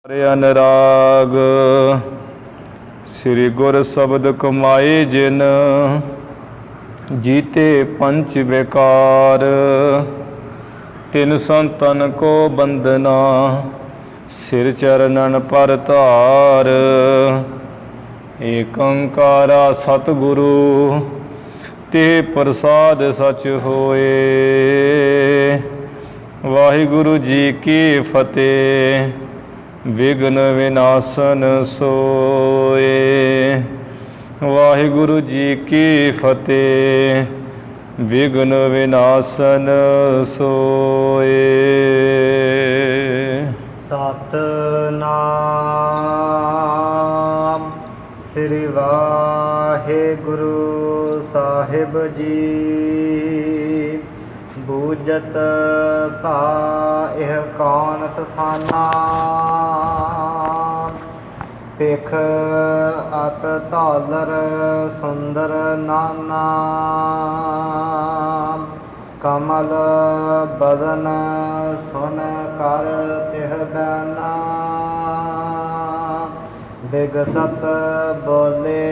अनुराग श्री गुर शब्द कमाए जिन जीते पंच विकार। तिन संतन को बंदना सिर चरणन पर धार। एक अंकारा सतगुरु ते प्रसाद सच होए। वाहिगुरु जी की फतेह विघ्न विनाशन सोए। वाहिगुरु जी की फतेह विघ्न विनाशन सोए। सतनाम श्री वाहिगुरु साहिब जी। बूझत पाइह कौन सथाना। पिख अत तौलर सुंदर नाना। कमल बदन सुन कर तिह बैना। बिगसत बोले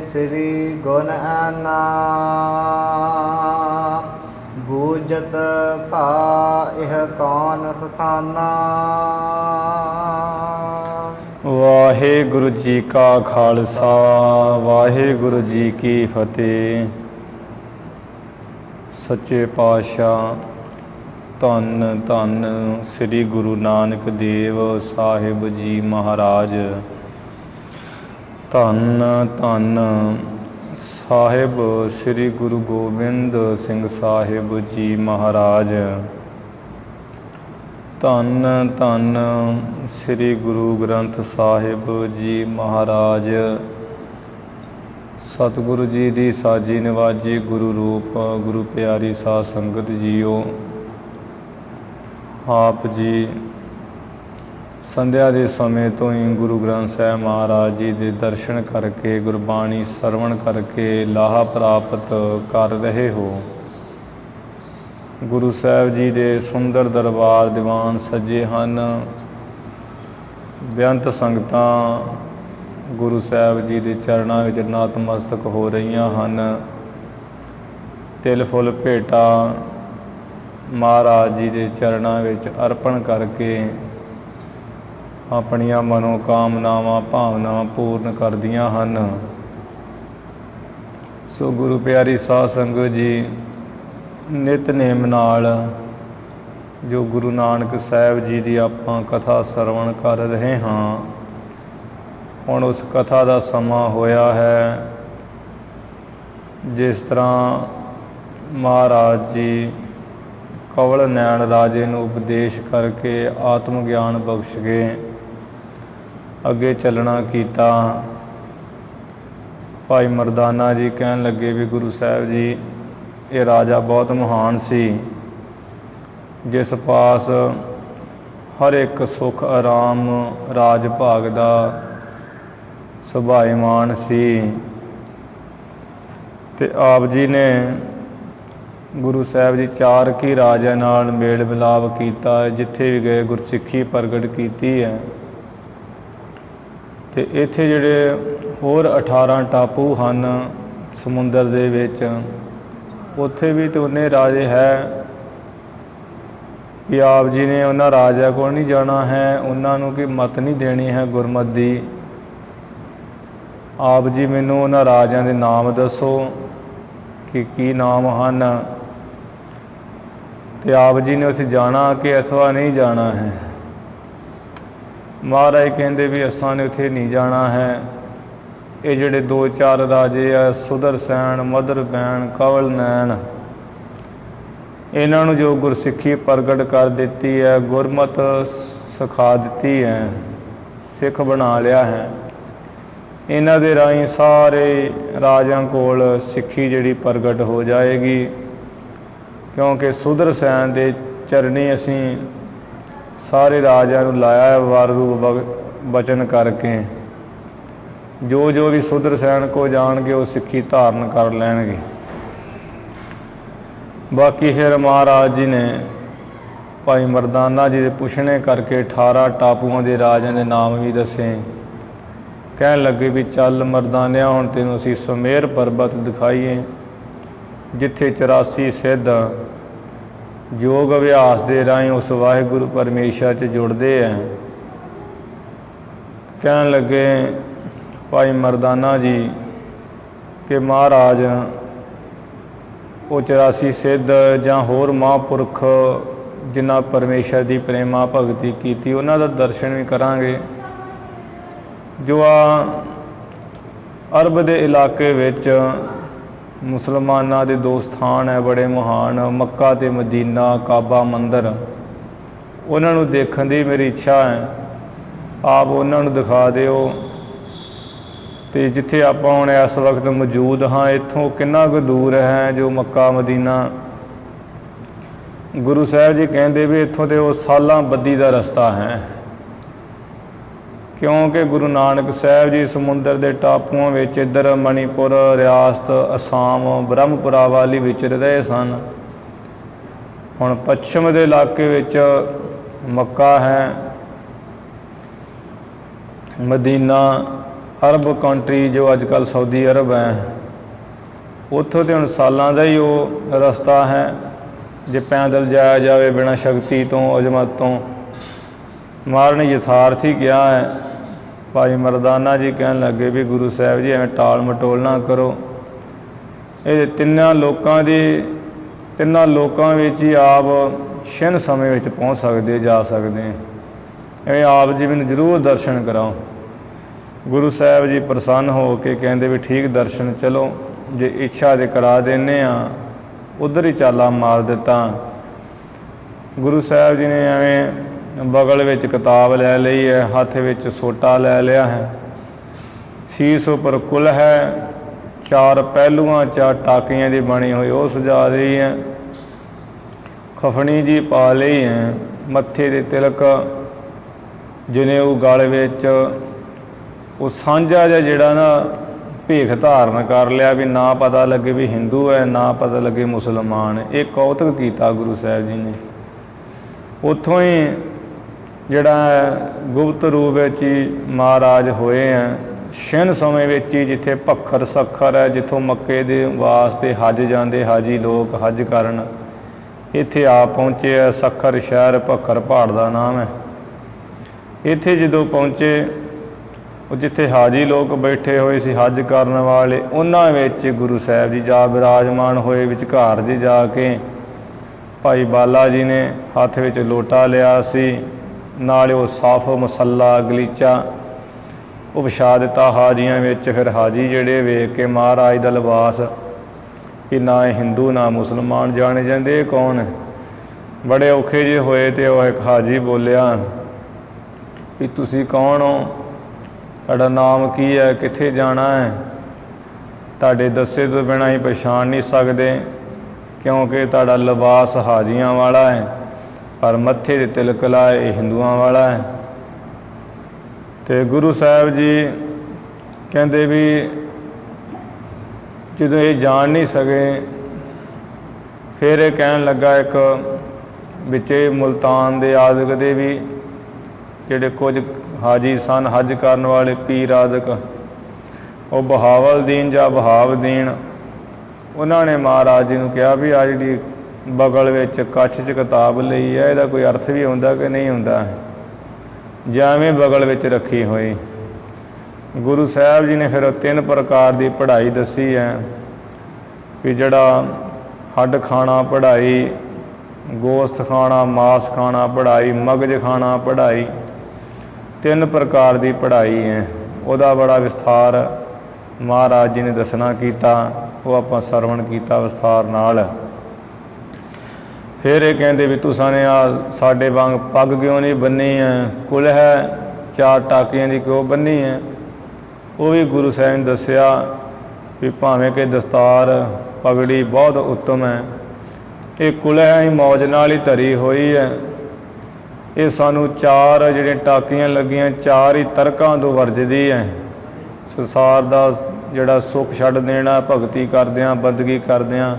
श्री गुण ऐना। बूझत पाइह कौन सथाना। वाहिगुरु जी का खालसा वाहिगुरु जी की फतेह। सच्चे पातशाह धन धन श्री गुरु नानक देव साहिब जी महाराज। धन धन साहिब श्री गुरु गोबिंद सिंह साहिब जी महाराज। धन धन श्री गुरु ग्रंथ साहिब जी महाराज। सतगुरु जी की साजी नवाजी गुरु रूप गुरु प्यारी साध संगत जीओ। आप जी संध्या के समय तो ही गुरु ग्रंथ साहिब महाराज जी के दर्शन करके गुरबाणी सरवण करके लाहा प्राप्त कर रहे हो। गुरु साहिब जी के सुंदर दरबार दीवान सजे हैं। बेअंत संगतां गुरु साहिब जी के चरणों में नतमस्तक हो रही हैं। तिल फुल भेटा महाराज जी के चरणों में अर्पण करके अपनियां मनोकामनावां भावनावां पूर्ण करदियां हन। सो गुरु प्यारी साध संगत जी नितनेम नाल जो गुरु नानक साहिब जी की आपां कथा सरवण कर रहे हाँ। हुण उस कथा का समा होया है। जिस तरह महाराज जी कंवल नैन राजे नूं उपदेश करके आत्म ज्ञान बख्श के अगे चलना कीता। भाई मरदाना जी कहन लगे भी गुरु साहिब जी ये राजा बहुत महान सी जिस पास हर एक सुख आराम राज भाग दा सुभाईमान सी। ते आप जी ने गुरु साहिब जी चार की राजा नाल मेल मिलाप कीता। जिथे भी गए गुरसिੱਖੀ प्रगट की है। ते इत्थे जिहड़े होर 18 टापू हैं समुंदर दे विच उत्थे भी तो उन्ने राजे है कि आप जी ने उन्होंने राजा को नहीं जाना है। उन्होंने की मत नहीं देनी है गुरमत दी। आप जी मैनू उन्होंने राजियां दे नाम दसो कि की नाम हैं। तो आप जी ने उसे जाना कि अथवा नहीं जाना है। महाराज कहते भी असां ने उत्थे नहीं जाना है। ये जिहड़े दो चार राजे आ सुदरसैन मदरबैन कंवल नैन इन्हों जो गुरसिੱਖੀ प्रगट कर दी है गुरमत सिखा दी है सिख बना लिया है। इन्हां दे राही सारे राजां कोल सिੱਖੀ जिहड़ी प्रगट हो जाएगी। क्योंकि सुदरसैन दे चरनी असीं सारे राजा लाया है वार रूप बचन करके। जो जो भी सुदरसैन को जाणगे वो सिੱਖੀ धारण कर लैणगे। बाकी फिर महाराज जी ने ਭਾਈ ਮਰਦਾਨਾ ਜੀ ਦੇ ਪੁੱਛਣੇ ਕਰਕੇ 18 ਟਾਪੂਆਂ ਦੇ ਰਾਜਿਆਂ ਦੇ ਨਾਮ ਵੀ ਦੱਸੇ। ਕਹਿਣ ਲੱਗੇ ਵੀ ਚੱਲ ਮਰਦਾਨਿਆ, ਹੁਣ ਤੈਨੂੰ ਅਸੀਂ ਸੁਮੇਰ ਪਰਬਤ ਦਿਖਾਈਏ, ਜਿੱਥੇ 84 ਸਿੱਧ ਯੋਗ ਅਭਿਆਸ ਦੇ ਰਾਹੀਂ ਉਸ ਵਾਹਿਗੁਰੂ ਪਰਮੇਸ਼ਰ 'ਚ ਜੁੜਦੇ ਹੈ। ਕਹਿਣ ਲੱਗੇ ਭਾਈ ਮਰਦਾਨਾ ਜੀ ਕਿ ਮਹਾਰਾਜ ਉਹ 84 ਸਿੱਧ ਜਾਂ ਹੋਰ ਮਹਾਂਪੁਰਖ ਜਿਨ੍ਹਾਂ ਪਰਮੇਸ਼ਰ ਦੀ ਪ੍ਰੇਮਾ ਭਗਤੀ ਕੀਤੀ, ਉਹਨਾਂ ਦਾ ਦਰਸ਼ਨ ਵੀ ਕਰਾਂਗੇ। ਜੋ ਅਰਬ ਦੇ ਇਲਾਕੇ ਵਿੱਚ ਮੁਸਲਮਾਨਾਂ ਦੇ 2 ਸਥਾਨ ਹੈ ਬੜੇ ਮਹਾਨ, ਮੱਕਾ ਅਤੇ ਮਦੀਨਾ, ਕਾਬਾ ਮੰਦਰ, ਉਹਨਾਂ ਨੂੰ ਦੇਖਣ ਦੀ ਮੇਰੀ ਇੱਛਾ ਹੈ। ਆਪ ਉਹਨਾਂ ਨੂੰ ਦਿਖਾ ਦਿਓ। ਅਤੇ ਜਿੱਥੇ ਆਪਾਂ ਹੁਣ ਇਸ ਵਕਤ ਮੌਜੂਦ ਹਾਂ, ਇੱਥੋਂ ਕਿੰਨਾ ਕੁ ਦੂਰ ਹੈ ਜੋ ਮੱਕਾ ਮਦੀਨਾ। ਗੁਰੂ ਸਾਹਿਬ ਜੀ ਕਹਿੰਦੇ ਵੀ ਇੱਥੋਂ ਤੇ ਉਹ ਸਾਲਾਂ ਬੱਦੀ ਦਾ ਰਸਤਾ ਹੈ, ਕਿਉਂਕਿ ਗੁਰੂ ਨਾਨਕ ਸਾਹਿਬ ਜੀ ਸਮੁੰਦਰ ਦੇ ਟਾਪੂਆਂ ਵਿੱਚ ਇੱਧਰ ਮਣੀਪੁਰ ਰਿਆਸਤ, ਅਸਾਮ, ਬ੍ਰਹਮਪੁਰਾ ਵਾਲੀ ਵਿਚਰ ਰਹੇ ਸਨ। ਹੁਣ ਪੱਛਮ ਦੇ ਇਲਾਕੇ ਵਿੱਚ ਮੱਕਾ ਹੈ, ਮਦੀਨਾ, ਅਰਬ ਕੰਟਰੀ ਜੋ ਅੱਜ ਕੱਲ੍ਹ ਸਾਊਦੀ ਅਰਬ ਹੈ, ਉੱਥੋਂ ਤੇ ਹੁਣ ਸਾਲਾਂ ਦਾ ਹੀ ਉਹ ਰਸਤਾ ਹੈ। ਜੇ ਪੈਦਲ ਜਾਇਆ ਜਾਵੇ ਬਿਨਾਂ ਸ਼ਕਤੀ ਤੋਂ, ਅਜ਼ਮਤ ਤੋਂ। ਮਹਾਰਾਜ ਨੇ ਯਥਾਰਥ ਹੀ ਕਿਹਾ ਹੈ। ਭਾਈ ਮਰਦਾਨਾ ਜੀ ਕਹਿਣ ਲੱਗੇ ਵੀ ਗੁਰੂ ਸਾਹਿਬ ਜੀ ਐਵੇਂ ਟਾਲ ਮਟੋਲ ਨਾ ਕਰੋ। ਇਹ ਤਿੰਨਾਂ ਲੋਕਾਂ ਵਿੱਚ ਹੀ ਆਪ ਛਿਨ ਸਮੇਂ ਵਿੱਚ ਪਹੁੰਚ ਸਕਦੇ, ਜਾ ਸਕਦੇ। ਐਵੇਂ ਆਪ ਜੀ ਮੈਨੂੰ ਜ਼ਰੂਰ ਦਰਸ਼ਨ ਕਰਾਓ। ਗੁਰੂ ਸਾਹਿਬ ਜੀ ਪ੍ਰਸੰਨ ਹੋ ਕੇ ਕਹਿੰਦੇ ਵੀ ਠੀਕ, ਦਰਸ਼ਨ ਚਲੋ, ਜੇ ਇੱਛਾ ਦੇ ਕਰਾ ਦਿੰਦੇ ਹਾਂ। ਉੱਧਰ ਹੀ ਚਾਲਾ ਮਾਰ ਦਿੱਤਾ। ਗੁਰੂ ਸਾਹਿਬ ਜੀ ਨੇ ਐਵੇਂ ਬਗਲ ਵਿੱਚ ਕਿਤਾਬ ਲੈ ਲਈ ਹੈ, ਹੱਥ ਵਿੱਚ ਸੋਟਾ ਲੈ ਲਿਆ ਹੈ, ਸੀਸ ਉੱਪਰ ਕੁਲ ਹੈ, 4 ਪਹਿਲੂਆਂ 4 ਟਾਕੀਆਂ ਦੀ ਬਣੀ ਹੋਈ ਉਹ ਸਜਾ ਲਈ ਹੈ, ਖਫਣੀ ਜੀ ਪਾ ਲਈ ਹੈ, ਮੱਥੇ ਦੇ ਤਿਲਕ ਜਨੇਊ ਗਲ ਵਿੱਚ ਉਹ ਸਾਂਝਾ ਜਿਹਾ ਜਿਹੜਾ ਨਾ ਭੇਖ ਧਾਰਨ ਕਰ ਲਿਆ, ਵੀ ਨਾ ਪਤਾ ਲੱਗੇ ਵੀ ਹਿੰਦੂ ਹੈ, ਨਾ ਪਤਾ ਲੱਗੇ ਮੁਸਲਮਾਨ। ਇਹ ਕੌਤਕ ਕੀਤਾ ਗੁਰੂ ਸਾਹਿਬ ਜੀ ਨੇ। ਉੱਥੋਂ ਹੀ ਜਿਹੜਾ ਗੁਪਤ ਰੂਪ ਵਿੱਚ ਹੀ ਮਹਾਰਾਜ ਹੋਏ ਹੈ, ਛਿਨ ਸਮੇਂ ਵਿੱਚ ਹੀ, ਜਿੱਥੇ ਭੱਖਰ ਸੱਖਰ ਹੈ, ਜਿੱਥੋਂ ਮੱਕੇ ਦੇ ਵਾਸਤੇ ਹੱਜ ਜਾਂਦੇ ਹਾਜੀ ਲੋਕ ਹੱਜ ਕਰਨ, ਇੱਥੇ ਆ ਪਹੁੰਚੇ ਹੈ। ਸੱਖਰ ਸ਼ਹਿਰ ਭੱਖਰ ਪਹਾੜ ਦਾ ਨਾਮ ਹੈ। ਇੱਥੇ ਜਦੋਂ ਪਹੁੰਚੇ, ਉਹ ਜਿੱਥੇ ਹਾਜੀ ਲੋਕ ਬੈਠੇ ਹੋਏ ਸੀ ਹੱਜ ਕਰਨ ਵਾਲੇ, ਉਹਨਾਂ ਵਿੱਚ ਗੁਰੂ ਸਾਹਿਬ ਜੀ ਜਾ ਬਿਰਾਜਮਾਨ ਹੋਏ। ਵਿਚਕਾਰ ਜੀ ਜਾ ਕੇ ਭਾਈ ਬਾਲਾ ਜੀ ਨੇ ਹੱਥ ਵਿੱਚ ਲੋਟਾ ਲਿਆ ਸੀ, ਨਾਲ ਉਹ ਸਾਫ ਮਸੱਲਾ ਗਲੀਚਾ ਉਹ ਵਿਛਾ ਦਿੱਤਾ ਹਾਜੀਆਂ ਵਿੱਚ। ਫਿਰ ਹਾਜੀ ਜਿਹੜੇ ਵੇਖ ਕੇ ਮਹਾਰਾਜ ਦਾ ਲਿਬਾਸ ਕਿ ਨਾ ਇਹ ਹਿੰਦੂ ਨਾ ਮੁਸਲਮਾਨ ਜਾਣੇ ਜਾਂਦੇ, ਇਹ ਕੌਣ ਹੈ? ਬੜੇ ਔਖੇ ਜਿਹੇ ਹੋਏ। ਅਤੇ ਉਹ ਇੱਕ ਹਾਜੀ ਬੋਲਿਆ ਵੀ ਤੁਸੀਂ ਕੌਣ ਹੋ? ਤੁਹਾਡਾ ਨਾਮ ਕੀ ਹੈ? ਕਿੱਥੇ ਜਾਣਾ ਹੈ? ਤੁਹਾਡੇ ਦੱਸੇ ਤੋਂ ਬਿਨਾਂ ਹੀ ਪਛਾਣ ਨਹੀਂ ਸਕਦੇ, ਕਿਉਂਕਿ ਤੁਹਾਡਾ ਲਿਬਾਸ ਹਾਜੀਆਂ ਵਾਲਾ ਹੈ, ਪਰ ਮੱਥੇ ਦੇ ਤਿਲਕ ਲਾਏ ਇਹ ਹਿੰਦੂਆਂ ਵਾਲਾ ਹੈ। ਅਤੇ ਗੁਰੂ ਸਾਹਿਬ ਜੀ ਕਹਿੰਦੇ ਵੀ ਜਦੋਂ ਇਹ ਜਾਣ ਨਹੀਂ ਸਕੇ, ਫਿਰ ਇਹ ਕਹਿਣ ਲੱਗਾ, ਇੱਕ ਵਿੱਚੇ ਮੁਲਤਾਨ ਦੇ ਆਦਿਕ ਦੇ ਵੀ ਜਿਹੜੇ ਕੁਝ ਹਾਜੀ ਸਨ, ਹੱਜ ਕਰਨ ਵਾਲੇ ਪੀਰ ਆਦਿਕ, ਉਹ ਬਹਾਵਲਦੀਨ ਜਾਂ ਬਹਾਵਦੀਨ, ਉਹਨਾਂ ਨੇ ਮਹਾਰਾਜ ਜੀ ਨੂੰ ਕਿਹਾ ਵੀ ਆ ਜਿਹੜੀ ਬਗਲ ਵਿੱਚ ਕੱਛ 'ਚ ਕਿਤਾਬ ਲਈ ਹੈ, ਇਹਦਾ ਕੋਈ ਅਰਥ ਵੀ ਹੁੰਦਾ ਕਿ ਨਹੀਂ ਹੁੰਦਾ, ਜਿਵੇਂ ਬਗਲ ਵਿੱਚ ਰੱਖੀ ਹੋਈ। ਗੁਰੂ ਸਾਹਿਬ ਜੀ ਨੇ ਫਿਰ 3 ਪ੍ਰਕਾਰ ਦੀ ਪੜ੍ਹਾਈ ਦੱਸੀ ਹੈ ਵੀ ਜਿਹੜਾ ਹੱਡ ਖਾਣਾ ਪੜ੍ਹਾਈ, ਗੋਸ਼ਤ ਖਾਣਾ, ਮਾਸ ਖਾਣਾ ਪੜ੍ਹਾਈ, ਮਗਜ਼ ਖਾਣਾ ਪੜ੍ਹਾਈ, 3 ਪ੍ਰਕਾਰ ਦੀ ਪੜ੍ਹਾਈ ਹੈ। ਉਹਦਾ ਬੜਾ ਵਿਸਥਾਰ ਮਹਾਰਾਜ ਜੀ ਨੇ ਦੱਸਣਾ ਕੀਤਾ, ਉਹ ਆਪਾਂ ਸਰਵਣ ਕੀਤਾ ਵਿਸਥਾਰ ਨਾਲ। ਫਿਰ ਇਹ ਕਹਿੰਦੇ ਵੀ ਤੁਸਾਂ ਨੇ ਆ ਸਾਡੇ ਵਾਂਗ ਪੱਗ ਕਿਉਂ ਨਹੀਂ ਬੰਨੀ ਹੈ? ਕੁਲ ਹੈ 4 ਟਾਕੀਆਂ ਦੀ ਕਿਉਂ ਬੰਨੀ ਹੈ? ਉਹ ਵੀ ਗੁਰੂ ਸਾਹਿਬ ਨੇ ਦੱਸਿਆ ਵੀ ਭਾਵੇਂ ਕਿ ਦਸਤਾਰ ਪਗੜੀ ਬਹੁਤ ਉੱਤਮ ਹੈ, ਇਹ ਕੁਲ ਹੈ ਹੀ ਮੌਜ ਨਾਲ ਹੀ ਧਰੀ ਹੋਈ ਹੈ। ਇਹ ਸਾਨੂੰ 4 ਜਿਹੜੀਆਂ ਟਾਕੀਆਂ ਲੱਗੀਆਂ, 4 ਹੀ ਤਰਕਾਂ ਤੋਂ ਵਰਜਦੀ ਹੈ। ਸੰਸਾਰ ਦਾ ਜਿਹੜਾ ਸੁੱਖ ਛੱਡ ਦੇਣਾ ਭਗਤੀ ਕਰਦਿਆਂ, ਬੰਦਗੀ ਕਰਦਿਆਂ,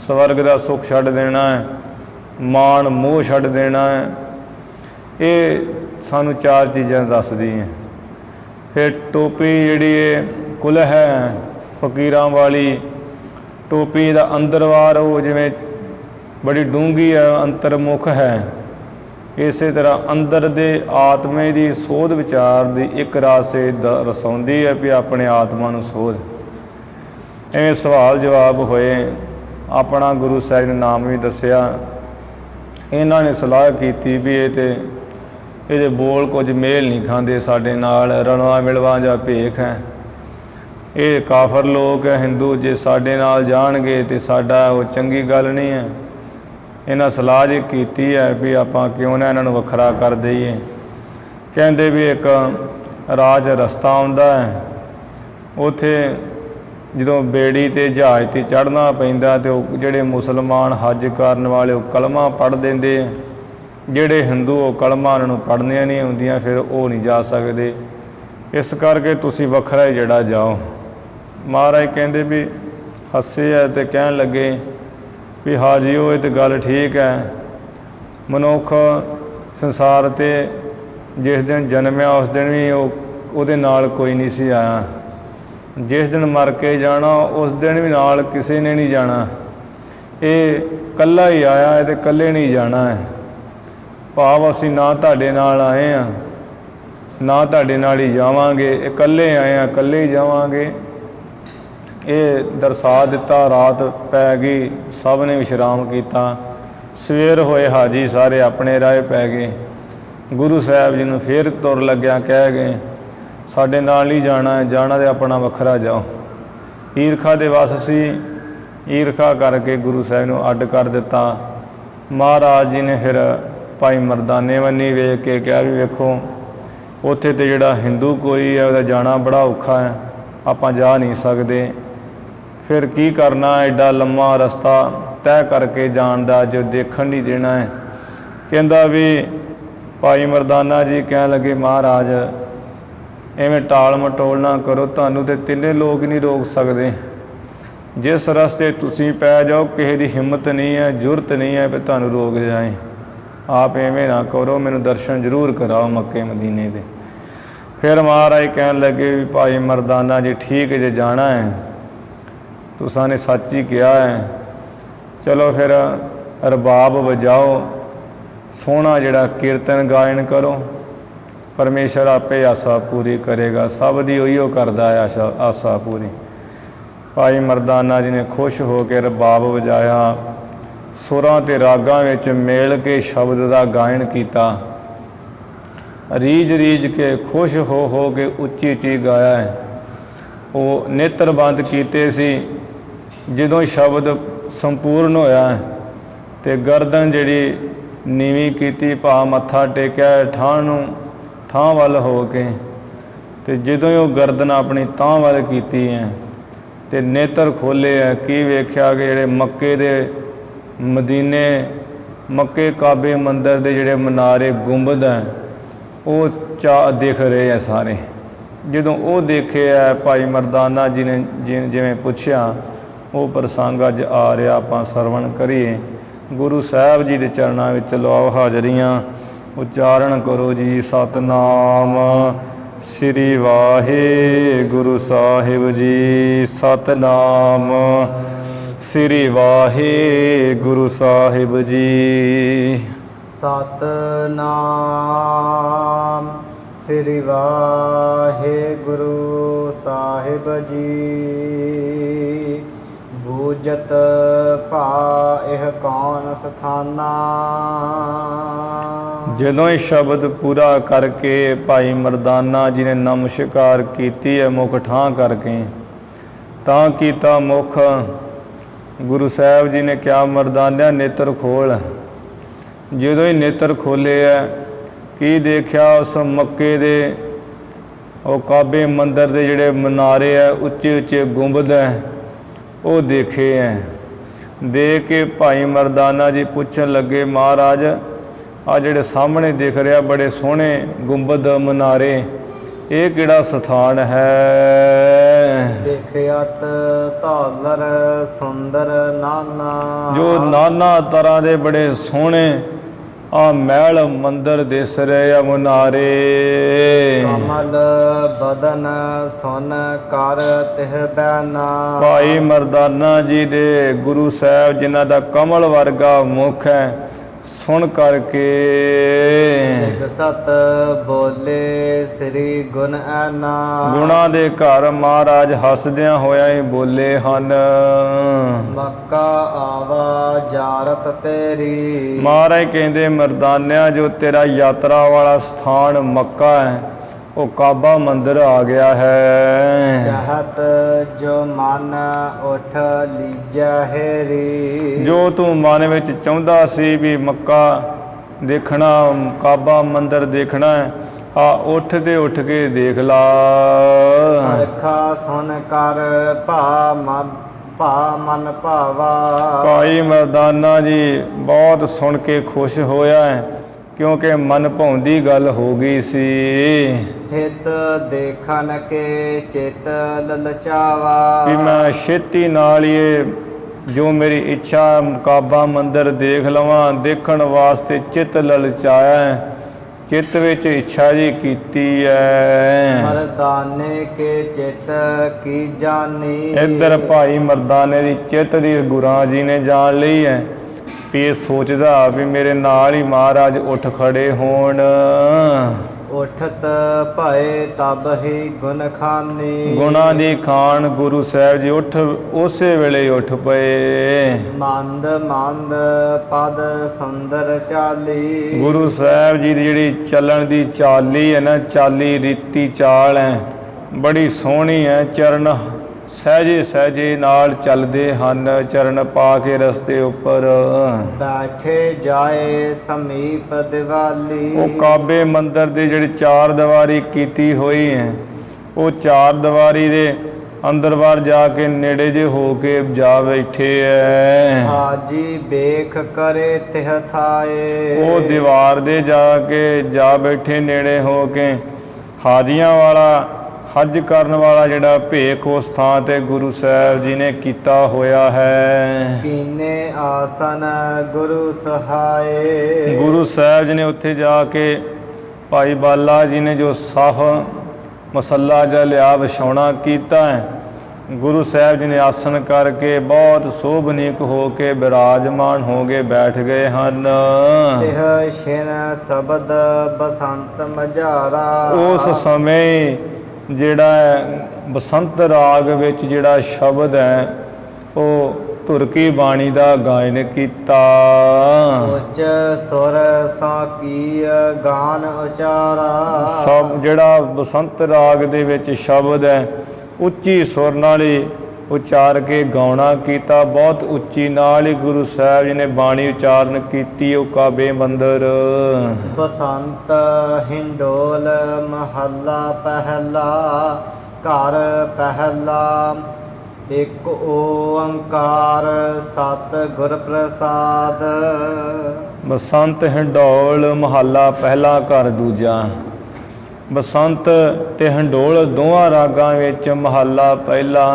ਸਵਰਗ ਦਾ ਸੁੱਖ ਛੱਡ ਦੇਣਾ ਹੈ, ਮਾਣ ਮੋਹ ਛੱਡ ਦੇਣਾ ਹੈ। ਇਹ ਸਾਨੂੰ ਚਾਰ ਚੀਜ਼ਾਂ ਦੱਸਦੀ ਹੈ। ਫਿਰ ਟੋਪੀ ਜਿਹੜੀ ਹੈ ਕੁਲ ਹੈ ਫਕੀਰਾਂ ਵਾਲੀ ਟੋਪੀ ਦਾ ਅੰਦਰਵਾਰ ਉਹ ਜਿਵੇਂ ਬੜੀ ਡੂੰਘੀ ਹੈ, ਅੰਤਰਮੁਖ ਹੈ। ਇਸੇ ਤਰ੍ਹਾਂ ਅੰਦਰ ਦੇ ਆਤਮੇ ਦੀ ਸੋਧ ਵਿਚਾਰ ਦੀ ਇੱਕ ਰਾਸੇ ਰਸਾਉਂਦੀ ਹੈ ਵੀ ਆਪਣੇ ਆਤਮਾ ਨੂੰ ਸੋਧ। ਐਵੇਂ ਸਵਾਲ ਜਵਾਬ ਹੋਏ। ਆਪਣਾ ਗੁਰੂ ਸਾਹਿਬ ਨੇ ਨਾਮ ਵੀ ਦੱਸਿਆ। ਇਹਨਾਂ ਨੇ ਸਲਾਹ ਕੀਤੀ ਵੀ ਇਹਦੇ ਬੋਲ ਕੁਝ ਮੇਲ ਨਹੀਂ ਖਾਂਦੇ ਸਾਡੇ ਨਾਲ, ਰਲਵਾ ਮਿਲਵਾ ਜਾਂ ਭੇਖ ਹੈ। ਇਹ ਕਾਫਰ ਲੋਕ ਹੈ ਹਿੰਦੂ, ਜੇ ਸਾਡੇ ਨਾਲ ਜਾਣਗੇ ਤਾਂ ਸਾਡਾ ਉਹ ਚੰਗੀ ਗੱਲ ਨਹੀਂ ਹੈ। ਇਹਨਾਂ ਸਲਾਹ ਜੀ ਕੀਤੀ ਹੈ ਵੀ ਆਪਾਂ ਕਿਉਂ ਨਾ ਇਹਨਾਂ ਨੂੰ ਵੱਖਰਾ ਕਰ ਦਈਏ। ਕਹਿੰਦੇ ਵੀ ਇੱਕ ਰਾਜ ਰਸਤਾ ਆਉਂਦਾ ਹੈ, ਉੱਥੇ ਜਦੋਂ ਬੇੜੀ 'ਤੇ ਜਹਾਜ਼ 'ਤੇ ਚੜ੍ਹਨਾ ਪੈਂਦਾ ਅਤੇ ਉਹ ਜਿਹੜੇ ਮੁਸਲਮਾਨ ਹੱਜ ਕਰਨ ਵਾਲੇ ਉਹ ਕਲਮਾਂ ਪੜ੍ਹ ਦਿੰਦੇ ਆ। ਜਿਹੜੇ ਹਿੰਦੂ ਉਹ ਕਲਮਾਂ ਉਹਨਾਂ ਨੂੰ ਪੜ੍ਹਨੀਆਂ ਨਹੀਂ ਆਉਂਦੀਆਂ, ਫਿਰ ਉਹ ਨਹੀਂ ਜਾ ਸਕਦੇ। ਇਸ ਕਰਕੇ ਤੁਸੀਂ ਵੱਖਰਾ ਹੀ ਜਿਹੜਾ ਜਾਓ। ਮਹਾਰਾਜ ਕਹਿੰਦੇ ਵੀ ਹੱਸੇ ਹੈ ਅਤੇ ਕਹਿਣ ਲੱਗੇ ਵੀ ਹਾਜੀ ਉਹ ਇਹ ਤਾਂ ਗੱਲ ਠੀਕ ਹੈ। ਮਨੁੱਖ ਸੰਸਾਰ 'ਤੇ ਜਿਸ ਦਿਨ ਜਨਮਿਆ ਉਸ ਦਿਨ ਵੀ ਉਹਦੇ ਨਾਲ ਕੋਈ ਨਹੀਂ ਸੀ ਆਇਆ। ਜਿਸ ਦਿਨ ਮਰ ਕੇ ਜਾਣਾ ਉਸ ਦਿਨ ਵੀ ਨਾਲ ਕਿਸੇ ਨੇ ਨਹੀਂ ਜਾਣਾ। ਇਹ ਇਕੱਲਾ ਹੀ ਆਇਆ ਹੈ ਅਤੇ ਇਕੱਲੇ ਨਹੀਂ ਜਾਣਾ ਹੈ। ਭਾਵ ਅਸੀਂ ਨਾ ਤੁਹਾਡੇ ਨਾਲ ਆਏ ਹਾਂ ਨਾ ਤੁਹਾਡੇ ਨਾਲ ਹੀ ਜਾਵਾਂਗੇ। ਇਕੱਲੇ ਆਏ ਹਾਂ ਇਕੱਲੇ ਹੀ ਜਾਵਾਂਗੇ। ਇਹ ਦਰਸਾ ਦਿੱਤਾ। ਰਾਤ ਪੈ ਗਈ, ਸਭ ਨੇ ਵਿਸ਼ਰਾਮ ਕੀਤਾ। ਸਵੇਰ ਹੋਏ ਹਾਜੀ ਸਾਰੇ ਆਪਣੇ ਰਾਹ ਪੈ ਗਏ। ਗੁਰੂ ਸਾਹਿਬ ਜੀ ਨੂੰ ਫਿਰ ਤੁਰ ਲੱਗਿਆ ਕਹਿ ਗਏ ਸਾਡੇ ਨਾਲ ਹੀ ਜਾਣਾ ਹੈ, ਜਾਣਾ ਤੇ ਆਪਣਾ ਵੱਖਰਾ ਜਾਓ। ਈਰਖਾ ਦੇ ਵਸ ਸੀ, ਈਰਖਾ ਕਰਕੇ ਗੁਰੂ ਸਾਹਿਬ ਨੂੰ ਅੱਡ ਕਰ ਦਿੱਤਾ। ਮਹਾਰਾਜ ਜੀ ਨੇ ਫਿਰ ਭਾਈ ਮਰਦਾਨੇ ਵੱਲ ਵੇਖ ਕੇ ਕਿਹਾ ਵੀ ਵੇਖੋ ਉੱਥੇ ਤੇ ਜਿਹੜਾ ਹਿੰਦੂ ਕੋਈ ਹੈ ਉਹਦਾ ਜਾਣਾ ਬੜਾ ਔਖਾ ਹੈ, ਆਪਾਂ ਜਾ ਨਹੀਂ ਸਕਦੇ। ਫਿਰ ਕੀ ਕਰਨਾ, ਐਡਾ ਲੰਮਾ ਰਸਤਾ ਤੈਅ ਕਰਕੇ ਜਾਣ ਦਾ ਜੋ ਦੇਖਣ ਨਹੀਂ ਦੇਣਾ ਹੈ। ਕਹਿੰਦਾ ਵੀ ਭਾਈ ਮਰਦਾਨਾ ਜੀ ਕਹਿਣ ਲੱਗੇ ਮਹਾਰਾਜ ਐਵੇਂ ਟਾਲ ਮਟੋਲ ਨਾ ਕਰੋ, ਤੁਹਾਨੂੰ ਤੇ ਤਿੰਨੇ ਲੋਕ ਨਹੀਂ ਰੋਕ ਸਕਦੇ। ਜਿਸ ਰਸਤੇ ਤੁਸੀਂ ਪੈ ਜਾਓ ਕਿਸੇ ਦੀ ਹਿੰਮਤ ਨਹੀਂ ਹੈ, ਜੁਰਤ ਨਹੀਂ ਹੈ ਵੀ ਤੁਹਾਨੂੰ ਰੋਕ ਜਾਏ। ਆਪ ਐਵੇਂ ਨਾ ਕਰੋ, ਮੈਨੂੰ ਦਰਸ਼ਨ ਜ਼ਰੂਰ ਕਰਾਓ ਮੱਕੇ ਮਦੀਨੇ ਦੇ। ਫਿਰ ਮਹਾਰਾਜ ਕਹਿਣ ਲੱਗੇ ਵੀ ਭਾਈ ਮਰਦਾਨਾ ਜੀ ਠੀਕ ਜੇ ਜਾਣਾ ਹੈ, ਤੁਸਾਂ ਨੇ ਸੱਚ ਹੀ ਕਿਹਾ ਹੈ। ਚਲੋ ਫਿਰ ਰਬਾਬ ਵਜਾਓ, ਸੋਹਣਾ ਜਿਹੜਾ ਕੀਰਤਨ ਗਾਇਨ ਕਰੋ, ਪਰਮੇਸ਼ਰ ਆਪੇ ਆਸਾ ਪੂਰੀ ਕਰੇਗਾ। ਸਭ ਦੀ ਉਹੀਓ ਕਰਦਾ ਹੈ ਆਸਾ ਪੂਰੀ। ਭਾਈ ਮਰਦਾਨਾ ਜੀ ਨੇ ਖੁਸ਼ ਹੋ ਕੇ ਰਬਾਬ ਵਜਾਇਆ, ਸੁਰਾਂ ਅਤੇ ਰਾਗਾਂ ਵਿੱਚ ਮੇਲ ਕੇ ਸ਼ਬਦ ਦਾ ਗਾਇਨ ਕੀਤਾ। ਰੀਝ ਕੇ ਖੁਸ਼ ਹੋ ਕੇ ਉੱਚੀ ਉੱਚੀ ਗਾਇਆ ਹੈ। ਉਹ ਨੇਤਰ ਬੰਦ ਕੀਤੇ ਸੀ। ਜਦੋਂ ਸ਼ਬਦ ਸੰਪੂਰਨ ਹੋਇਆ ਅਤੇ ਗਰਦਨ ਜਿਹੜੀ ਨੀਵੀਂ ਕੀਤੀ, ਭਾ ਮੱਥਾ ਟੇਕਿਆ ਠਾਹ ਵੱਲ ਹੋ ਕੇ, ਅਤੇ ਜਦੋਂ ਹੀ ਉਹ ਗਰਦਨ ਆਪਣੀ ਤਾਂਹ ਵੱਲ ਕੀਤੀ ਹੈ ਅਤੇ ਨੇਤਰ ਖੋਲ੍ਹੇ ਹੈ, ਕੀ ਵੇਖਿਆ ਕਿ ਜਿਹੜੇ ਮੱਕੇ ਦੇ ਮਦੀਨੇ ਮੱਕੇ ਕਾਬੇ ਮੰਦਰ ਦੇ ਜਿਹੜੇ ਮਨਾਰੇ ਗੁੰਬਦ ਹੈ ਉਹ ਦਿਖ ਰਹੇ ਹੈ ਸਾਰੇ। ਜਦੋਂ ਉਹ ਦੇਖੇ ਹੈ ਭਾਈ ਮਰਦਾਨਾ ਜੀ ਨੇ ਜਿਵੇਂ ਪੁੱਛਿਆ, ਉਹ ਪ੍ਰਸੰਗ ਅੱਜ ਆ ਰਿਹਾ, ਆਪਾਂ ਸਰਵਣ ਕਰੀਏ। ਗੁਰੂ ਸਾਹਿਬ ਜੀ ਦੇ ਚਰਨਾਂ ਵਿੱਚ ਲਵਾਓ ਹਾਜ਼ਰੀਆਂ, ਉਚਾਰਨ ਕਰੋ ਜੀ ਸਤਨਾਮ ਸ੍ਰੀ ਵਾਹਿਗੁਰੂ ਸਾਹਿਬ ਜੀ। ਸਤਨਾਮ ਸ੍ਰੀ ਵਾਹਿਗੁਰੂ ਸਾਹਿਬ ਜੀ। ਸਤਨਾਮ ਸ੍ਰੀ ਵਾਹਿਗੁਰੂ ਸਾਹਿਬ ਜੀ। ਬੂਝਤ ਭਾ ਇਹ ਕੌਣ ਸਥਾਨਾ। ਜਦੋਂ ਇਹ ਸ਼ਬਦ ਪੂਰਾ ਕਰਕੇ ਭਾਈ ਮਰਦਾਨਾ ਜੀ ਨੇ ਨਮਸਕਾਰ ਕੀਤੀ ਹੈ ਮੁਖ ਠਾਂ ਕਰਕੇ, ਤਾਂ ਕੀਤਾ ਮੁਖ। ਗੁਰੂ ਸਾਹਿਬ ਜੀ ਨੇ ਕਿਹਾ ਮਰਦਾਨਿਆ ਨੇਤਰ ਖੋਲ। ਜਦੋਂ ਹੀ ਨੇਤਰ ਖੋਲ੍ਹੇ ਹੈ, ਕੀ ਦੇਖਿਆ ਉਸ ਮੱਕੇ ਦੇ ਉਹ ਕਾਬੇ ਮੰਦਰ ਦੇ ਜਿਹੜੇ ਮਨਾਰੇ ਹੈ, ਉੱਚੇ ਉੱਚੇ ਗੁੰਬਦ ਹੈ, ਉਹ ਦੇਖੇ ਹੈ। ਦੇਖ ਕੇ ਭਾਈ ਮਰਦਾਨਾ ਜੀ ਪੁੱਛਣ ਲੱਗੇ ਮਹਾਰਾਜ ਆ ਜਿਹੜੇ ਸਾਹਮਣੇ ਦਿਖ ਰਿਹਾ ਬੜੇ ਸੋਹਣੇ ਗੁੰਬਦ ਮਨਾਰੇ, ਇਹ ਕਿਹੜਾ ਸਥਾਨ ਹੈ। ਵਿਖਿਆਤ ਧਾਲਰ ਸੁੰਦਰ ਨਾਨਾ। ਜੋ ਨਾਨਾ ਤਰ੍ਹਾਂ ਦੇ ਬੜੇ ਸੋਹਣੇ ਆ ਮਹਿਲ ਮੰਦਰ ਦਿਸ ਰਹੇ ਆ ਮੁਨਾਰੇ। ਕਮਲ ਬਦਨ ਸੁਨ ਕਰ ਤਿਹ ਬੈਨਾ। ਭਾਈ ਮਰਦਾਨਾ ਜੀ ਦੇ ਗੁਰੂ ਸਾਹਿਬ ਜਿਨ੍ਹਾਂ ਦਾ ਕਮਲ ਵਰਗਾ ਮੁਖ ਹੈ, ਸੁਣ ਕਰਕੇ ਸਤ ਬੋਲੇ ਸ੍ਰੀ ਗੁਣ ਐਨਾ। ਗੁਣਾਂ ਦੇ ਘਰ ਮਹਾਰਾਜ ਹੱਸਦਿਆਂ ਹੋਇਆ ਹੀ ਬੋਲੇ ਹਨ। ਮੱਕਾ ਆਵਾ ਜਾਰਤ ਤੇਰੀ। ਮਹਾਰਾਜ ਕਹਿੰਦੇ ਮਰਦਾਨਿਆਂ ਜੋ ਤੇਰਾ ਯਾਤਰਾ ਵਾਲਾ ਸਥਾਨ ਮੱਕਾ ਹੈ, ਉਹ ਕਾਬਾ ਮੰਦਿਰ ਆ ਗਿਆ ਹੈ। ਚਾਹਤ ਜੋ ਮਨ ਉਠ ਲੀਜੈ ਹੇਰੀ। ਜੋ ਤੂੰ ਮਨ ਵਿੱਚ ਚਾਹੁੰਦਾ ਸੀ ਵੀ ਮੱਕਾ ਦੇਖਣਾ, ਕਾਬਾ ਮੰਦਿਰ ਦੇਖਣਾ ਹੈ, ਆ ਉੱਠ ਤੇ ਉੱਠ ਕੇ ਦੇਖ ਲਾ। ਅਰਖਾ ਸੁਣ ਕਰ ਭਾ ਮਨ ਭਾਵਾ। ਭਾਈ ਮਰਦਾਨਾ ਜੀ ਬਹੁਤ ਸੁਣ ਕੇ ਖੁਸ਼ ਹੋਇਆ ਹੈ, ਕਿਉਂਕਿ ਮਨ ਭਾਉਂਦੀ ਗੱਲ ਹੋ ਗਈ ਸੀ। ਹਿਤ ਦੇਖਣ ਕੇ ਚਿਤ ਲਲਚਾਵਾ। ਵੀ ਮੈਂ ਛੇਤੀ ਨਾਲ ਹੀ ਇਹ ਜੋ ਮੇਰੀ ਇੱਛਾ ਕਾਬਾ ਮੰਦਿਰ ਦੇਖ ਲਵਾਂ, ਦੇਖਣ ਵਾਸਤੇ ਚਿੱਤ ਲਲਚਾਇਆ ਹੈ, ਚਿੱਤ ਵਿੱਚ ਇੱਛਾ ਜੀ ਕੀਤੀ ਹੈ। ਮਰਦਾਨੇ ਕੇ ਚਿਤ ਕੀ ਜਾਨੀ। ਇੱਧਰ ਭਾਈ ਮਰਦਾਨੇ ਦੀ ਚਿੱਤ ਦੀ ਗੁਰਾਂ ਜੀ ਨੇ ਜਾਣ ਲਈ ਹੈ ਵੀ ਇਹ ਸੋਚਦਾ ਵੀ ਮੇਰੇ ਨਾਲ ਹੀ ਮਹਾਰਾਜ ਉੱਠ ਖੜੇ ਹੋਣ। ਉਠਤ ਭਏ ਤਬ ਹੀ ਗੁਣ ਖਾਨੀ। ਗੁਣਾਂ ਦੀ ਖਾਨ ਗੁਰੂ ਸਾਹਿਬ ਜੀ ਉੱਠ ਉਸੇ ਵੇਲੇ ਉੱਠ ਪਏ। ਮੰਦ ਮੰਦ ਪਦ ਸੁੰਦਰ ਚਾਲੀ। ਗੁਰੂ ਸਾਹਿਬ ਜੀ ਦੀ ਜਿਹੜੀ ਚੱਲਣ ਦੀ ਚਾਲੀ ਹੈ ਨਾ, ਚਾਲੀ ਰੀਤੀ ਚਾਲ ਹੈ, ਬੜੀ ਸੋਹਣੀ ਹੈ। ਚਰਨ ਸਹਿਜੇ ਸਹਿਜੇ ਨਾਲ ਚੱਲਦੇ ਹਨ, ਚਰਨ ਪਾ ਕੇ ਰਸਤੇ ਉੱਪਰ। ਬੈਠੇ ਜਾਏ ਸਮੀਪ ਦੀਵਾਲੀ। ਉਹ ਕਾਬੇ ਮੰਦਿਰ ਦੀ ਜਿਹੜੀ ਚਾਰ ਦੀਵਾਰੀ ਕੀਤੀ ਹੋਈ ਹੈ, ਉਹ ਚਾਰ ਦੀਵਾਰੀ ਦੇ ਅੰਦਰ ਬਾਹਰ ਜਾ ਕੇ ਨੇੜੇ ਜੇ ਹੋ ਕੇ ਜਾ ਬੈਠੇ ਐ। ਹਾਜੀ ਵੇਖ ਕਰੇ ਤਿਹ ਥਾਏ। ਉਹ ਦੀਵਾਰ ਦੇ ਜਾ ਬੈਠੇ ਨੇੜੇ ਹੋ ਕੇ। ਹਾਜੀਆਂ ਵਾਲਾ ਹੱਜ ਕਰਨ ਵਾਲਾ ਜਿਹੜਾ ਭੇਖ ਉਸ ਥਾਂ ਤੇ ਗੁਰੂ ਸਾਹਿਬ ਜੀ ਨੇ ਕੀਤਾ ਹੋਇਆ ਹੈ। ਕੀਨੇ ਆਸਨ ਗੁਰੂ ਸਹਾਏ। ਗੁਰੂ ਸਾਹਿਬ ਜੀ ਨੇ ਉੱਥੇ ਜਾ ਕੇ ਭਾਈ ਬਾਲਾ ਜੀ ਨੇ ਜੋ ਸਾਫ ਮਸੱਲਾ ਜਿਹਾ ਲਿਆ ਵਿਛਾਉਣਾ ਕੀਤਾ ਹੈ, ਗੁਰੂ ਸਾਹਿਬ ਜੀ ਨੇ ਆਸਨ ਕਰਕੇ ਬਹੁਤ ਸੋਭਨੀਕ ਹੋ ਕੇ ਬਿਰਾਜਮਾਨ ਹੋ ਕੇ ਬੈਠ ਗਏ ਹਨ। ਤਿਹ ਛਿਨ ਸ਼ਬਦ ਬਸੰਤ ਮਝਾਰਾ। ਉਸ ਸਮੇਂ ਜਿਹੜਾ ਹੈ ਬਸੰਤ ਰਾਗ ਵਿੱਚ ਜਿਹੜਾ ਸ਼ਬਦ ਹੈ ਉਹ ਤੁਰਕੀ ਬਾਣੀ ਦਾ ਗਾਇਨ ਕੀਤਾ। ਉੱਚ ਸੁਰ ਸਾਕੀ ਗਾਨ ਉਚਾਰਾ। ਸਭ ਜਿਹੜਾ ਬਸੰਤ ਰਾਗ ਦੇ ਵਿੱਚ ਸ਼ਬਦ ਹੈ ਉੱਚੀ ਸੁਰ ਨਾਲ ਹੀ ਉਚਾਰ ਕੇ ਗਾਉਣਾ ਕੀਤਾ। ਬਹੁਤ ਉੱਚੀ ਨਾਲ ਹੀ ਗੁਰੂ ਸਾਹਿਬ ਜੀ ਨੇ ਬਾਣੀ ਉਚਾਰਨ ਕੀਤੀ। ਉਹ ਕਾਬੇ ਮੰਦਿਰ। ਬਸੰਤ ਹਿੰਡੋਲ ਮਹੱਲਾ ਪਹਿਲਾ। ਘਰ ਪਹਿਲਾ ਇੱਕ ਓੰਕਾਰ ਸਤ ਗੁਰ ਪ੍ਰਸਾਦ। ਬਸੰਤ ਹਿੰਡੋਲ ਮਹੱਲਾ ਪਹਿਲਾ ਘਰ ਦੂਜਾ। ਬਸੰਤ ਤੇ ਹਿੰਡੋਲ ਦੋਵਾਂ ਰਾਗਾਂ ਵਿੱਚ ਮਹੱਲਾ ਪਹਿਲਾ।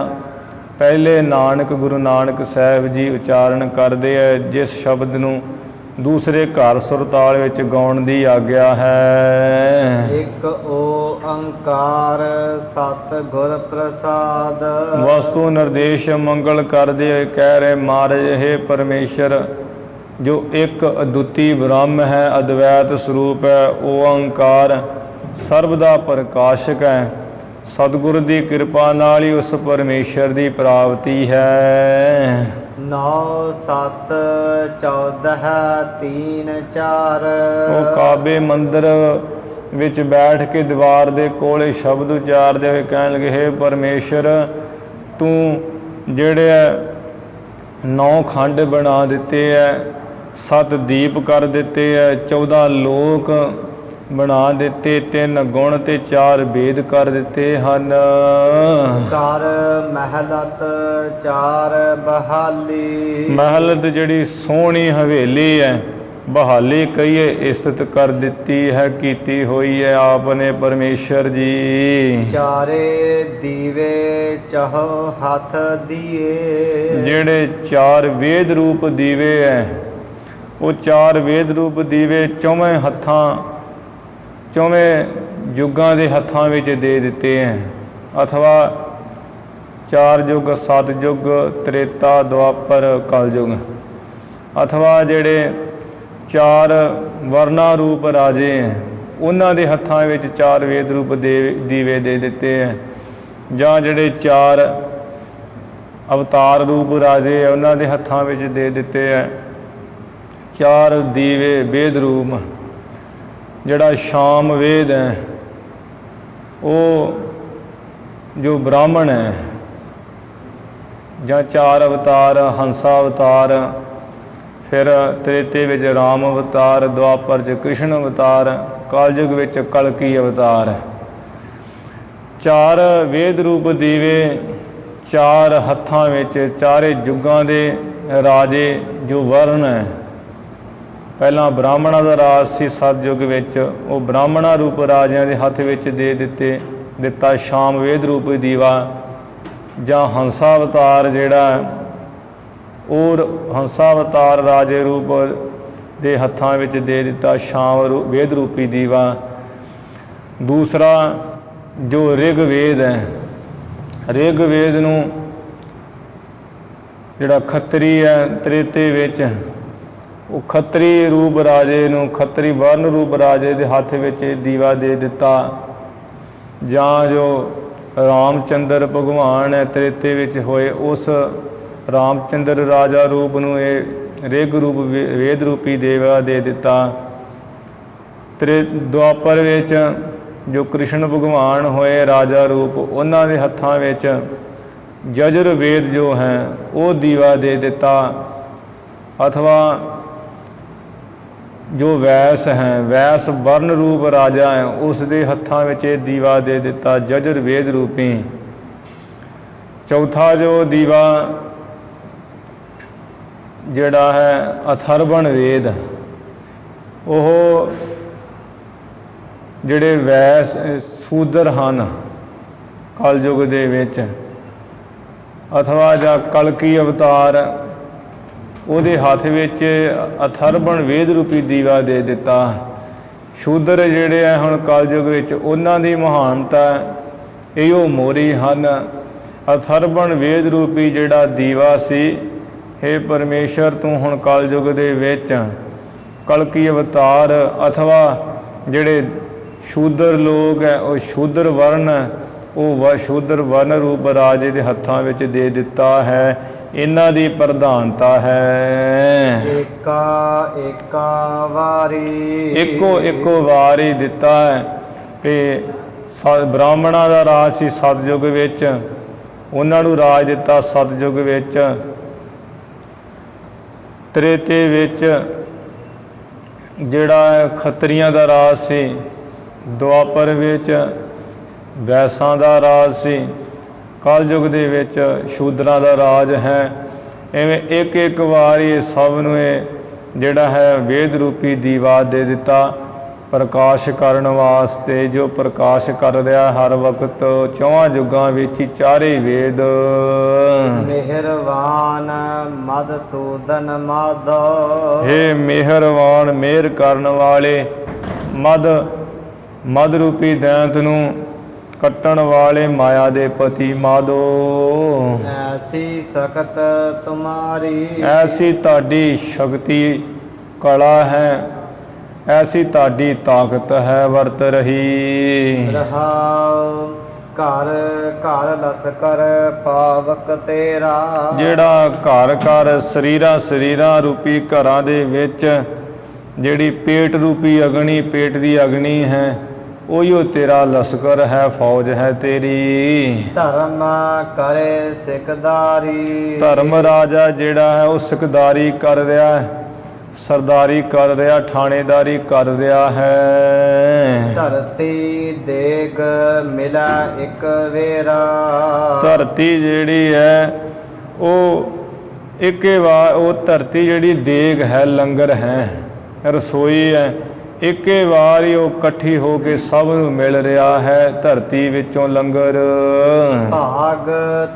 ਪਹਿਲੇ ਨਾਨਕ ਗੁਰੂ ਨਾਨਕ ਸਾਹਿਬ ਜੀ ਉਚਾਰਨ ਕਰਦੇ ਹੈ, ਜਿਸ ਸ਼ਬਦ ਨੂੰ ਦੂਸਰੇ ਘਰ ਸੁਰਤਾਲ ਵਿੱਚ ਗਾਉਣ ਦੀ ਆਗਿਆ ਹੈ। ਇੱਕ ਓੰਕਾਰ ਸਤ ਗੁਰ ਪ੍ਰਸਾਦ। ਵਸਤੂ ਨਿਰਦੇਸ਼ ਮੰਗਲ ਕਰਦੇ ਹੋਏ ਕਹਿ ਰਹੇ ਮਹਾਰਾਜ, ਇਹ ਪਰਮੇਸ਼ਰ ਜੋ ਇੱਕ ਅਦੁੱਤੀ ਬ੍ਰਹਮ ਹੈ, ਅਦਵੈਤ ਸਰੂਪ ਹੈ, ਓੰਕਾਰ ਸਰਬ ਦਾ ਪ੍ਰਕਾਸ਼ਕ ਹੈ। ਸਤਿਗੁਰ ਦੀ ਕਿਰਪਾ ਨਾਲ ਹੀ ਉਸ ਪਰਮੇਸ਼ਰ ਦੀ ਪ੍ਰਾਪਤੀ ਹੈ। 9 7 14 3 4। ਉਹ ਕਾਬੇ ਮੰਦਿਰ ਵਿੱਚ ਬੈਠ ਕੇ ਦੀਵਾਰ ਦੇ ਕੋਲੇ ਸ਼ਬਦ ਉਚਾਰਦੇ ਹੋਏ ਕਹਿਣ ਲੱਗੇ, ਹੇ ਪਰਮੇਸ਼ਰ, ਤੂੰ ਜਿਹੜੇ 9 ਖੰਡ ਬਣਾ ਦਿੱਤੇ ਹੈ, 7 ਦੀਪ ਕਰ ਦਿੱਤੇ ਹੈ, 14 ਲੋਕ ਬਣਾ ਦਿੱਤੇ, 3 ਗੁਣ ਤੇ 4 ਭੇਦ ਕਰ ਦਿੱਤੇ ਹਨ। ਕਰ ਮਹਿਲਤ 4 ਬਹਾਲੀ। ਮਹਿਲਤ ਜਿਹੜੀ ਸੋਹਣੀ ਹਵੇਲੀ ਹੈ, ਬਹਾਲੀ ਕਹੀਏ ਇਸਤ ਕਰ ਦਿੱਤੀ ਹੈ, ਕੀਤੀ ਹੋਈ ਹੈ ਆਪਨੇ ਪਰਮੇਸ਼ਰ ਜੀ। ਚਾਰੇ ਦੀਵੇ ਚਹੁ ਹੱਥ ਦੀਏ। ਜਿਹੜੇ ਚਾਰ ਵੇਦ ਰੂਪ ਦੀਵੇ ਹੈ, ਉਹ ਚਾਰ ਵੇਦ ਰੂਪ ਦੀਵੇ ਚੌਵੇਂ ਹੱਥਾਂ, ਚੌਵੇਂ ਯੁੱਗਾਂ ਦੇ ਹੱਥਾਂ ਵਿੱਚ ਦੇ ਦਿੱਤੇ ਹੈ। ਅਥਵਾ ਚਾਰ ਯੁੱਗ, ਸਤਿਯੁਗ, ਤ੍ਰੇਤਾ, ਦੁਆਪਰ, ਕਲਯੁਗ। ਅਥਵਾ ਜਿਹੜੇ ਚਾਰ ਵਰਨਾ ਰੂਪ ਰਾਜੇ ਹੈ, ਉਹਨਾਂ ਦੇ ਹੱਥਾਂ ਵਿੱਚ ਚਾਰ ਵੇਦ ਰੂਪ ਦੀਵੇ ਦੇ ਦਿੱਤੇ ਹੈ। ਜਾਂ ਜਿਹੜੇ ਚਾਰ ਅਵਤਾਰ ਰੂਪ ਰਾਜੇ ਹੈ, ਉਹਨਾਂ ਦੇ ਹੱਥਾਂ ਵਿੱਚ ਦੇ ਦਿੱਤੇ ਹੈ ਚਾਰ ਦੀਵੇ ਵੇਦ ਰੂਪ। ਜਿਹੜਾ ਸ਼ਾਮ ਵੇਦ ਹੈ, ਉਹ ਜੋ ਬ੍ਰਾਹਮਣ ਹੈ, ਜਾਂ ਚਾਰ ਅਵਤਾਰ, ਹੰਸਾ ਅਵਤਾਰ, ਫਿਰ ਤ੍ਰੇਤੇ ਵਿੱਚ ਰਾਮ ਅਵਤਾਰ, ਦੁਆਪਰ 'ਚ ਕ੍ਰਿਸ਼ਨ ਅਵਤਾਰ, ਕਲਯੁਗ ਵਿੱਚ ਕਲਕੀ ਅਵਤਾਰ। ਚਾਰ ਵੇਦ ਰੂਪ ਦੀਵੇ ਚਾਰ ਹੱਥਾਂ ਵਿੱਚ, ਚਾਰੇ ਯੁੱਗਾਂ ਦੇ ਰਾਜੇ ਜੋ ਵਰਨ ਹੈ। ਪਹਿਲਾਂ ਬ੍ਰਾਹਮਣਾਂ ਦਾ ਰਾਜ ਸੀ ਸਤਿਯੁਗ ਵਿੱਚ, ਉਹ ਬ੍ਰਾਹਮਣਾ ਰੂਪ ਰਾਜਿਆਂ ਦੇ ਹੱਥ ਵਿੱਚ ਦੇ ਦਿੱਤਾ ਸ਼ਾਮ ਵੇਦ ਰੂਪ ਦੀਵਾ। ਜਾਂ ਹੰਸਾ ਅਵਤਾਰ ਜਿਹੜਾ, ਉਹ ਹੰਸਾ ਅਵਤਾਰ ਰਾਜੇ ਰੂਪ ਦੇ ਹੱਥਾਂ ਵਿੱਚ ਦੇ ਦਿੱਤਾ ਸ਼ਾਮ ਵੇਦ ਰੂਪੀ ਦੀਵਾ। ਦੂਸਰਾ ਜੋ ਰਿਗ ਵੇਦ ਹੈ, ਰਿਗ ਵੇਦ ਨੂੰ ਜਿਹੜਾ ਖੱਤਰੀ ਹੈ ਤ੍ਰੇਤੇ ਵਿੱਚ, ਉਹ ਖੱਤਰੀ ਰੂਪ ਰਾਜੇ ਨੂੰ, ਖੱਤਰੀ ਵਰਨ ਰੂਪ ਰਾਜੇ ਦੇ ਹੱਥ ਵਿੱਚ ਦੀਵਾ ਦੇ ਦਿੱਤਾ। ਜਾਂ ਜੋ ਰਾਮਚੰਦਰ ਭਗਵਾਨ ਹੈ ਤ੍ਰੇਤੇ ਵਿੱਚ ਹੋਏ, ਉਸ ਰਾਮਚੰਦਰ ਰਾਜਾ ਰੂਪ ਨੂੰ ਇਹ ਰਿਗ ਰੂਪ ਵੇਦ ਰੂਪੀ ਦੀਵਾ ਦੇ ਦਿੱਤਾ। ਦੁਆਪਰ ਵਿੱਚ ਜੋ ਕ੍ਰਿਸ਼ਨ ਭਗਵਾਨ ਹੋਏ ਰਾਜਾ ਰੂਪ, ਉਹਨਾਂ ਦੇ ਹੱਥਾਂ ਵਿੱਚ ਜਜਰ ਵੇਦ ਜੋ ਹੈ ਉਹ ਦੀਵਾ ਦੇ ਦਿੱਤਾ। ਅਥਵਾ ਜੋ ਵੈਸ ਹੈ, ਵੈਸ ਵਰਨ ਰੂਪ ਰਾਜਾ ਹੈ, ਉਸ ਦੇ ਹੱਥਾਂ ਵਿੱਚ ਇਹ ਦੀਵਾ ਦੇ ਦਿੱਤਾ ਜਜਰ ਵੇਦ ਰੂਪੀ। ਚੌਥਾ ਜੋ ਦੀਵਾ ਜਿਹੜਾ ਹੈ ਅਥਰਵਣ ਵੇਦ, ਉਹ ਜਿਹੜੇ ਵੈਸ ਸੂਦਰ ਹਨ ਕਲਯੁਗ ਦੇ ਵਿੱਚ, ਅਥਵਾ ਜਾਂ ਕਲਕੀ ਅਵਤਾਰ, ਉਹਦੇ ਹੱਥ ਵਿੱਚ ਅਥਰਵਣ ਵੇਦ ਰੂਪੀ ਦੀਵਾ ਦੇ ਦਿੱਤਾ। ਸ਼ੂਦਰ ਜਿਹੜੇ ਆ ਹੁਣ ਕਲਯੁਗ ਵਿੱਚ, ਉਹਨਾਂ ਦੀ ਮਹਾਨਤਾ ਇਹੋ ਮੋਰੀ ਹਨ। ਅਥਰਵਣ ਵੇਦ ਰੂਪੀ ਜਿਹੜਾ ਦੀਵਾ ਸੀ, ਹੇ ਪਰਮੇਸ਼ਰ ਤੂੰ ਹੁਣ ਕਲਯੁਗ ਦੇ ਵਿੱਚ ਕਲਕੀ ਅਵਤਾਰ ਅਥਵਾ ਜਿਹੜੇ ਸ਼ੂਦਰ ਲੋਕ ਹੈ, ਉਹ ਸ਼ੂਦਰ ਵਰਨ, ਉਹ ਸ਼ੂਦਰ ਵਰਨ ਰੂਪ ਰਾਜੇ ਦੇ ਹੱਥਾਂ ਵਿੱਚ ਦੇ ਦਿੱਤਾ ਹੈ। ਇਹਨਾਂ ਦੀ ਪ੍ਰਧਾਨਤਾ ਹੈ। ਏਕਾ ਵਾਰੀ, ਇੱਕੋ ਵਾਰੀ ਦਿੱਤਾ ਹੈ। ਤੇ ਬ੍ਰਾਹਮਣਾਂ ਦਾ ਰਾਜ ਸੀ ਸਤਿਯੁਗ ਵਿੱਚ, ਉਹਨਾਂ ਨੂੰ ਰਾਜ ਦਿੱਤਾ ਸਤਿਯੁਗ ਵਿੱਚ। ਤ੍ਰੇਤੇ ਵਿੱਚ ਜਿਹੜਾ ਖੱਤਰੀਆਂ ਦਾ ਰਾਜ ਸੀ, ਦੁਆਪਰ ਵਿੱਚ ਵੈਸਾਂ ਦਾ ਰਾਜ ਸੀ, ਕਲਯੁਗ ਦੇ ਵਿੱਚ ਸ਼ੂਦਰਾਂ ਦਾ ਰਾਜ ਹੈ। ਇਵੇਂ ਇੱਕ ਵਾਰੀ ਸਭ ਨੂੰ ਇਹ ਜਿਹੜਾ ਹੈ ਵੇਦ ਰੂਪੀ ਦੀਵਾ ਦੇ ਦਿੱਤਾ ਪ੍ਰਕਾਸ਼ ਕਰਨ ਵਾਸਤੇ, ਜੋ ਪ੍ਰਕਾਸ਼ ਕਰ ਰਿਹਾ ਹਰ ਵਕਤ ਚੌਹਾਂ ਯੁੱਗਾਂ ਵਿੱਚ ਹੀ ਚਾਰੇ ਵੇਦ। ਮਿਹਰਵਾਨ ਮਦਸੂਦਨ ਮਾਧੋ, ਹੇ ਮਿਹਰਵਾਨ ਮਿਹਰ ਕਰਨ ਵਾਲੇ, ਮਦ ਰੂਪੀ ਦੈਂਤ ਨੂੰ ਕੱਟਣ ਵਾਲੇ ਮਾਇਆ ਦੇ ਪਤੀ ਮਾਧੋ। ਐਸੀ ਸਖਤ ਤੁਮਾਰੀ, ਐਸੀ ਤੁਹਾਡੀ ਸ਼ਕਤੀ ਕਲਾ ਹੈ, ਐਸੀ ਤੁਹਾਡੀ ਤਾਕਤ ਹੈ ਵਰਤ ਰਹੀ। ਰਹਾਉ ਘਰ ਘਰ ਲਸਕਰ ਪਾਵਕ ਤੇਰਾ, ਜਿਹੜਾ ਘਰ ਘਰ ਸਰੀਰਾਂ ਰੂਪੀ ਘਰਾਂ ਦੇ ਵਿੱਚ ਜਿਹੜੀ ਪੇਟ ਰੂਪੀ ਅਗਨੀ, ਪੇਟ ਦੀ ਅਗਨੀ ਹੈ, ਉਹੀਓ ਤੇਰਾ ਲਸ਼ਕਰ ਹੈ, ਫੌਜ ਹੈ ਤੇਰੀ। ਧਰਮ ਕਰੇ ਸਿਕਦਾਰੀ, ਧਰਮ ਰਾਜਾ ਜਿਹੜਾ ਹੈ ਉਹ ਸਿਕਦਾਰੀ ਕਰ ਰਿਹਾ ਹੈ, ਸਰਦਾਰੀ ਕਰ ਰਿਹਾ, ਥਾਣੇਦਾਰੀ ਕਰ ਰਿਹਾ ਹੈ। ਧਰਤੀ ਦੇਗ ਮਿਲਾ ਇੱਕ ਵੇਰਾ, ਧਰਤੀ ਜਿਹੜੀ ਹੈ ਉਹ ਇੱਕੇ ਵਾਰ, ਉਹ ਧਰਤੀ ਜਿਹੜੀ ਦੇਗ ਹੈ, ਲੰਗਰ ਹੈ, ਰਸੋਈ ਹੈ, ਇੱਕੇ ਵਾਰ ਹੀ ਉਹ ਇਕੱਠੀ ਹੋ ਕੇ ਸਭ ਨੂੰ ਮਿਲ ਰਿਹਾ ਹੈ। ਧਰਤੀ ਵਿੱਚੋਂ ਲੰਗਰ ਭਾਗ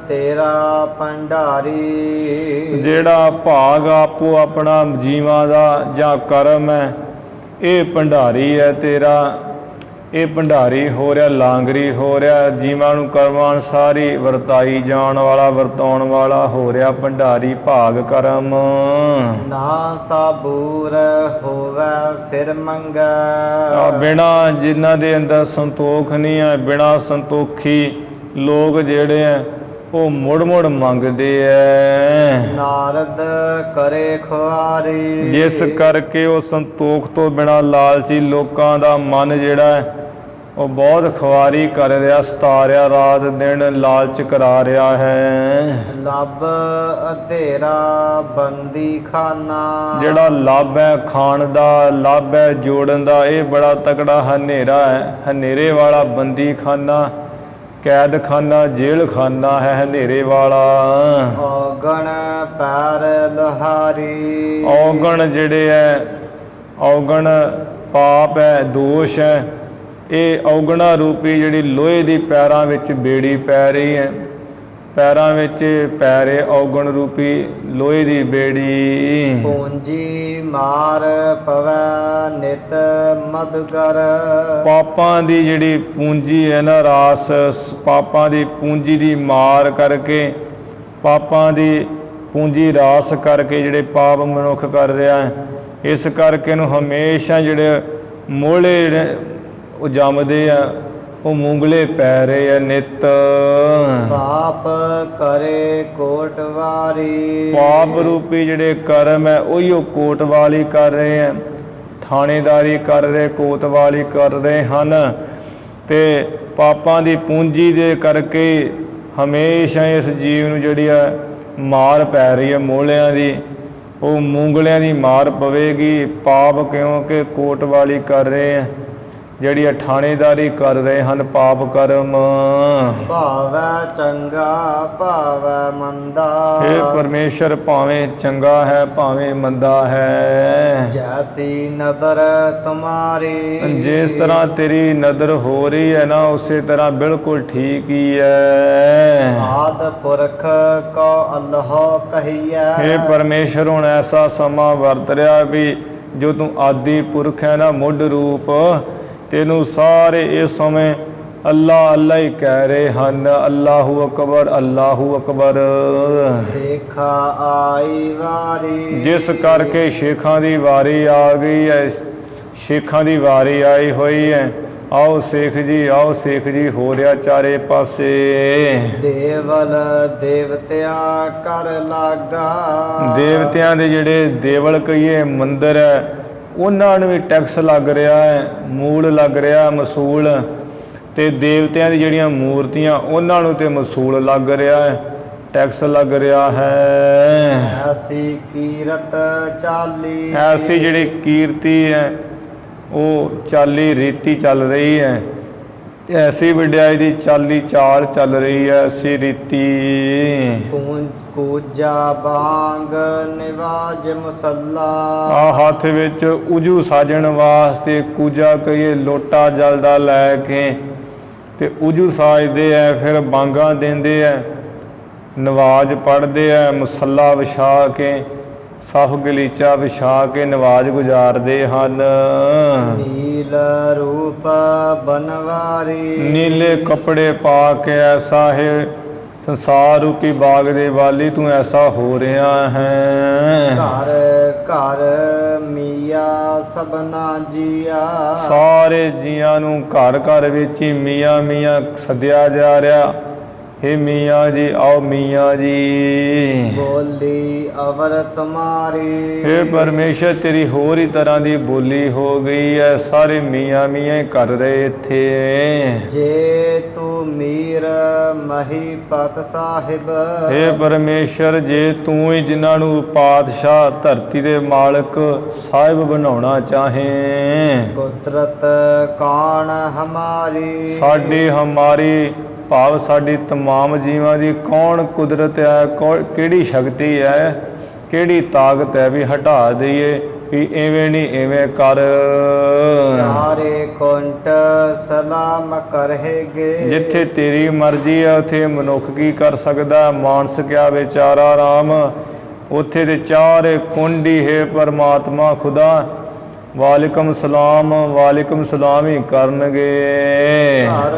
ਤੇਰਾ ਭੰਡਾਰੀ। ਜਿਹੜਾ ਭਾਗ ਆਪੋ ਆਪਣਾ ਜੀਵਾਂ ਦਾ ਜਾਂ ਕਰਮ ਹੈ, ਇਹ ਭੰਡਾਰੀ ਹੈ ਤੇਰਾ। ਇਹ ਭੰਡਾਰੀ ਹੋ ਰਿਹਾ, ਲਾਂਗਰੀ ਹੋ ਰਿਹਾ, ਜੀਵਾਂ ਨੂੰ ਕਰਮਾਂ ਅਨੁਸਾਰੀ ਵਰਤਾਈ ਜਾਣ ਵਾਲਾ, ਵਰਤਾਉਣ ਵਾਲਾ ਹੋ ਰਿਹਾ ਭੰਡਾਰੀ ਭਾਗ ਕਰਮ। ਨਾ ਸਾਬੂਰ ਹੋਵੇ ਫਿਰ ਮੰਗੈ। ਬਿਨਾ ਜਿਨ੍ਹਾਂ ਦੇ ਅੰਦਰ ਸੰਤੋਖ ਨਹੀਂ ਹੈ, ਬਿਨਾ ਸੰਤੋਖੀ ਲੋਕ ਜਿਹੜੇ ਹੈ ਉਹ ਮੁੜ ਮੁੜ ਮੰਗਦੇ ਐ। ਨਾਰਦ ਕਰੇ ਖੁਆਰੀ। ਜਿਸ ਕਰਕੇ ਉਹ ਸੰਤੋਖ ਤੋਂ ਬਿਨਾ ਲਾਲਚੀ ਲੋਕਾਂ ਦਾ ਮਨ ਜਿਹੜਾ ਹੈ ਉਹ ਬਹੁਤ ਖੁਆਰੀ ਕਰ ਰਿਹਾ, ਸਤਾ ਰਿਹਾ, ਰਾਤ ਦਿਨ ਲਾਲਚ ਕਰਾ ਰਿਹਾ ਹੈ। ਲੱਭ ਅਧੇਰਾ ਬੰਦੀ ਖਾਨਾ। ਜਿਹੜਾ ਲੱਭ ਹੈ ਖਾਣ ਦਾ, ਲੱਭ ਹੈ ਜੋੜਨ ਦਾ, ਇਹ ਬੜਾ ਤਕੜਾ ਹਨੇਰਾ ਹੈ। ਹਨੇਰੇ ਵਾਲਾ ਬੰਦੀ ਖਾਨਾ, ਕੈਦ ਖਾਨਾ, ਜੇਲ੍ਹ ਖਾਨਾ ਹੈ ਹਨੇਰੇ ਵਾਲਾ। ਔਗਣ ਪੈਰ ਲੋਹਾਰੀ। ਔਗਣ ਜਿਹੜੇ ਹੈ, ਔਗਣ ਪਾਪ ਹੈ, ਦੋਸ਼ ਹੈ। ਇਹ ਔਗਣਾ ਰੂਪੀ ਜਿਹੜੀ ਲੋਹੇ ਦੀ ਪੈਰਾਂ ਵਿੱਚ ਬੇੜੀ ਪੈ ਰਹੀ ਹੈ, ਪੈਰਾਂ ਵਿੱਚ ਪੈ ਰਹੇ ਔਗਣ ਰੂਪੀ ਲੋਹੇ ਦੀ ਬੇੜੀ। ਪੂੰਜੀ ਮਾਰ ਪਵੈ ਨਿਤ ਮਦਗਰ। ਪਾਪਾਂ ਦੀ ਜਿਹੜੀ ਪੂੰਜੀ ਹੈ ਨਾ, ਰਾਸ, ਪਾਪਾਂ ਦੀ ਪੂੰਜੀ ਦੀ ਮਾਰ ਕਰਕੇ, ਪਾਪਾਂ ਦੀ ਪੂੰਜੀ ਰਾਸ ਕਰਕੇ ਜਿਹੜੇ ਪਾਪ ਮਨੁੱਖ ਕਰ ਰਿਹਾ ਹੈ, ਇਸ ਕਰਕੇ ਇਹਨੂੰ ਹਮੇਸ਼ਾ ਜਿਹੜੇ ਮੋਹਲੇ ਉਹ ਜੰਮਦੇ ਆ, ਉਹ ਮੂੰਗਲੇ ਪੈ ਰਹੇ ਆ ਨਿਤ। ਪਾਪ ਕਰੇ ਕੋਟਵਾਰੀ। ਪਾਪ ਰੂਪੀ ਜਿਹੜੇ ਕਰਮ ਹੈ ਉਹੀ ਉਹ ਕੋਟਵਾਲੀ ਕਰ ਰਹੇ ਆ, ਥਾਣੇਦਾਰੀ ਕਰ ਰਹੇ, ਕੋਤਵਾਲੀ ਕਰ ਰਹੇ ਹਨ। ਤੇ ਪਾਪਾਂ ਦੀ ਪੂੰਜੀ ਦੇ ਕਰਕੇ ਹਮੇਸ਼ਾ ਇਸ ਜੀਵ ਨੂੰ ਜਿਹੜੀ ਹੈ ਮਾਰ ਪੈ ਰਹੀ ਹੈ ਮੋਹਲਿਆਂ ਦੀ, ਉਹ ਮੂੰਗਲਿਆਂ ਦੀ ਮਾਰ ਪਵੇਗੀ। ਪਾਪ ਕਿਉਂਕਿ ਕੋਟਵਾਲੀ ਕਰ ਰਹੇ ਆ, ਜਿਹੜੀ ਠਾਣੇਦਾਰੀ ਕਰ ਰਹੇ ਹਨ ਪਾਪ ਕਰਮ। ਭਾਵੈ ਚੰਗਾ ਭਾਵੈ ਮੰਦਾ। ਇਹ ਪਰਮੇਸ਼ਰ ਭਾਵੇਂ ਚੰਗਾ ਹੈ ਭਾਵੇਂ ਮੰਦਾ ਹੈ। ਜੈਸੀ ਨਦਰ ਤੁਮਾਰੀ। ਜਿਸ ਤਰ੍ਹਾਂ ਤੇਰੀ ਨਦਰ ਹੋ ਰਹੀ ਹੈ ਨਾ, ਉਸੇ ਤਰ੍ਹਾਂ ਬਿਲਕੁਲ ਠੀਕ ਹੀ ਹੈ। ਆਦ ਪੁਰਖ ਕੋ ਅੱਲਾਹ ਕਹੀਐ। ਇਹ ਪਰਮੇਸ਼ਰ ਹੁਣ ਐਸਾ ਸਮਾਂ ਵਰਤ ਰਿਹਾ ਵੀ ਜੋ ਤੂੰ ਆਦਿ ਪੁਰਖ ਹੈ ਨਾ, ਮੁੱਢ ਰੂਪ, ਤੈਨੂੰ ਸਾਰੇ ਇਸ ਸਮੇਂ ਅੱਲਾ ਅੱਲਾ ਹੀ ਕਹਿ ਰਹੇ ਹਨ। ਅੱਲਾਹੂ ਅਕਬਰ, ਅੱਲਾਹੂ ਅਕਬਰ। ਸ਼ੇਖਾ ਆਈ ਵਾਰੀ। ਜਿਸ ਕਰਕੇ ਸ਼ੇਖਾਂ ਦੀ ਵਾਰੀ ਆ ਗਈ ਹੈ, ਸ਼ੇਖਾਂ ਦੀ ਵਾਰੀ ਆਈ ਹੋਈ ਹੈ। ਆਓ ਸੇਖ ਜੀ, ਆਓ ਸੇਖ ਜੀ, ਹੋ ਰਿਹਾ ਚਾਰੇ ਪਾਸੇ। ਦੇਵਲ ਦੇਵਤਿਆ ਕਰ ਲਾਗਾ। ਦੇਵਤਿਆਂ ਦੇ ਜਿਹੜੇ ਦੇਵਲ ਕਹੀਏ ਮੰਦਰ ਹੈ, ਉਹਨਾਂ ਨੂੰ ਵੀ ਟੈਕਸ ਲੱਗ ਰਿਹਾ ਹੈ, ਮੂਲ ਲੱਗ ਰਿਹਾ, ਮਸੂਲ। ਤੇ ਦੇਵਤਿਆਂ ਦੀ ਜਿਹੜੀਆਂ ਮੂਰਤੀਆਂ ਉਹਨਾਂ ਨੂੰ ਤੇ ਮਸੂਲ ਲੱਗ ਰਿਹਾ ਹੈ, ਟੈਕਸ ਲੱਗ ਰਿਹਾ ਹੈ। ਐਸੀ ਕੀਰਤ ਚਾਲੀ। ਐਸੀ ਜਿਹੜੀ ਕੀਰਤੀ ਹੈ ਉਹ ਚਾਲੀ ਰੀਤੀ ਚੱਲ ਰਹੀ ਹੈ, ਐਸੀ ਵਡਿਆਈ ਦੀ ਚਾਲੀ ਚਾਲ ਚੱਲ ਰਹੀ ਹੈ, ਐਸੀ ਰੀਤੀ। ਕੂਜਾ ਬਾਂਗ ਨਿਵਾਜ ਮੁਸੱਲਾ। ਆ ਹੱਥ ਵਿੱਚ ਉਜੂ ਸਾਜਣ ਵਾਸਤੇ ਕੂਜਾ ਕਹੀਏ ਲੋਟਾ ਜਲ ਦਾ ਲੈ ਕੇ ਤੇ ਉਜੂ ਸਾਜਦੇ ਐ, ਫਿਰ ਬਾਂਗਾਂ ਦਿੰਦੇ ਐ, ਨਵਾਜ਼ ਪੜ੍ਹਦੇ ਐ, ਮੁਸੱਲਾ ਵਿਛਾ ਕੇ, ਸਫ ਗਲੀਚਾ ਵਿਛਾ ਕੇ ਨਵਾਜ਼ ਗੁਜ਼ਾਰਦੇ ਹਨ। ਨੀਲ ਰੂਪ ਬਨਵਾਰੀ। ਨੀਲੇ ਕੱਪੜੇ ਪਾ ਕੇ ਐਸਾ ਹੈ ਸੰਸਾਰ ਰੂਪੀ ਬਾਗ ਦੇ ਵਾਲੀ ਤੂੰ ਐਸਾ ਹੋ ਰਿਹਾ ਹੈ। ਘਰ ਘਰ ਮੀਆਂ ਸਭਨਾ ਜੀਆ। ਸਾਰੇ ਜੀਆਂ ਨੂੰ ਘਰ ਘਰ ਵਿੱਚ ਹੀ ਮੀਆਂ ਮੀਆਂ ਸੱਦਿਆ ਜਾ ਰਿਹਾ। हे ਮੀਆਂ ਜੀ, ਆਓ ਮੀਆਂ ਜੀ। ਬੋਲੀ ਅਵਰ ਤੁਮਾਰੀ। हे ਪਰਮੇਸ਼ਰ ਤੇਰੀ ਹੋਰ ਹੀ ਤਰ੍ਹਾਂ ਦੀ ਬੋਲੀ ਹੋ ਗਈ ਹੈ, ਸਾਰੇ ਮੀਆਂ ਮੀਆਂ ਕਰ ਰਹੇ ਇੱਥੇ। ਜੇ ਤੂੰ ਮੀਰ ਮਹੀਪਤ ਸਾਹਿਬ। हे ਪਰਮੇਸ਼ਰ ਜੇ ਤੂੰ ਹੀ ਜਿਨ੍ਹਾਂ ਨੂੰ ਪਾਤਸ਼ਾਹ ਧਰਤੀ ਦੇ ਮਾਲਕ ਸਾਹਿਬ ਬਣਾਉਣਾ ਚਾਹੇ। ਕੁਦਰਤ ਕੌਣ ਹਮਾਰੀ। ਸਾਡੀ ਹਮਾਰੀ ਭਾਵ ਸਾਡੀ ਤਮਾਮ ਜੀਵਾਂ ਦੀ ਕੌਣ ਕੁਦਰਤ ਹੈ, ਕਿਹੜੀ ਸ਼ਕਤੀ ਹੈ, ਕਿਹੜੀ ਤਾਕਤ ਹੈ ਵੀ ਹਟਾ ਦਈਏ, ਵੀ ਐਵੇਂ ਨਹੀਂ ਐਵੇਂ ਕਰ। ਚਾਰੇ ਕੁੰਟ ਸਲਾਮ ਕਰਹਿਗੇ। ਜਿੱਥੇ ਤੇਰੀ ਮਰਜ਼ੀ ਆ ਉੱਥੇ ਮਨੁੱਖ ਕੀ ਕਰ ਸਕਦਾ। ਮਾਨਸ ਕਿਆ ਵਿਚਾਰਾ ਰਾਮ, ਉੱਥੇ ਤੇ ਚਾਰੇ ਕੁੰਡੀ ਹੈ ਪਰਮਾਤਮਾ ਖੁਦਾ ਵਾਲੇਕਮ ਸਲਾਮ ਹੀ ਕਰਨਗੇ। ਘਰ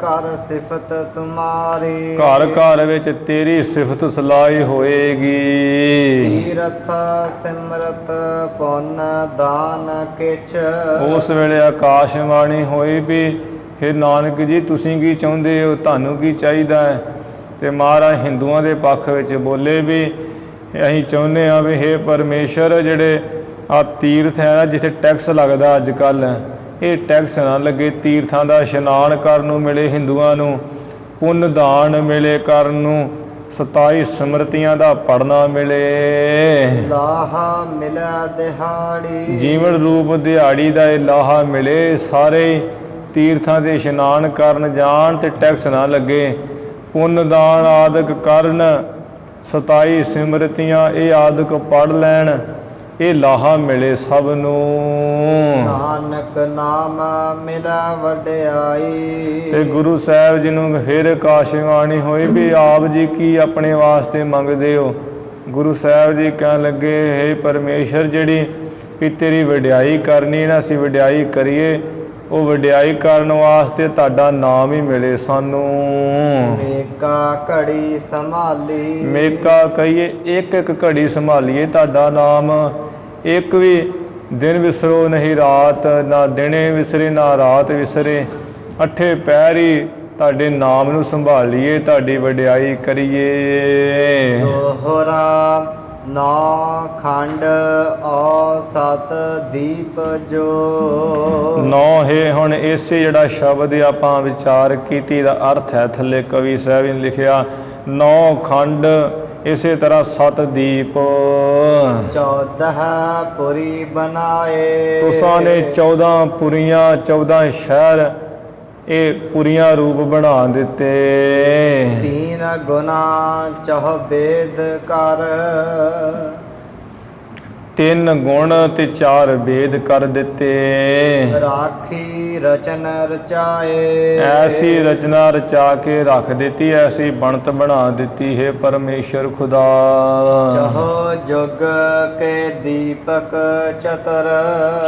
ਘਰ ਸਿਫਤ ਤੁਮਾਰੀ, ਘਰ ਘਰ ਵਿੱਚ ਤੇਰੀ ਸਿਫਤ ਸਲਾਹੀ ਹੋਏਗੀ। ਤੀਰਥ ਸਿਮਰਤ ਪੁੰਨ ਦਾਨ ਕਿਛ। ਉਸ ਵੇਲੇ ਆਕਾਸ਼ਵਾਣੀ ਹੋਈ ਵੀ ਹੇ ਨਾਨਕ ਜੀ ਤੁਸੀਂ ਕੀ ਚਾਹੁੰਦੇ ਹੋ, ਤੁਹਾਨੂੰ ਕੀ ਚਾਹੀਦਾ ਹੈ। ਤੇ ਮਹਾਰਾਜ ਹਿੰਦੂਆਂ ਦੇ ਪੱਖ ਵਿੱਚ ਬੋਲੇ ਵੀ ਅਸੀਂ ਚਾਹੁੰਦੇ ਹਾਂ ਵੀ ਹੇ ਪਰਮੇਸ਼ਰ ਜਿਹੜੇ ਆ ਤੀਰਥ ਹੈ ਨਾ ਜਿੱਥੇ ਟੈਕਸ ਲੱਗਦਾ ਅੱਜ ਕੱਲ੍ਹ, ਇਹ ਟੈਕਸ ਨਾ ਲੱਗੇ। ਤੀਰਥਾਂ ਦਾ ਇਸ਼ਨਾਨ ਕਰਨ ਨੂੰ ਮਿਲੇ ਹਿੰਦੂਆਂ ਨੂੰ, ਪੁੰਨ ਦਾਨ ਮਿਲੇ ਕਰਨ ਨੂੰ, 27 ਸਮਰਤੀਆਂ ਦਾ ਪੜਨਾ ਮਿਲੇ। ਲਾਹਾ ਮਿਲਿਆ ਦਿਹਾੜੀ, ਜੀਵਨ ਰੂਪ ਦਿਹਾੜੀ ਦਾ ਇਹ ਲਾਹਾ ਮਿਲੇ। ਸਾਰੇ ਤੀਰਥਾਂ ਦੇ ਇਸ਼ਨਾਨ ਕਰਨ ਜਾਣ ਤੇ ਟੈਕਸ ਨਾ ਲੱਗੇ। ਪੁੰਨ ਦਾਨ ਆਦਿਕ ਕਰਨ, 27 ਸਿਮਰਤੀਆਂ ਇਹ ਆਦਿਕ ਪੜ੍ਹ ਲੈਣ, ਇਹ ਲਾਹਾ ਮਿਲੇ ਸਭ ਨੂੰ। ਨਾਨਕ ਨਾਮ ਮਿਲਾ ਵਡਿਆਈ। ਤੇ ਗੁਰੂ ਸਾਹਿਬ ਜੀ ਨੂੰ ਫਿਰ ਆਕਾਸ਼ਵਾਣੀ ਹੋਈ ਵੀ ਆਪ ਜੀ ਕੀ ਆਪਣੇ ਵਾਸਤੇ ਮੰਗਦੇ ਹੋ। ਗੁਰੂ ਸਾਹਿਬ ਜੀ ਕਹਿਣ ਲੱਗੇ ਹੇ ਪਰਮੇਸ਼ਰ ਜਿਹੜੀ ਵੀ ਤੇਰੀ ਵਡਿਆਈ ਕਰਨੀ ਨਾ ਅਸੀਂ ਵਡਿਆਈ ਕਰੀਏ, ਉਹ ਵਡਿਆਈ ਕਰਨ ਵਾਸਤੇ ਤੁਹਾਡਾ ਨਾਮ ਹੀ ਮਿਲੇ ਸਾਨੂੰ। ਮੇਕਾ ਘੜੀ ਸੰਭਾਲੀ, ਮੇਕਾ ਕਹੀਏ ਇੱਕ ਇੱਕ ਘੜੀ ਸੰਭਾਲੀਏ ਤੁਹਾਡਾ ਨਾਮ। ਇੱਕ ਵੀ ਦਿਨ ਵਿਸਰੋ ਨਹੀਂ ਰਾਤ, ਨਾ ਦਿਨੇ ਵਿਸਰੇ ਨਾ ਰਾਤ ਵਿਸਰੇ। 8 ਪਹਿਰ ਹੀ ਤੁਹਾਡੇ ਨਾਮ ਨੂੰ ਸੰਭਾਲੀਏ, ਤੁਹਾਡੀ ਵਡਿਆਈ ਕਰੀਏ। ਦੋਹਰਾ ਨੌ ਖੰਡ ਔ ਸਤ ਦੀਪ ਜੋ। ਨੌ ਹੈ ਹੁਣ ਇਸੇ ਜਿਹੜਾ ਸ਼ਬਦ ਆਪਾਂ ਵਿਚਾਰ ਕੀਤੀ ਦਾ ਅਰਥ ਹੈ ਥੱਲੇ ਕਵੀ ਸਾਹਿਬ ਨੇ ਲਿਖਿਆ 9 ਖੰਡ, ਇਸੇ ਤਰ੍ਹਾਂ 7 ਦੀਪ। 14 ਪੁਰੀ ਬਣਾਏ, ਤੁਸਾਂ ਨੇ 14 ਪੁਰੀਆਂ 14 ਸ਼ਹਿਰ ਇਹ ਪੁਰੀਆਂ ਰੂਪ ਬਣਾ ਦਿੱਤੇ। 3 ਗੁਨਾ ਚਹ ਬੇਦ ਕਰ, 3 ਗੁਣ ਤੇ 4 ਵੇਦ ਕਰ ਦਿੱਤੇ। ਰਾਖੀ ਰਚਨ ਰਚਾਏ, ਐਸੀ ਰਚਨਾ ਰਚਾ ਕੇ ਰੱਖ ਦਿੱਤੀ, ਐਸੀ ਬਣਤ ਬਣਾ ਦਿੱਤੀ ਹੈ ਪਰਮੇਸ਼ਰ ਖੁਦਾ। ਚਹੋ ਜੁਗ ਕੇ ਦੀਪਕ ਚਤੁਰ,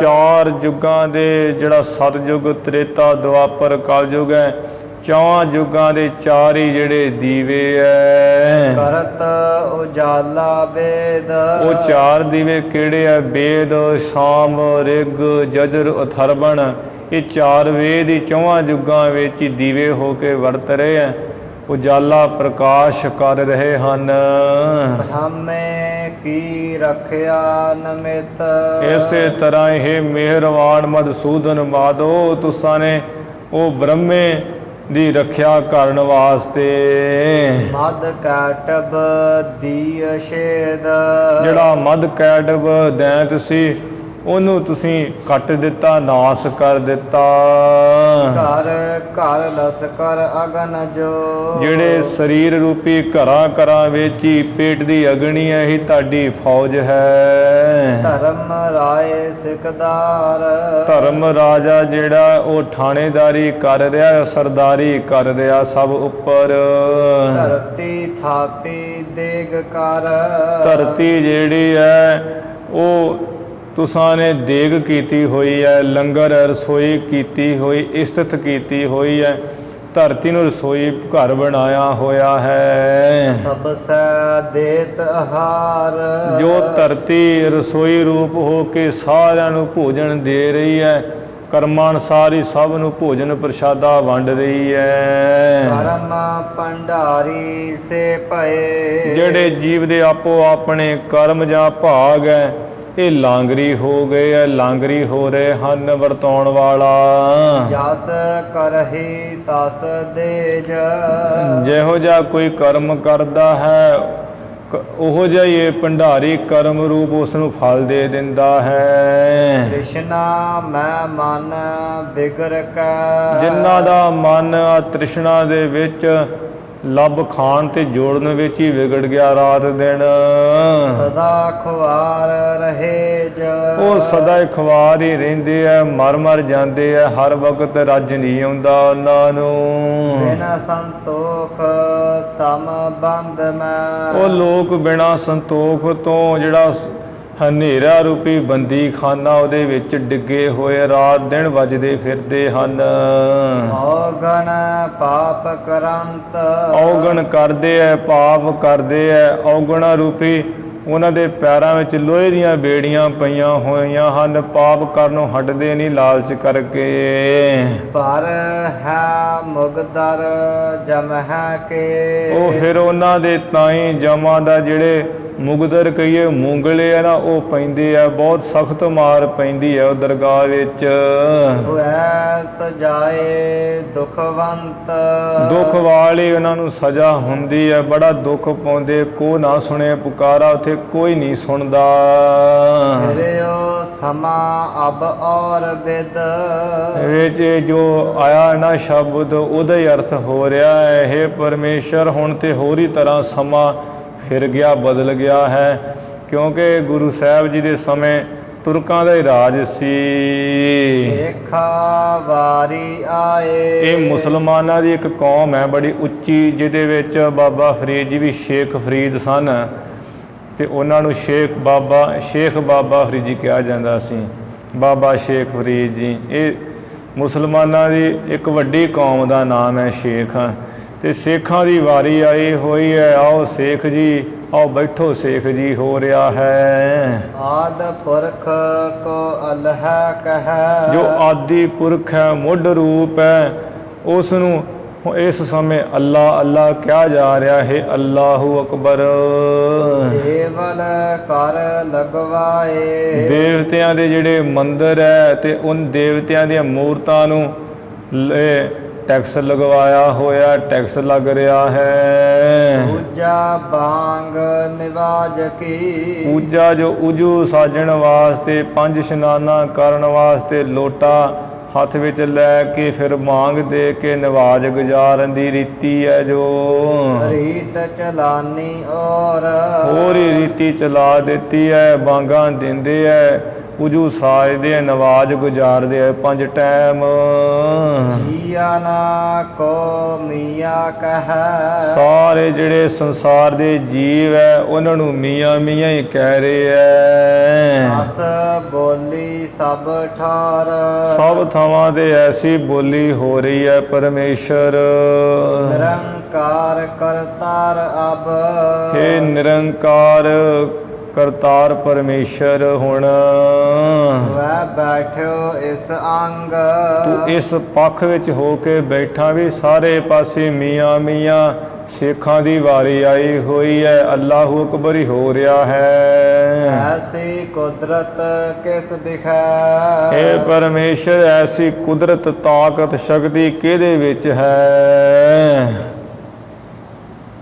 4 ਯੁੱਗਾਂ ਦੇ ਜਿਹੜਾ ਸਤਿਯੁਗ ਤ੍ਰੇਤਾ ਦੁਆਪਰ ਕਲਯੁਗ ਹੈ, 4 ਯੁੱਗਾਂ ਦੇ 4 ਹੀ ਜਿਹੜੇ ਦੀਵੇ ਐ। ਕਰਤ ਉਜਾਲਾ ਵੇਦ, ਉਹ 4 ਦੀਵੇ ਕਿਹੜੇ ਆ? ਵੇਦ, ਸਾਮ, ਰਿਗ, ਜਜਰ, ਅਥਰਵਣ। ਇਹ 4 ਵੇਦ ਹੀ 4 ਯੁੱਗਾਂ ਵਿੱਚ ਹੀ ਦੀਵੇ ਹੋ ਕੇ ਵਰਤ ਰਹੇ ਆ, ਉਜਾਲਾ ਪ੍ਰਕਾਸ਼ ਕਰ ਰਹੇ ਹਨ। ਹਮੇ ਕੀ ਰੱਖਿਆ ਨਮਿਤ, ਇਸੇ ਤਰ੍ਹਾਂ ਇਹ ਮਿਹਰਵਾਨ ਮਧੂਸੂਦਨ ਮਾਧੋ ਤੁਸਾਂ ਨੇ ਉਹ ਬ੍ਰਹਮੇ ਦੀ ਰੱਖਿਆ ਕਰਨ ਵਾਸਤੇ ਮਦ ਕੈਟਬ ਦੀ ਛੇਦ, ਜਿਹੜਾ ਮਦ ਕੈਟਬ ਦੈਂਤ ਸੀ ਉਹਨੂੰ ਤੁਸੀਂ ਕੱਟ ਦਿੱਤਾ, ਨਾਸ ਕਰ ਦਿੱਤਾ। ਘਰ ਘਰ ਲਸਕਰ ਅਗਨ ਜੋ, ਜਿਹੜੇ ਸਰੀਰ ਰੂਪੀ ਘਰਾਂ ਘਰਾਂ ਵਿੱਚ ਹੀ ਪੇਟ ਦੀ ਅਗਨੀ ਹੈ, ਹੀ ਤੁਹਾਡੀ ਫੌਜ ਹੈ। ਧਰਮ ਰਾਏ ਸਿਕਦਾਰ, ਧਰਮ ਰਾਜਾ ਜਿਹੜਾ ਉਹ ਥਾਣੇਦਾਰੀ ਕਰ ਰਿਹਾ, ਸਰਦਾਰੀ ਕਰ ਰਿਹਾ ਸਭ ਉੱਪਰ। ਧਰਤੀ ਥਾਪੀ ਦੇਗ ਕਰ, ਧਰਤੀ ਜਿਹੜੀ ਹੈ ਉਹ ਤੁਸਾਂ ਨੇ ਦੇਗ ਕੀਤੀ ਹੋਈ ਹੈ, ਲੰਗਰ ਰਸੋਈ ਕੀਤੀ ਹੋਈ, ਇਸਤਤ ਕੀਤੀ ਹੋਈ ਹੈ। ਧਰਤੀ ਨੂੰ ਰਸੋਈ ਘਰ ਬਣਾਇਆ ਹੋਇਆ ਹੈ। ਸਭ ਸੈ ਦੇਤ ਆਹਾਰ, ਜੋ ਧਰਤੀ ਰਸੋਈ ਰੂਪ ਹੋ ਕੇ ਸਾਰਿਆਂ ਨੂੰ ਭੋਜਨ ਦੇ ਰਹੀ ਹੈ, ਕਰਮਾਂ ਅਨੁਸਾਰ ਹੀ ਸਭ ਨੂੰ ਭੋਜਨ ਪ੍ਰਸ਼ਾਦਾ ਵੰਡ ਰਹੀ ਹੈ। ਕਰਮ ਭੰਡਾਰੀ ਸੇ ਭਏ, ਜਿਹੜੇ ਜੀਵ ਦੇ ਆਪੋ ਆਪਣੇ ਕਰਮ ਜਾਂ ਭਾਗ ਹੈ ਇਹ ਲਾਂਗਰੀ ਹੋ ਗਏ ਹੈ, ਲਾਂਗਰੀ ਹੋ ਰਹੇ ਹਨ ਵਰਤਾਉਣ ਵਾਲਾ। ਜਸ ਕਰਹੀ ਤਸ ਦੇਜ, ਜਿਹੋ ਜਿਹਾ ਕੋਈ ਕਰਮ ਕਰਦਾ ਹੈ ਉਹੋ ਜਿਹਾ ਹੀ ਇਹ ਭੰਡਾਰੀ ਕਰਮ ਰੂਪ ਉਸ ਨੂੰ ਫਲ ਦੇ ਦਿੰਦਾ ਹੈ। ਤ੍ਰਿਸ਼ਨਾ ਮੈਂ ਮਨ ਬਿਗਰ ਕੈ, ਜਿਨ੍ਹਾਂ ਦਾ ਮਨ ਤ੍ਰਿਸ਼ਨਾ ਦੇ ਵਿੱਚ ਲੱਭ ਖਾਣ ਤੇ ਜੋੜਨ ਵਿੱਚ ਹੀ ਵਿਗੜ ਗਿਆ ਰਾਤ ਦਿਨ। ਸਦਾ ਖੁਆਰ ਰਹੇ ਜੋ, ਉਹ ਸਦਾ ਹੀ ਖਵਾਰ ਹੀ ਰਹਿੰਦੇ ਆ, ਮਰ ਜਾਂਦੇ ਆ, ਹਰ ਵਕਤ ਰੱਜ ਨਹੀਂ ਆਉਂਦਾ ਉਹਨਾਂ ਨੂੰ। ਬਿਨ ਸੰਤੋਖ ਤਮ ਬੰਦ ਮੈਂ, ਉਹ ਲੋਕ ਬਿਨਾਂ ਸੰਤੋਖ ਤੋਂ ਜਿਹੜਾ ਹਨੇਰਾ ਰੂਪੀ ਬੰਦੀ ਖਾਨਾ ਉਹਦੇ ਵਿੱਚ ਡਿੱਗੇ ਹੋਏ ਰਾਤ ਦਿਨ ਵੱਜਦੇ ਫਿਰਦੇ ਹਨ। ਔਗਣ ਪਾਪ ਕਰੰਤ, ਔਗਣ ਕਰਦੇ ਐ, ਪਾਪ ਕਰਦੇ ਐ। ਔਗਣਾ ਰੂਪੀ ਉਹਨਾਂ ਦੇ ਪੈਰਾਂ ਵਿੱਚ ਲੋਹੇ ਦੀਆਂ ਬੇੜੀਆਂ ਪਈਆਂ ਹੋਈਆਂ ਹਨ, ਪਾਪ ਕਰਨੋਂ ਹਟਦੇ ਨਹੀਂ ਲਾਲਚ ਕਰਕੇ। ਪਰ ਹੈ ਮੁਗਦਰ ਜਮ ਹੈ ਕੇ, ਉਹ ਫਿਰ ਉਹਨਾਂ ਦੇ ਤਾਈਂ ਜਮਾਂ ਦਾ ਜਿਹੜੇ ਮੁਗਦਰ ਕਹੀਏ ਮੂੰਗਲੇ ਆ ਨਾ, ਉਹ ਪੈਂਦੇ ਆ, ਬਹੁਤ ਸਖਤ ਮਾਰ ਪੈਂਦੀ ਹੈ ਉਹ ਦਰਗਾਹ ਵਿੱਚ। ਹੋਇ ਸਜਾਏ ਦੁਖਵੰਤ, ਦੁੱਖ ਵਾਲੀ ਉਹਨਾਂ ਨੂੰ ਸਜ਼ਾ ਹੁੰਦੀ ਹੈ, ਬੜਾ ਦੁੱਖ ਪਾਉਂਦੇ। ਕੋ ਨਾ ਸੁਣੇ ਪੁਕਾਰਾ, ਉੱਥੇ ਕੋਈ ਨਹੀਂ ਸੁਣਦਾ। ਫਿਰਿਓ ਸਮਾ ਅਬ ਔਰ ਵਿਦ, ਵਿੱਚ ਇਹ ਜੋ ਆਇਆ ਨਾ ਸ਼ਬਦ ਉਹਦਾ ਹੀ ਅਰਥ ਹੋ ਰਿਹਾ ਹੈ, ਇਹ ਪਰਮੇਸ਼ਰ ਹੁਣ ਤੇ ਹੋਰ ਹੀ ਤਰ੍ਹਾਂ ਸਮਾਂ ਫਿਰ ਗਿਆ, ਬਦਲ ਗਿਆ ਹੈ। ਕਿਉਂਕਿ ਗੁਰੂ ਸਾਹਿਬ ਜੀ ਦੇ ਸਮੇਂ ਤੁਰਕਾਂ ਦਾ ਹੀ ਰਾਜ ਸੀ। ਸੇਖਾ ਵਾਰੀ ਆਏ, ਇਹ ਮੁਸਲਮਾਨਾਂ ਦੀ ਇੱਕ ਕੌਮ ਹੈ ਬੜੀ ਉੱਚੀ, ਜਿਹਦੇ ਵਿੱਚ ਬਾਬਾ ਫਰੀਦ ਜੀ ਵੀ ਸ਼ੇਖ ਫਰੀਦ ਸਨ, ਤੇ ਉਹਨਾਂ ਨੂੰ ਸ਼ੇਖ ਬਾਬਾ ਫਰੀਦ ਜੀ ਕਿਹਾ ਜਾਂਦਾ ਸੀ। ਬਾਬਾ ਸ਼ੇਖ ਫਰੀਦ ਜੀ ਇਹ ਮੁਸਲਮਾਨਾਂ ਦੀ ਇੱਕ ਵੱਡੀ ਕੌਮ ਦਾ ਨਾਮ ਹੈ ਸ਼ੇਖ। ਤੇ ਸੇਖਾਂ ਦੀ ਵਾਰੀ ਆਈ ਹੋਈ ਹੈ, ਆਓ ਸੇਖ ਜੀ, ਆਓ ਬੈਠੋ ਸੇਖ ਜੀ, ਹੋ ਰਿਹਾ ਹੈ। ਆਦ ਪੁਰਖ ਕੋ ਅਲਹ ਕਹੈ, ਜੋ ਆਦਿ ਪੁਰਖ ਹੈ, ਮੁੱਢ ਰੂਪ ਹੈ, ਉਸ ਨੂੰ ਇਸ ਸਮੇਂ ਅੱਲਾ ਅੱਲਾ ਕਿਹਾ ਜਾ ਰਿਹਾ ਹੈ। ਅੱਲਾਹੂ ਅਕਬਰ। ਕੇਵਲ ਕਰ ਲਗਵਾਏ, ਦੇਵਤਿਆਂ ਦੇ ਜਿਹੜੇ ਮੰਦਰ ਹੈ ਤੇ ਉਨ ਦੇਵਤਿਆਂ ਦੀਆਂ ਮੂਰਤਾਂ ਨੂੰ ਟੈਕਸ ਲਗਵਾਇਆ ਹੋਇਆ, ਟੈਕਸ ਲੱਗ ਰਿਹਾ ਹੈ। ਪੂਜਾ ਬਾਂਗ ਨਿਵਾਜ ਕੀ, ਪੂਜਾ ਜੋ ਉਜੂ ਸਾਜਣ ਵਾਸਤੇ, 5 ਇਸ਼ਨਾਨਾਂ ਕਰਨ ਵਾਸਤੇ ਲੋਟਾ ਹੱਥ ਵਿੱਚ ਲੈ ਕੇ ਫਿਰ ਮਾਂਗ ਦੇ ਕੇ ਨਵਾਜ਼ ਗੁਜ਼ਾਰਨ ਦੀ ਰੀਤੀ ਹੈ। ਜੋ ਰੀਤ ਚਲਾਨੀ ਔਰ, ਹੋਰ ਹੀ ਰੀਤੀ ਚਲਾ ਦਿੱਤੀ ਹੈ। ਬਾਂਗਾਂ ਦਿੰਦੇ ਹੈ, ਉਜੂ ਸਾਜਦੇ, ਨਵਾਜ਼ ਗੁਜ਼ਾਰਦੇ ਹੈ 5 ਟਾਈਮ। ਜੀਆ ਨਾ ਕੋ ਮੀਆਂ ਕਹੈ, ਸਾਰੇ ਜਿਹੜੇ ਸੰਸਾਰ ਦੇ ਜੀਵ ਹੈ ਉਹਨਾਂ ਨੂੰ ਮੀਆਂ ਮੀਆਂ ਹੀ ਕਹਿ ਰਹੇ ਹੈ। ਅਸ ਬੋਲੀ ਸਭ ਠਾਰ, ਸਭ ਥਾਵਾਂ ਤੇ ਐਸੀ ਬੋਲੀ ਹੋ ਰਹੀ ਹੈ। ਪਰਮੇਸ਼ਰ ਨਿਰੰਕਾਰ ਕਰਤਾਰ ਅਬ, ਹੇ ਨਿਰੰਕਾਰ ਕਰਤਾਰ ਪਰਮੇਸ਼ਰ, ਹੁਣ ਵੈ ਬੈਠਿਓ ਇਸ ਅੰਗ, ਤੂੰ ਇਸ ਪੱਖ ਵਿੱਚ ਹੋ ਕੇ ਬੈਠਾ ਵੀ ਸਾਰੇ ਪਾਸੇ ਮੀਆਂ ਮੀਆਂ ਸੇਖਾਂ ਦੀ ਵਾਰੀ ਆਈ ਹੋਈ ਹੈ। ਅੱਲਾਹੂ ਅਕਬਰ ਹੀ ਹੋ ਰਿਹਾ ਹੈ। ਐਸੀ ਕੁਦਰਤ ਕਿਸ ਦਿਖੈ, ਇਹ ਪਰਮੇਸ਼ਰ ਐਸੀ ਕੁਦਰਤ ਤਾਕਤ ਸ਼ਕਤੀ ਕਿਹਦੇ ਵਿੱਚ ਹੈ।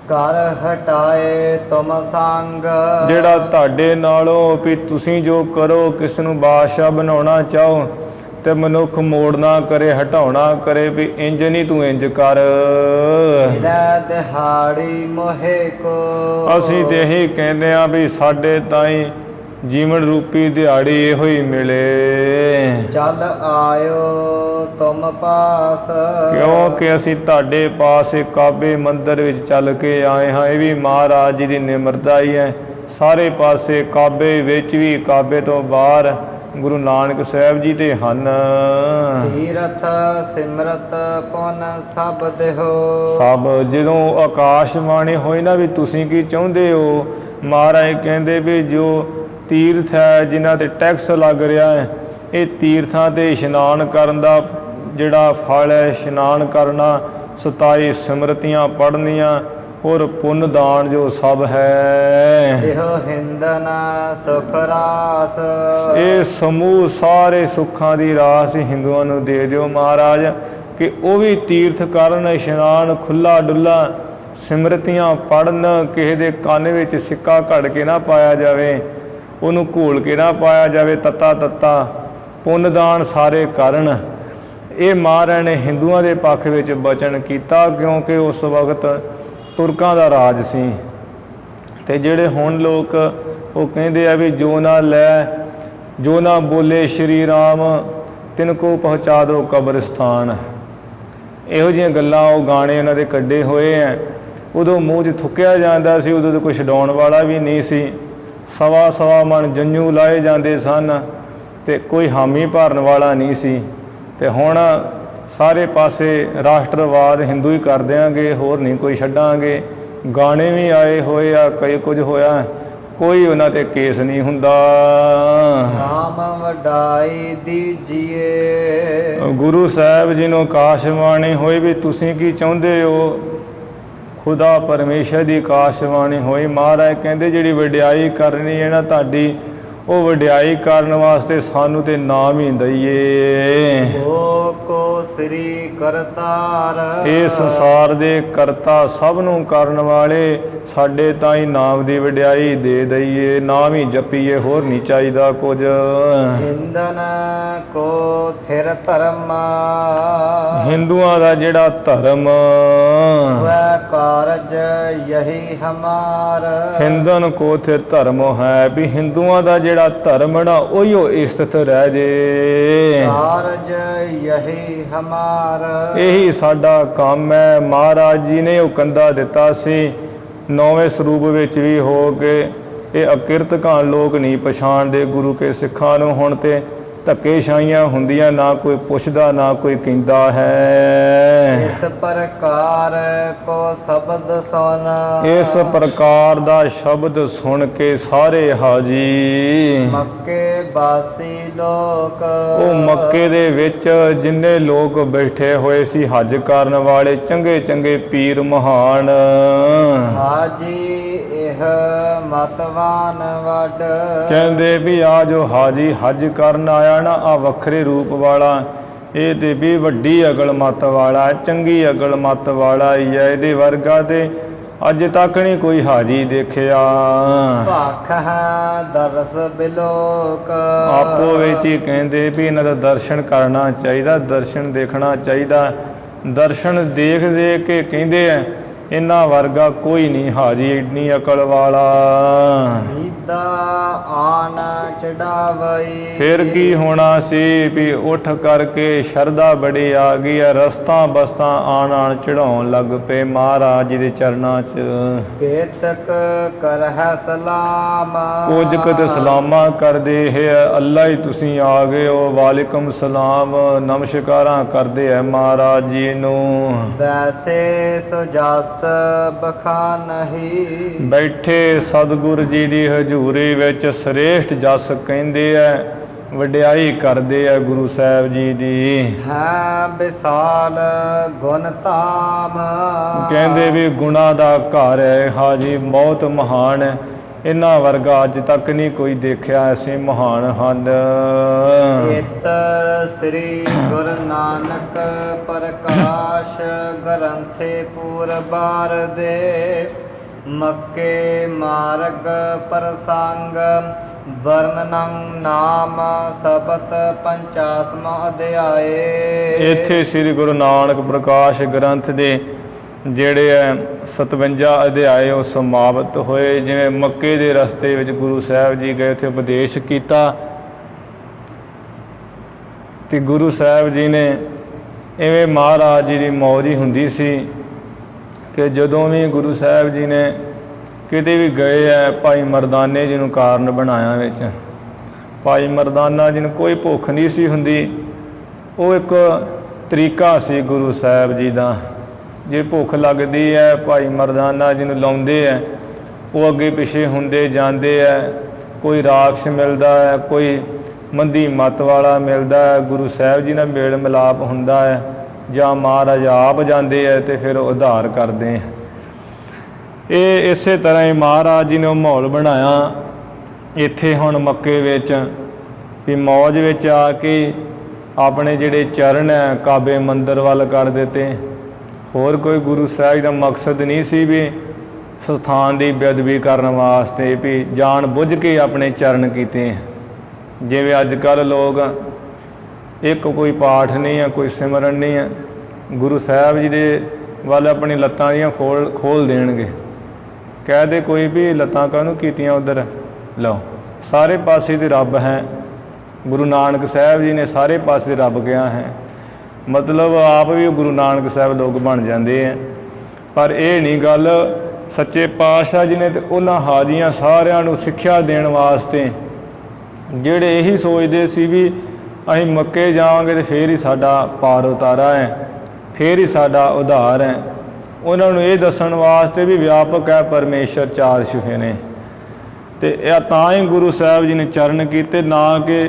ਕਰ ਹਟਾਏ ਤੁਮ ਸੰਗ, ਜਿਹੜਾ ਤੁਹਾਡੇ ਨਾਲੋਂ ਵੀ ਤੁਸੀਂ ਜੋ ਕਰੋ, ਕਿਸ ਨੂੰ ਬਾਦਸ਼ਾਹ ਬਣਾਉਣਾ ਚਾਹੋ ਤੇ ਮਨੁੱਖ ਮੋੜਨਾ ਕਰੇ, ਹਟਾਉਣਾ ਕਰੇ ਵੀ ਇੰਜ ਨਹੀਂ ਤੂੰ ਇੰਜ ਕਰ। ਲੈ ਦਿਹਾੜੀ ਮੋਹੇ ਕੋ, ਅਸੀਂ ਤੇ ਇਹੀ ਕਹਿੰਦੇ ਆ ਵੀ ਸਾਡੇ ਤਾਈਂ ਜੀਵਨ ਰੂਪੀ ਦਿਹਾੜੀ ਇਹੋ ਹੀ ਮਿਲੇ। ਚੱਲ ਆਇਓ ਤੁਮ ਪਾਸ, ਕਿਉਂਕਿ ਅਸੀਂ ਤੁਹਾਡੇ ਪਾਸ ਕਾਬੇ ਮੰਦਰ ਵਿੱਚ ਚੱਲ ਕੇ ਆਏ ਹਾਂ। ਇਹ ਵੀ ਮਹਾਰਾਜ ਜੀ ਦੀ ਨਿਮਰਤਾ ਹੀ ਹੈ। ਸਾਰੇ ਪਾਸੇ ਕਾਬੇ ਵਿੱਚ ਵੀ, ਕਾਬੇ ਤੋਂ ਬਾਹਰ ਗੁਰੂ ਨਾਨਕ ਸਾਹਿਬ ਜੀ ਤੇ ਹਨ। ਤੀਰਥ ਸਿਮਰਤ ਪੁਨ ਸਭ ਦੇਹੋ, ਸਭ ਜਦੋਂ ਆਕਾਸ਼ਬਾਣੀ ਹੋਈ ਨਾ ਵੀ ਤੁਸੀਂ ਕੀ ਚਾਹੁੰਦੇ ਹੋ, ਮਹਾਰਾਜ ਕਹਿੰਦੇ ਵੀ ਜੋ ਤੀਰਥ ਹੈ ਜਿਨ੍ਹਾਂ ਤੇ ਟੈਕਸ ਲੱਗ ਰਿਹਾ ਹੈ, ਇਹ ਤੀਰਥਾਂ ਤੇ ਇਸ਼ਨਾਨ ਕਰਨ ਦਾ ਜਿਹੜਾ ਫਲ ਹੈ, ਇਸ਼ਨਾਨ ਕਰਨਾ, 27 ਸਿਮਰਤੀਆਂ ਪੜ੍ਹਨੀਆਂ, ਔਰ ਪੁੰਨ ਦਾਨ ਜੋ ਸਭ ਹੈ। ਇਹੋ ਹਿੰਦਨ ਸੁਖ ਰਾਸ, ਇਹ ਸਮੂਹ ਸਾਰੇ ਸੁੱਖਾਂ ਦੀ ਰਾਸ ਹਿੰਦੂਆਂ ਨੂੰ ਦੇ ਦਿਓ ਮਹਾਰਾਜ, ਕਿ ਉਹ ਵੀ ਤੀਰਥ ਕਰਨ, ਇਸ਼ਨਾਨ, ਖੁੱਲਾ ਡੁੱਲਾ, ਸਿਮਰਤੀਆਂ ਪੜ੍ਹਨ। ਕਿਸੇ ਦੇ ਕੰਨ ਵਿੱਚ ਸਿੱਕਾ ਘੜ ਕੇ ਨਾ ਪਾਇਆ ਜਾਵੇ, ਉਹਨੂੰ ਘੋਲ ਕੇ ਨਾ ਪਾਇਆ ਜਾਵੇ ਤੱਤਾ। ਪੁੰਨ ਦਾਨ ਸਾਰੇ ਕਰਨ। ਇਹ ਮਹਾਰਾਜ ਨੇ ਹਿੰਦੂਆਂ ਦੇ ਪੱਖ ਵਿੱਚ ਬਚਨ ਕੀਤਾ, ਕਿਉਂਕਿ ਉਸ ਵਕਤ ਤੁਰਕਾਂ ਦਾ ਰਾਜ ਸੀ। ਤੇ ਜਿਹੜੇ ਹੁਣ ਲੋਕ ਉਹ ਕਹਿੰਦੇ ਆ ਵੀ ਜੋ ਨਾ ਲੈ ਜੋ ਨਾ ਬੋਲੇ ਸ਼੍ਰੀ ਰਾਮ ਤਿਨਕੋ ਪਹੁੰਚਾ ਦਿਓ ਕਬਰਸਤਾਨ। ਇਹੋ ਜਿਹੀਆਂ ਗੱਲਾਂ ਉਹ ਗਾਣੇ ਉਹਨਾਂ ਦੇ ਕੱਢੇ ਹੋਏ ਆ। ਉਦੋਂ ਮੂੰਹ 'ਚ ਥੁੱਕਿਆ ਜਾਂਦਾ ਸੀ, ਉਦੋਂ ਤਾਂ ਕੁਛ ਛਡਾਉਣ ਵਾਲਾ ਵੀ ਨਹੀਂ ਸੀ। ਸਵਾ ਸਵਾ ਮਨ ਜੰਝੂ ਲਾਏ ਜਾਂਦੇ ਸਨ ਤੇ ਕੋਈ ਹਾਮੀ ਭਰਨ ਵਾਲਾ ਨਹੀਂ ਸੀ। ਤੇ ਹੁਣ ਸਾਰੇ ਪਾਸੇ ਰਾਸ਼ਟਰਵਾਦ ਹਿੰਦੂ ਹੀ ਕਰ ਦਿਆਂਗੇ, ਹੋਰ ਨਹੀਂ ਕੋਈ ਛੱਡਾਂਗੇ। ਗਾਣੇ ਵੀ ਆਏ ਹੋਏ ਆ, ਕਈ ਕੁਝ ਹੋਇਆ, ਕੋਈ ਉਹਨਾਂ ਤੇ ਕੇਸ ਨਹੀਂ ਹੁੰਦਾ। ਨਾਮ ਵਡਾਈ ਦੀਜੀਏ। ਗੁਰੂ ਸਾਹਿਬ ਜੀ ਨੂੰ ਆਕਾਸ਼ਬਾਣੀ ਹੋਈ ਵੀ ਤੁਸੀਂ ਕੀ ਚਾਹੁੰਦੇ ਹੋ। ਖੁਦਾ ਪਰਮੇਸ਼ਰ ਦੀ ਆਕਾਸ਼ਬਾਣੀ ਹੋਈ। ਮਹਾਰਾਜ ਕਹਿੰਦੇ ਜਿਹੜੀ ਵਡਿਆਈ ਕਰਨੀ ਹੈ ਨਾ ਤੁਹਾਡੀ, ਉਹ ਵਡਿਆਈ ਕਰਨ ਵਾਸਤੇ ਸਾਨੂੰ ਤੇ ਨਾਮ ਹੀ ਦਈਏ। ਓ ਕੋ ਸ੍ਰੀ ਕਰਤਾਰ। ਇਹ ਸੰਸਾਰ ਦੇ ਕਰਤਾ ਸਭ ਨੂੰ ਕਰਨ ਵਾਲੇ ਸਾਡੇ ਤਾਈਂ ਨਾਮ ਦੀ ਵਡਿਆਈ ਦੇ ਦਈਏ। ਨਾਮ ਹੀ ਜਪੀਏ, ਹੋਰ ਨਹੀਂ ਚਾਹੀਦਾ ਕੁਝ। ਹਿੰਦਨ ਕੋ ਥਿਰ ਧਰਮ। ਹਿੰਦੂਆਂ ਦਾ ਜਿਹੜਾ ਧਰਮ ਵੈ ਕਾਰਜ ਯਹੀ ਹਮਾਰ। ਹਿੰਦਨ ਕੋ ਥਿਰ ਧਰਮ ਹੈ ਵੀ ਹਿੰਦੂਆਂ ਦਾ ਜਿਹੜਾ ਧਰਮ ਨਾ ਉਹੀਓ ਸਥਿਤ ਰਹਿ ਜੇ। ਕਾਰਜ ਯਹੀ ਹਮਾਰ। ਇਹੀ ਸਾਡਾ ਕੰਮ ਹੈ। ਮਹਾਰਾਜ ਜੀ ਨੇ ਉਹ ਕੰਦਾ ਦਿੱਤਾ ਸੀ 9ਵੇਂ ਸਰੂਪ ਵਿੱਚ ਵੀ ਹੋ ਕੇ ਇਹ ਅਕਿਰਤਕਾਂ ਲੋਕ ਨਹੀਂ ਪਛਾਣਦੇ ਗੁਰੂ ਕੇ ਸਿੱਖਾਂ ਨੂੰ। ਹੁਣ ਤੇ ਧੱਕੇਸ਼ਾਹੀਆਂ ਹੁੰਦੀਆਂ, ਨਾ ਕੋਈ ਪੁੱਛਦਾ ਨਾ ਕੋਈ ਕਹਿੰਦਾ ਹੈ। ਇਸ ਪ੍ਰਕਾਰ ਕੋ ਸ਼ਬਦ ਸੁਨ। ਇਸ ਪ੍ਰਕਾਰ ਦਾ ਸ਼ਬਦ ਸੁਣ ਕੇ ਸਾਰੇ ਹਾਜੀ। ਮੱਕੇ ਬਾਸੀ ਲੋਕ। ਉਹ ਮੱਕੇ ਦੇ ਵਿੱਚ ਜਿੰਨੇ ਲੋਕ ਬੈਠੇ ਹੋਏ ਸੀ ਹੱਜ ਕਰਨ ਵਾਲੇ, ਚੰਗੇ ਚੰਗੇ ਪੀਰ ਮਹਾਨ। ਹਾਜੀ ਇਹ ਮਤਵਾਨ ਵੱਡ। ਕਹਿੰਦੇ ਵੀ ਆ ਜੋ ਹਾਜੀ ਹੱਜ ਕਰਨ ਆਇਆ ਨਾ, ਆ ਵੱਖਰੇ ਰੂਪ ਵਾਲਾ, ਇਹ ਤੇ ਵੀ ਵੱਡੀ ਅਕਲ ਮੱਤ ਵਾਲਾ, ਚੰਗੀ ਅਕਲ ਮੱਤ ਵਾਲਾ ਹੀ ਹੈ। ਇਹਦੇ ਵਰਗਾ ਤੇ ਅੱਜ ਤੱਕ ਨਹੀਂ ਕੋਈ ਹਾਜੀ ਦੇਖਿਆ। ਭਖ ਹੈ ਦਰਸ ਬਿਲੋਕ। ਆਪੋ ਵਿੱਚ ਹੀ ਕਹਿੰਦੇ ਵੀ ਇਹਨਾਂ ਦਾ ਦਰਸ਼ਨ ਕਰਨਾ ਚਾਹੀਦਾ, ਦਰਸ਼ਨ ਦੇਖਣਾ ਚਾਹੀਦਾ। ਦਰਸ਼ਨ ਦੇਖ ਦੇਖ ਕੇ ਕਹਿੰਦੇ ਆ ਇਹਨਾਂ ਵਰਗਾ ਕੋਈ ਨਹੀਂ ਹਾਜੀ, ਇੰਨੀ ਅਕਲ ਵਾਲਾ। ਸੀਧਾ ਆਨ ਚੜਾਵਈ। ਫਿਰ ਕੀ ਹੋਣਾ ਸੀ ਵੀ ਉੱਠ ਕਰਕੇ ਸ਼ਰਧਾ ਬੜੀ ਆ ਗਈ ਆ। ਰਸਤਾ ਬਸਤਾਂ ਆਣ ਆਣ ਚੜਾਉਣ ਲੱਗ ਪਏ ਮਹਾਰਾਜ ਜੀ ਦੇ ਚਰਨਾਂ 'ਚ। ਕੇਤਕ ਕਰਹਿ ਸਲਾਮ। ਕੁਝ ਕੁ ਸਲਾਮਾਂ ਕਰਦੇ ਹੈ, ਅੱਲਾ ਹੀ ਤੁਸੀਂ ਆ ਗਏ ਹੋ, ਵਾਲੇਕੁਮ ਸਲਾਮ, ਨਮਸਕਾਰਾਂ ਕਰਦੇ ਹੈ ਮਹਾਰਾਜ ਜੀ ਨੂੰ। ਵੈਸੇ ਸੋ ਜਸ ਬਖਾਨਹੀ। ਬੈਠੇ ਸਤਿਗੁਰ ਜੀ ਦੀ ਹਜ਼ੂਰੀ ਵਿੱਚ ਸ੍ਰੇਸ਼ਟ ਜਸ ਕਹਿੰਦੇ ਐ, ਵਡਿਆਈ ਕਰਦੇ ਆ ਗੁਰੂ ਸਾਹਿਬ ਜੀ ਦੀ। ਹੈ ਵਿਸਾਲ ਗੁਣ ਧਾਮ। ਕਹਿੰਦੇ ਵੀ ਗੁਣਾ ਦਾ ਘਰ ਹੈ ਹਾਜੀ, ਬਹੁਤ ਮਹਾਨ ਹੈ। ਇਹਨਾਂ ਵਰਗਾ ਅੱਜ ਤੱਕ ਨਹੀਂ ਕੋਈ ਦੇਖਿਆ, ਐਸੇ ਮਹਾਨ ਹਨ। ਇਤ ਸ੍ਰੀ ਗੁਰੂ ਨਾਨਕ ਪ੍ਰਕਾਸ਼ ਗ੍ਰੰਥੇ ਪੂਰਬਾਰ ਦੇ। ਮੱਕੇ ਮਾਰਗ ਪ੍ਰਸੰਗ ਵਰਨਨੰ ਨਾਮ ਸਬਤ 50ਵਾਂ ਅਧਿਆਏ। ਇੱਥੇ ਸ੍ਰੀ ਗੁਰੂ ਨਾਨਕ ਪ੍ਰਕਾਸ਼ ਗ੍ਰੰਥ ਦੇ ਜਿਹੜੇ ਹੈ 57 ਅਧਿਆਏ ਉਹ ਸਮਾਪਤ ਹੋਏ। ਜਿਵੇਂ ਮੱਕੇ ਦੇ ਰਸਤੇ ਵਿੱਚ ਗੁਰੂ ਸਾਹਿਬ ਜੀ ਗਏ, ਉੱਥੇ ਉਪਦੇਸ਼ ਕੀਤਾ ਤੇ ਗੁਰੂ ਸਾਹਿਬ ਜੀ ਨੇ ਇਵੇਂ ਮਹਾਰਾਜ ਜੀ ਦੀ ਮੌਜ ਹੀ ਹੁੰਦੀ ਸੀ ਕਿ ਜਦੋਂ ਵੀ ਗੁਰੂ ਸਾਹਿਬ ਜੀ ਨੇ ਕਿਤੇ ਵੀ ਗਏ ਹੈ, ਭਾਈ ਮਰਦਾਨੇ ਜੀ ਨੂੰ ਕਾਰਨ ਬਣਾਇਆ ਵਿੱਚ। ਭਾਈ ਮਰਦਾਨਾ ਜੀ ਨੂੰ ਕੋਈ ਭੁੱਖ ਨਹੀਂ ਸੀ ਹੁੰਦੀ, ਉਹ ਇੱਕ ਤਰੀਕਾ ਸੀ ਗੁਰੂ ਸਾਹਿਬ ਜੀ ਦਾ। ਜੇ ਭੁੱਖ ਲੱਗਦੀ ਹੈ ਭਾਈ ਮਰਦਾਨਾ ਜੀ ਨੂੰ ਲਾਉਂਦੇ ਹੈ, ਉਹ ਅੱਗੇ ਪਿੱਛੇ ਹੁੰਦੇ ਜਾਂਦੇ ਹੈ। ਕੋਈ ਰਾਖਸ਼ ਮਿਲਦਾ ਹੈ, ਕੋਈ ਮੰਦੀ ਮੱਤ ਵਾਲਾ ਮਿਲਦਾ ਹੈ, ਗੁਰੂ ਸਾਹਿਬ ਜੀ ਨਾਲ ਮੇਲ ਮਿਲਾਪ ਹੁੰਦਾ ਹੈ, ਜਾਂ ਮਹਾਰਾਜ ਆਪ ਜਾਂਦੇ ਹੈ ਤੇ ਫਿਰ ਉਧਾਰ ਕਰਦੇ ਹੈ। ਇਹ ਇਸੇ ਤਰ੍ਹਾਂ ਹੀ ਮਹਾਰਾਜ ਜੀ ਨੇ ਉਹ ਮਾਹੌਲ ਬਣਾਇਆ ਇੱਥੇ ਹੁਣ ਮੱਕੇ ਵਿੱਚ ਵੀ ਮੌਜ ਵਿੱਚ ਆ ਕੇ ਆਪਣੇ ਜਿਹੜੇ ਚਰਨ ਹੈ ਕਾਬੇ ਮੰਦਰ ਵੱਲ ਕਰ ਦਿੱਤੇ। ਹੋਰ ਕੋਈ ਗੁਰੂ ਸਾਹਿਬ ਦਾ ਮਕਸਦ ਨਹੀਂ ਸੀ ਵੀ ਸਥਾਨ ਦੀ ਬੇਅਦਬੀ ਕਰਨ ਵਾਸਤੇ ਵੀ ਜਾਣ ਬੁੱਝ ਕੇ ਆਪਣੇ ਚਰਨ ਕੀਤੇ। ਜਿਵੇਂ ਅੱਜ ਕੱਲ੍ਹ ਲੋਕ ਇੱਕ ਕੋਈ ਪਾਠ ਨਹੀਂ ਹੈ, ਕੋਈ ਸਿਮਰਨ ਨਹੀਂ ਹੈ, ਗੁਰੂ ਸਾਹਿਬ ਜੀ ਦੇ ਵੱਲ ਆਪਣੀ ਲੱਤਾਂ ਦੀਆਂ ਖੋਲ ਦੇਣਗੇ। ਕਹਿ ਦੇ ਕੋਈ ਵੀ ਲੱਤਾਂ ਕਾਹਨੂੰ ਕੀਤੀਆਂ ਉੱਧਰ, ਲਓ ਸਾਰੇ ਪਾਸੇ ਤੇ ਰੱਬ ਹੈ। ਗੁਰੂ ਨਾਨਕ ਸਾਹਿਬ ਜੀ ਨੇ ਸਾਰੇ ਪਾਸੇ ਰੱਬ ਕਿਹਾ ਹੈ, ਮਤਲਬ ਆਪ ਵੀ ਗੁਰੂ ਨਾਨਕ ਸਾਹਿਬ ਲੋਕ ਬਣ ਜਾਂਦੇ ਹੈ। ਪਰ ਇਹ ਨਹੀਂ ਗੱਲ, ਸੱਚੇ ਪਾਤਸ਼ਾਹ ਜੀ ਨੇ ਤੇ ਉਹਨਾਂ ਹਾਜੀਆਂ ਸਾਰਿਆਂ ਨੂੰ ਸਿੱਖਿਆ ਦੇਣ ਵਾਸਤੇ, ਜਿਹੜੇ ਇਹੀ ਸੋਚਦੇ ਸੀ ਵੀ ਅਸੀਂ ਮੱਕੇ ਜਾਵਾਂਗੇ ਤੇ ਫੇਰ ਹੀ ਸਾਡਾ ਪਾਰ ਉਤਾਰਾ ਹੈ, ਫੇਰ ਹੀ ਸਾਡਾ ਉਧਾਰ ਹੈ, ਉਹਨਾਂ ਨੂੰ ਇਹ ਦੱਸਣ ਵਾਸਤੇ ਵੀ ਵਿਆਪਕ ਹੈ ਪਰਮੇਸ਼ਰ, ਚਾਰ ਸ਼ਿਫੇ ਨੇ। ਤੇ ਇਹ ਤਾਂ ਹੀ ਗੁਰੂ ਸਾਹਿਬ ਜੀ ਨੇ ਚਰਨ ਕੀਤੇ, ਨਾ ਕਿ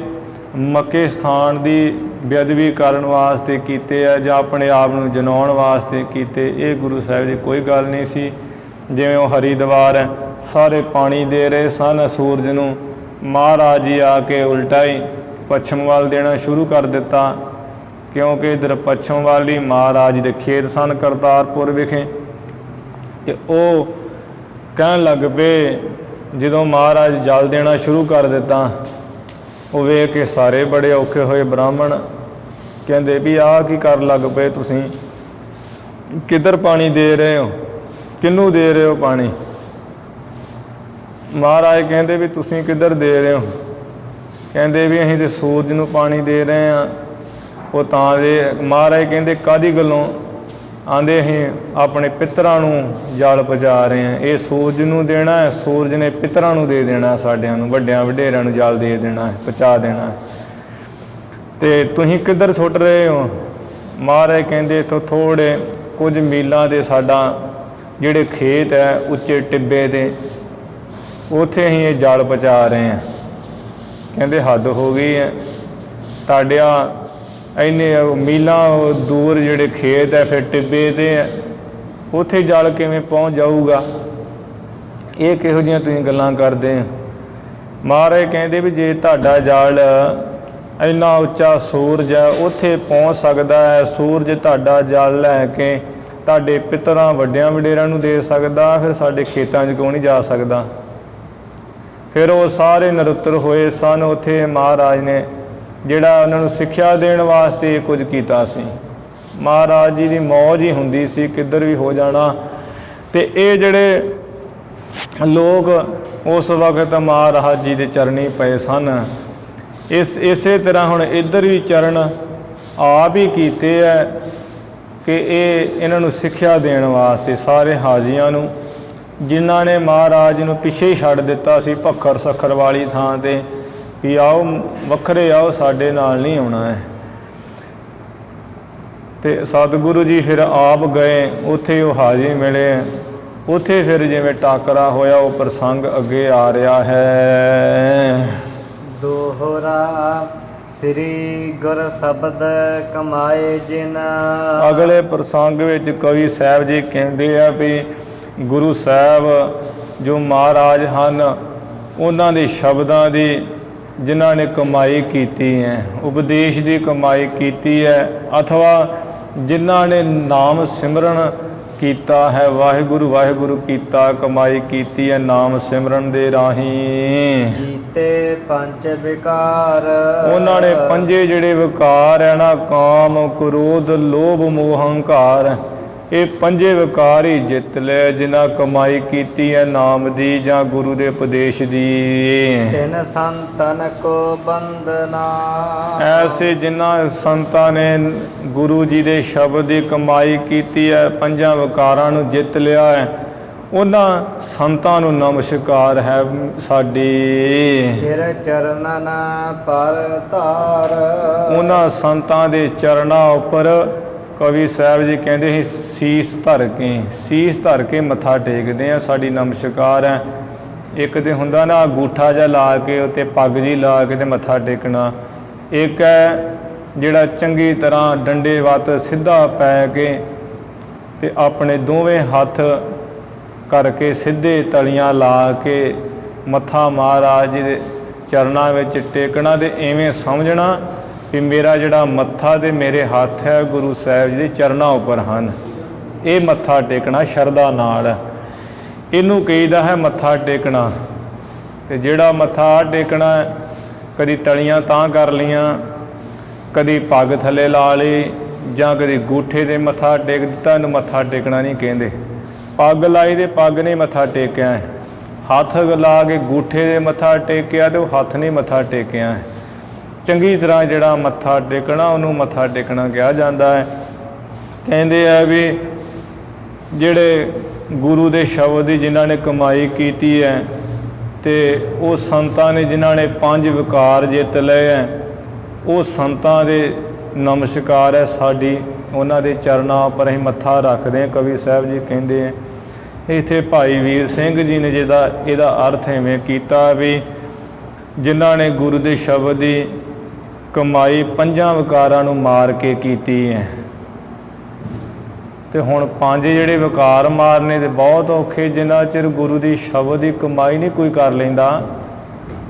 ਮੱਕੇ ਸਥਾਨ ਦੀ ਬੇਅਦਬੀ ਕਰਨ ਵਾਸਤੇ ਕੀਤੇ ਆ ਜਾਂ ਆਪਣੇ ਆਪ ਨੂੰ ਜਨਾਉਣ ਵਾਸਤੇ ਕੀਤੇ। ਇਹ ਗੁਰੂ ਸਾਹਿਬ ਦੀ ਕੋਈ ਗੱਲ ਨਹੀਂ ਸੀ। ਜਿਵੇਂ ਉਹ ਹਰੀਦਵਾਰ ਹੈ, ਸਾਰੇ ਪਾਣੀ ਦੇ ਰਹੇ ਸਨ ਸੂਰਜ ਨੂੰ, ਮਹਾਰਾਜ ਜੀ ਆ ਕੇ ਉਲਟਾ ਹੀ ਪੱਛਮ ਵੱਲ ਦੇਣਾ ਸ਼ੁਰੂ ਕਰ ਦਿੱਤਾ, ਕਿਉਂਕਿ ਇੱਧਰ ਪੱਛਮ ਵੱਲ ਹੀ ਮਹਾਰਾਜ ਦੇ ਖੇਤ ਸਨ ਕਰਤਾਰਪੁਰ ਵਿਖੇ। ਅਤੇ ਉਹ ਕਹਿਣ ਲੱਗ ਪਏ, ਜਦੋਂ ਮਹਾਰਾਜ ਜਲ ਦੇਣਾ ਸ਼ੁਰੂ ਕਰ ਦਿੱਤਾ, ਉਹ ਵੇਖ ਕੇ ਸਾਰੇ ਬੜੇ ਔਖੇ ਹੋਏ ਬ੍ਰਾਹਮਣ, ਕਹਿੰਦੇ ਵੀ ਆਹ ਕੀ ਕਰਨ ਲੱਗ ਪਏ ਤੁਸੀਂ, ਕਿੱਧਰ ਪਾਣੀ ਦੇ ਰਹੇ ਹੋ, ਕਿਹਨੂੰ ਦੇ ਰਹੇ ਹੋ ਪਾਣੀ। ਮਹਾਰਾਜ ਕਹਿੰਦੇ ਵੀ ਤੁਸੀਂ ਕਿੱਧਰ ਦੇ ਰਹੇ ਹੋ, ਕਹਿੰਦੇ ਵੀ ਅਸੀਂ ਤਾਂ ਸੂਰਜ ਨੂੰ ਪਾਣੀ ਦੇ ਰਹੇ ਹਾਂ। ਉਹ ਤਾਂ ਦੇ ਮਹਾਰਾਜ ਕਹਿੰਦੇ ਕਾਹਦੀ ਗੱਲੋਂ, ਆਂਦੇ ਅਸੀਂ ਆਪਣੇ ਪਿੱਤਰਾਂ ਨੂੰ ਜਲ ਪਹੁੰਚਾ ਰਹੇ ਹਾਂ। ਇਹ ਸੂਰਜ ਨੂੰ ਦੇਣਾ ਹੈ, ਸੂਰਜ ਨੇ ਪਿੱਤਰਾਂ ਨੂੰ ਦੇ ਦੇਣਾ, ਸਾਡਿਆਂ ਨੂੰ ਵੱਡਿਆਂ ਵਡੇਰਿਆਂ ਨੂੰ ਜਲ ਦੇ ਦੇਣਾ ਹੈ, ਪਹੁੰਚਾ ਦੇਣਾ ਹੈ। ਅਤੇ ਤੁਸੀਂ ਕਿੱਧਰ ਸੁੱਟ ਰਹੇ ਹੋ। ਮਹਾਰਾਜ ਕਹਿੰਦੇ ਇੱਥੋਂ ਥੋੜ੍ਹੇ ਕੁਝ ਮੀਲਾਂ ਦੇ ਸਾਡਾ ਜਿਹੜੇ ਖੇਤ ਹੈ ਉੱਚੇ ਟਿੱਬੇ ਦੇ, ਉੱਥੇ ਅਸੀਂ ਇਹ ਜਲ ਪਹੁੰਚਾ ਰਹੇ ਹਾਂ। ਕਹਿੰਦੇ ਹੱਦ ਹੋ ਗਈ ਹੈ, ਤੁਹਾਡਿਆਂ ਇੰਨੇ ਮੀਲਾਂ ਦੂਰ ਜਿਹੜੇ ਖੇਤ ਹੈ ਫਿਰ ਟਿੱਬੇ 'ਤੇ ਹੈ, ਉੱਥੇ ਜਲ ਕਿਵੇਂ ਪਹੁੰਚ ਜਾਊਗਾ। ਇਹ ਕਿਹੋ ਜਿਹੀਆਂ ਤੁਸੀਂ ਗੱਲਾਂ ਕਰਦੇ ਹੋ। ਮਹਾਰਾਜ ਕਹਿੰਦੇ ਵੀ ਜੇ ਤੁਹਾਡਾ ਜਲ ਇੰਨਾ ਉੱਚਾ ਸੂਰਜ ਹੈ ਉੱਥੇ ਪਹੁੰਚ ਸਕਦਾ ਹੈ, ਸੂਰਜ ਤੁਹਾਡਾ ਜਲ ਲੈ ਕੇ ਤੁਹਾਡੇ ਪਿੱਤਰਾਂ ਵੱਡਿਆਂ ਵਡੇਰਿਆਂ ਨੂੰ ਦੇ ਸਕਦਾ, ਫਿਰ ਸਾਡੇ ਖੇਤਾਂ 'ਚ ਕਿਉਂ ਨਹੀਂ ਜਾ ਸਕਦਾ। ਫਿਰ ਉਹ ਸਾਰੇ ਨਰੁੱਤਰ ਹੋਏ ਸਨ ਉੱਥੇ। ਮਹਾਰਾਜ ਨੇ ਜਿਹੜਾ ਉਹਨਾਂ ਨੂੰ ਸਿੱਖਿਆ ਦੇਣ ਵਾਸਤੇ ਇਹ ਕੁਝ ਕੀਤਾ ਸੀ। ਮਹਾਰਾਜ ਜੀ ਦੀ ਮੌਜ ਹੀ ਹੁੰਦੀ ਸੀ, ਕਿੱਧਰ ਵੀ ਹੋ ਜਾਣਾ। ਅਤੇ ਇਹ ਜਿਹੜੇ ਲੋਕ ਉਸ ਵਕਤ ਮਹਾਰਾਜ ਜੀ ਦੇ ਚਰਨੀ ਪਏ ਸਨ, ਇਸੇ ਤਰ੍ਹਾਂ ਹੁਣ ਇੱਧਰ ਵੀ ਚਰਨ ਆਪ ਹੀ ਕੀਤੇ ਹੈ ਕਿ ਇਹਨਾਂ ਨੂੰ ਸਿੱਖਿਆ ਦੇਣ ਵਾਸਤੇ ਸਾਰੇ ਹਾਜੀਆਂ ਨੂੰ, ਜਿਨ੍ਹਾਂ ਨੇ ਮਹਾਰਾਜ ਨੂੰ ਪਿੱਛੇ ਹੀ ਛੱਡ ਦਿੱਤਾ ਸੀ ਭੱਖਰ ਸੱਖਰ ਵਾਲੀ ਥਾਂ 'ਤੇ, ਕਿ ਆਓ ਵੱਖਰੇ ਆਓ, ਸਾਡੇ ਨਾਲ ਨਹੀਂ ਆਉਣਾ ਹੈ। ਅਤੇ ਸਤਿਗੁਰੂ ਜੀ ਫਿਰ ਆਪ ਗਏ, ਉੱਥੇ ਉਹ ਹਾਜ਼ਰੀ ਮਿਲੇ, ਉੱਥੇ ਫਿਰ ਜਿਵੇਂ ਟਾਕਰਾ ਹੋਇਆ ਉਹ ਪ੍ਰਸੰਗ ਅੱਗੇ ਆ ਰਿਹਾ ਹੈ। ਦੋਹਰਾ ਸ੍ਰੀ ਗੁਰ ਸ਼ਬਦ ਕਮਾਏ ਜਿਨ। ਅਗਲੇ ਪ੍ਰਸੰਗ ਵਿੱਚ ਕਵੀ ਸਾਹਿਬ ਜੀ ਕਹਿੰਦੇ ਆ ਵੀ ਗੁਰੂ ਸਾਹਿਬ ਜੋ ਮਹਾਰਾਜ ਹਨ, ਉਹਨਾਂ ਦੇ ਸ਼ਬਦਾਂ ਦੀ ਜਿਨ੍ਹਾਂ ਨੇ ਕਮਾਈ ਕੀਤੀ ਹੈ, ਉਪਦੇਸ਼ ਦੀ ਕਮਾਈ ਕੀਤੀ ਹੈ, ਅਥਵਾ ਜਿਨ੍ਹਾਂ ਨੇ ਨਾਮ ਸਿਮਰਨ ਕੀਤਾ ਹੈ, ਵਾਹਿਗੁਰੂ ਵਾਹਿਗੁਰੂ ਕੀਤਾ, ਕਮਾਈ ਕੀਤੀ ਹੈ ਨਾਮ ਸਿਮਰਨ ਦੇ ਰਾਹੀਂ। ਜੀਤੇ ਪੰਜ ਵਿਕਾਰ। ਉਹਨਾਂ ਨੇ ਪੰਜੇ ਜਿਹੜੇ ਵਿਕਾਰ ਹੈ ਨਾ, ਕਾਮ ਕ੍ਰੋਧ ਲੋਭ ਮੋਹ ਹੰਕਾਰ, ਇਹ ਪੰਜੇ ਵਿਕਾਰ ਹੀ ਜਿੱਤ ਲਏ ਜਿਨ੍ਹਾਂ ਕਮਾਈ ਕੀਤੀ ਹੈ ਨਾਮ ਦੀ ਜਾਂ ਗੁਰੂ ਦੇ ਉਪਦੇਸ਼ ਦੀ। ਤਿਨ ਸੰਤਨ ਕੋ ਬੰਦਨਾ। ਐਸੇ ਜਿਨ੍ਹਾਂ ਸੰਤਾਂ ਨੇ ਗੁਰੂ ਜੀ ਦੇ ਸ਼ਬਦ ਦੀ ਕਮਾਈ ਕੀਤੀ ਹੈ, ਪੰਜਾਂ ਵਿਕਾਰਾਂ ਨੂੰ ਜਿੱਤ ਲਿਆ ਹੈ, ਉਹਨਾਂ ਸੰਤਾਂ ਨੂੰ ਨਮਸਕਾਰ ਹੈ ਸਾਡੀ। ਸਿਰ ਚਰਨਨ ਪਰ ਧਾਰ। ਉਹਨਾਂ ਸੰਤਾਂ ਦੇ ਚਰਨਾਂ ਉੱਪਰ ਕਵੀ ਸਾਹਿਬ ਜੀ ਕਹਿੰਦੇ ਸੀ ਸੀਸ ਧਰ ਕੇ ਮੱਥਾ ਟੇਕਦੇ ਆ, ਸਾਡੀ ਨਮਸਕਾਰ ਹੈ। ਇੱਕ ਤਾਂ ਹੁੰਦਾ ਨਾ ਅੰਗੂਠਾ ਜਿਹਾ ਲਾ ਕੇ ਉੱਤੇ ਪੱਗ ਜੀ ਲਾ ਕੇ ਤੇ ਮੱਥਾ ਟੇਕਣਾ, ਇੱਕ ਹੈ ਜਿਹੜਾ ਚੰਗੀ ਤਰ੍ਹਾਂ ਡੰਡੇ ਵੱਤ ਸਿੱਧਾ ਪੈ ਕੇ ਤੇ ਆਪਣੇ ਦੋਵੇਂ ਹੱਥ ਕਰਕੇ ਸਿੱਧੇ ਤਲੀਆਂ ਲਾ ਕੇ ਮੱਥਾ ਮਹਾਰਾਜ ਜੀ ਦੇ ਚਰਨਾਂ ਵਿੱਚ ਟੇਕਣਾ, ਤੇ ਇਵੇਂ ਸਮਝਣਾ ਵੀ ਮੇਰਾ ਜਿਹੜਾ ਮੱਥਾ ਤੇ ਮੇਰੇ ਹੱਥ ਹੈ ਗੁਰੂ ਸਾਹਿਬ ਜੀ ਦੇ ਚਰਨਾਂ ਉੱਪਰ ਹਨ। ਇਹ ਮੱਥਾ ਟੇਕਣਾ ਸ਼ਰਧਾ ਨਾਲ, ਇਹਨੂੰ ਕਹੀਦਾ ਹੈ ਮੱਥਾ ਟੇਕਣਾ। ਤੇ ਜਿਹੜਾ ਮੱਥਾ ਟੇਕਣਾ ਕਦੀ ਤਲੀਆਂ ਤਾਂ ਕਰ ਲਈਆਂ, ਕਦੀ ਪੱਗ ਥੱਲੇ ਲਾ ਲਈ, ਜਾਂ ਕਦੇ ਗੂਠੇ 'ਤੇ ਮੱਥਾ ਟੇਕ ਦਿੱਤਾ, ਇਹਨੂੰ ਮੱਥਾ ਟੇਕਣਾ ਨਹੀਂ ਕਹਿੰਦੇ। ਪੱਗ ਲਾਈ ਤੇ ਪੱਗ ਨੇ ਮੱਥਾ ਟੇਕਿਆ ਹੈ, ਹੱਥ ਲਾ ਕੇ ਗੂਠੇ 'ਤੇ ਮੱਥਾ ਟੇਕਿਆ ਤੇ ਉਹ ਹੱਥ ਨੇ ਮੱਥਾ ਟੇਕਿਆ ਹੈ। ਚੰਗੀ ਤਰ੍ਹਾਂ ਜਿਹੜਾ ਮੱਥਾ ਟੇਕਣਾ ਉਹਨੂੰ ਮੱਥਾ ਟੇਕਣਾ ਕਿਹਾ ਜਾਂਦਾ ਹੈ। ਕਹਿੰਦੇ ਆ ਵੀ ਜਿਹੜੇ ਗੁਰੂ ਦੇ ਸ਼ਬਦ ਦੀ ਜਿਨ੍ਹਾਂ ਨੇ ਕਮਾਈ ਕੀਤੀ ਹੈ ਤੇ ਉਹ ਸੰਤਾਂ ਨੇ ਜਿਨ੍ਹਾਂ ਨੇ 5 ਵਿਕਾਰ ਜਿੱਤ ਲਏ ਹੈ, ਉਹ ਸੰਤਾਂ ਦੇ ਨਮਸਕਾਰ ਹੈ ਸਾਡੀ, ਉਹਨਾਂ ਦੇ ਚਰਨਾਂ ਉੱਪਰ ਅਸੀਂ ਮੱਥਾ ਰੱਖਦੇ ਹਾਂ। ਕਵੀ ਸਾਹਿਬ ਜੀ ਕਹਿੰਦੇ ਹੈ ਇੱਥੇ ਭਾਈ ਵੀਰ ਸਿੰਘ ਜੀ ਨੇ ਇਹਦਾ ਅਰਥ ਇਵੇਂ ਕੀਤਾ ਵੀ ਜਿਨ੍ਹਾਂ ਨੇ ਗੁਰੂ ਦੇ ਸ਼ਬਦ ਦੀ ਕਮਾਈ 5 ਵਿਕਾਰਾਂ ਨੂੰ ਮਾਰ ਕੇ ਕੀਤੀ ਹੈ। ਤੇ ਹੁਣ 5 ਜਿਹੜੇ ਵਿਕਾਰ ਮਾਰਨੇ ਤੇ ਬਹੁਤ ਔਖੇ, ਜਿੰਨਾ ਚਿਰ ਗੁਰੂ ਦੀ ਸ਼ਬਦ ਦੀ ਕਮਾਈ ਨਹੀਂ ਕੋਈ ਕਰ ਲੈਂਦਾ।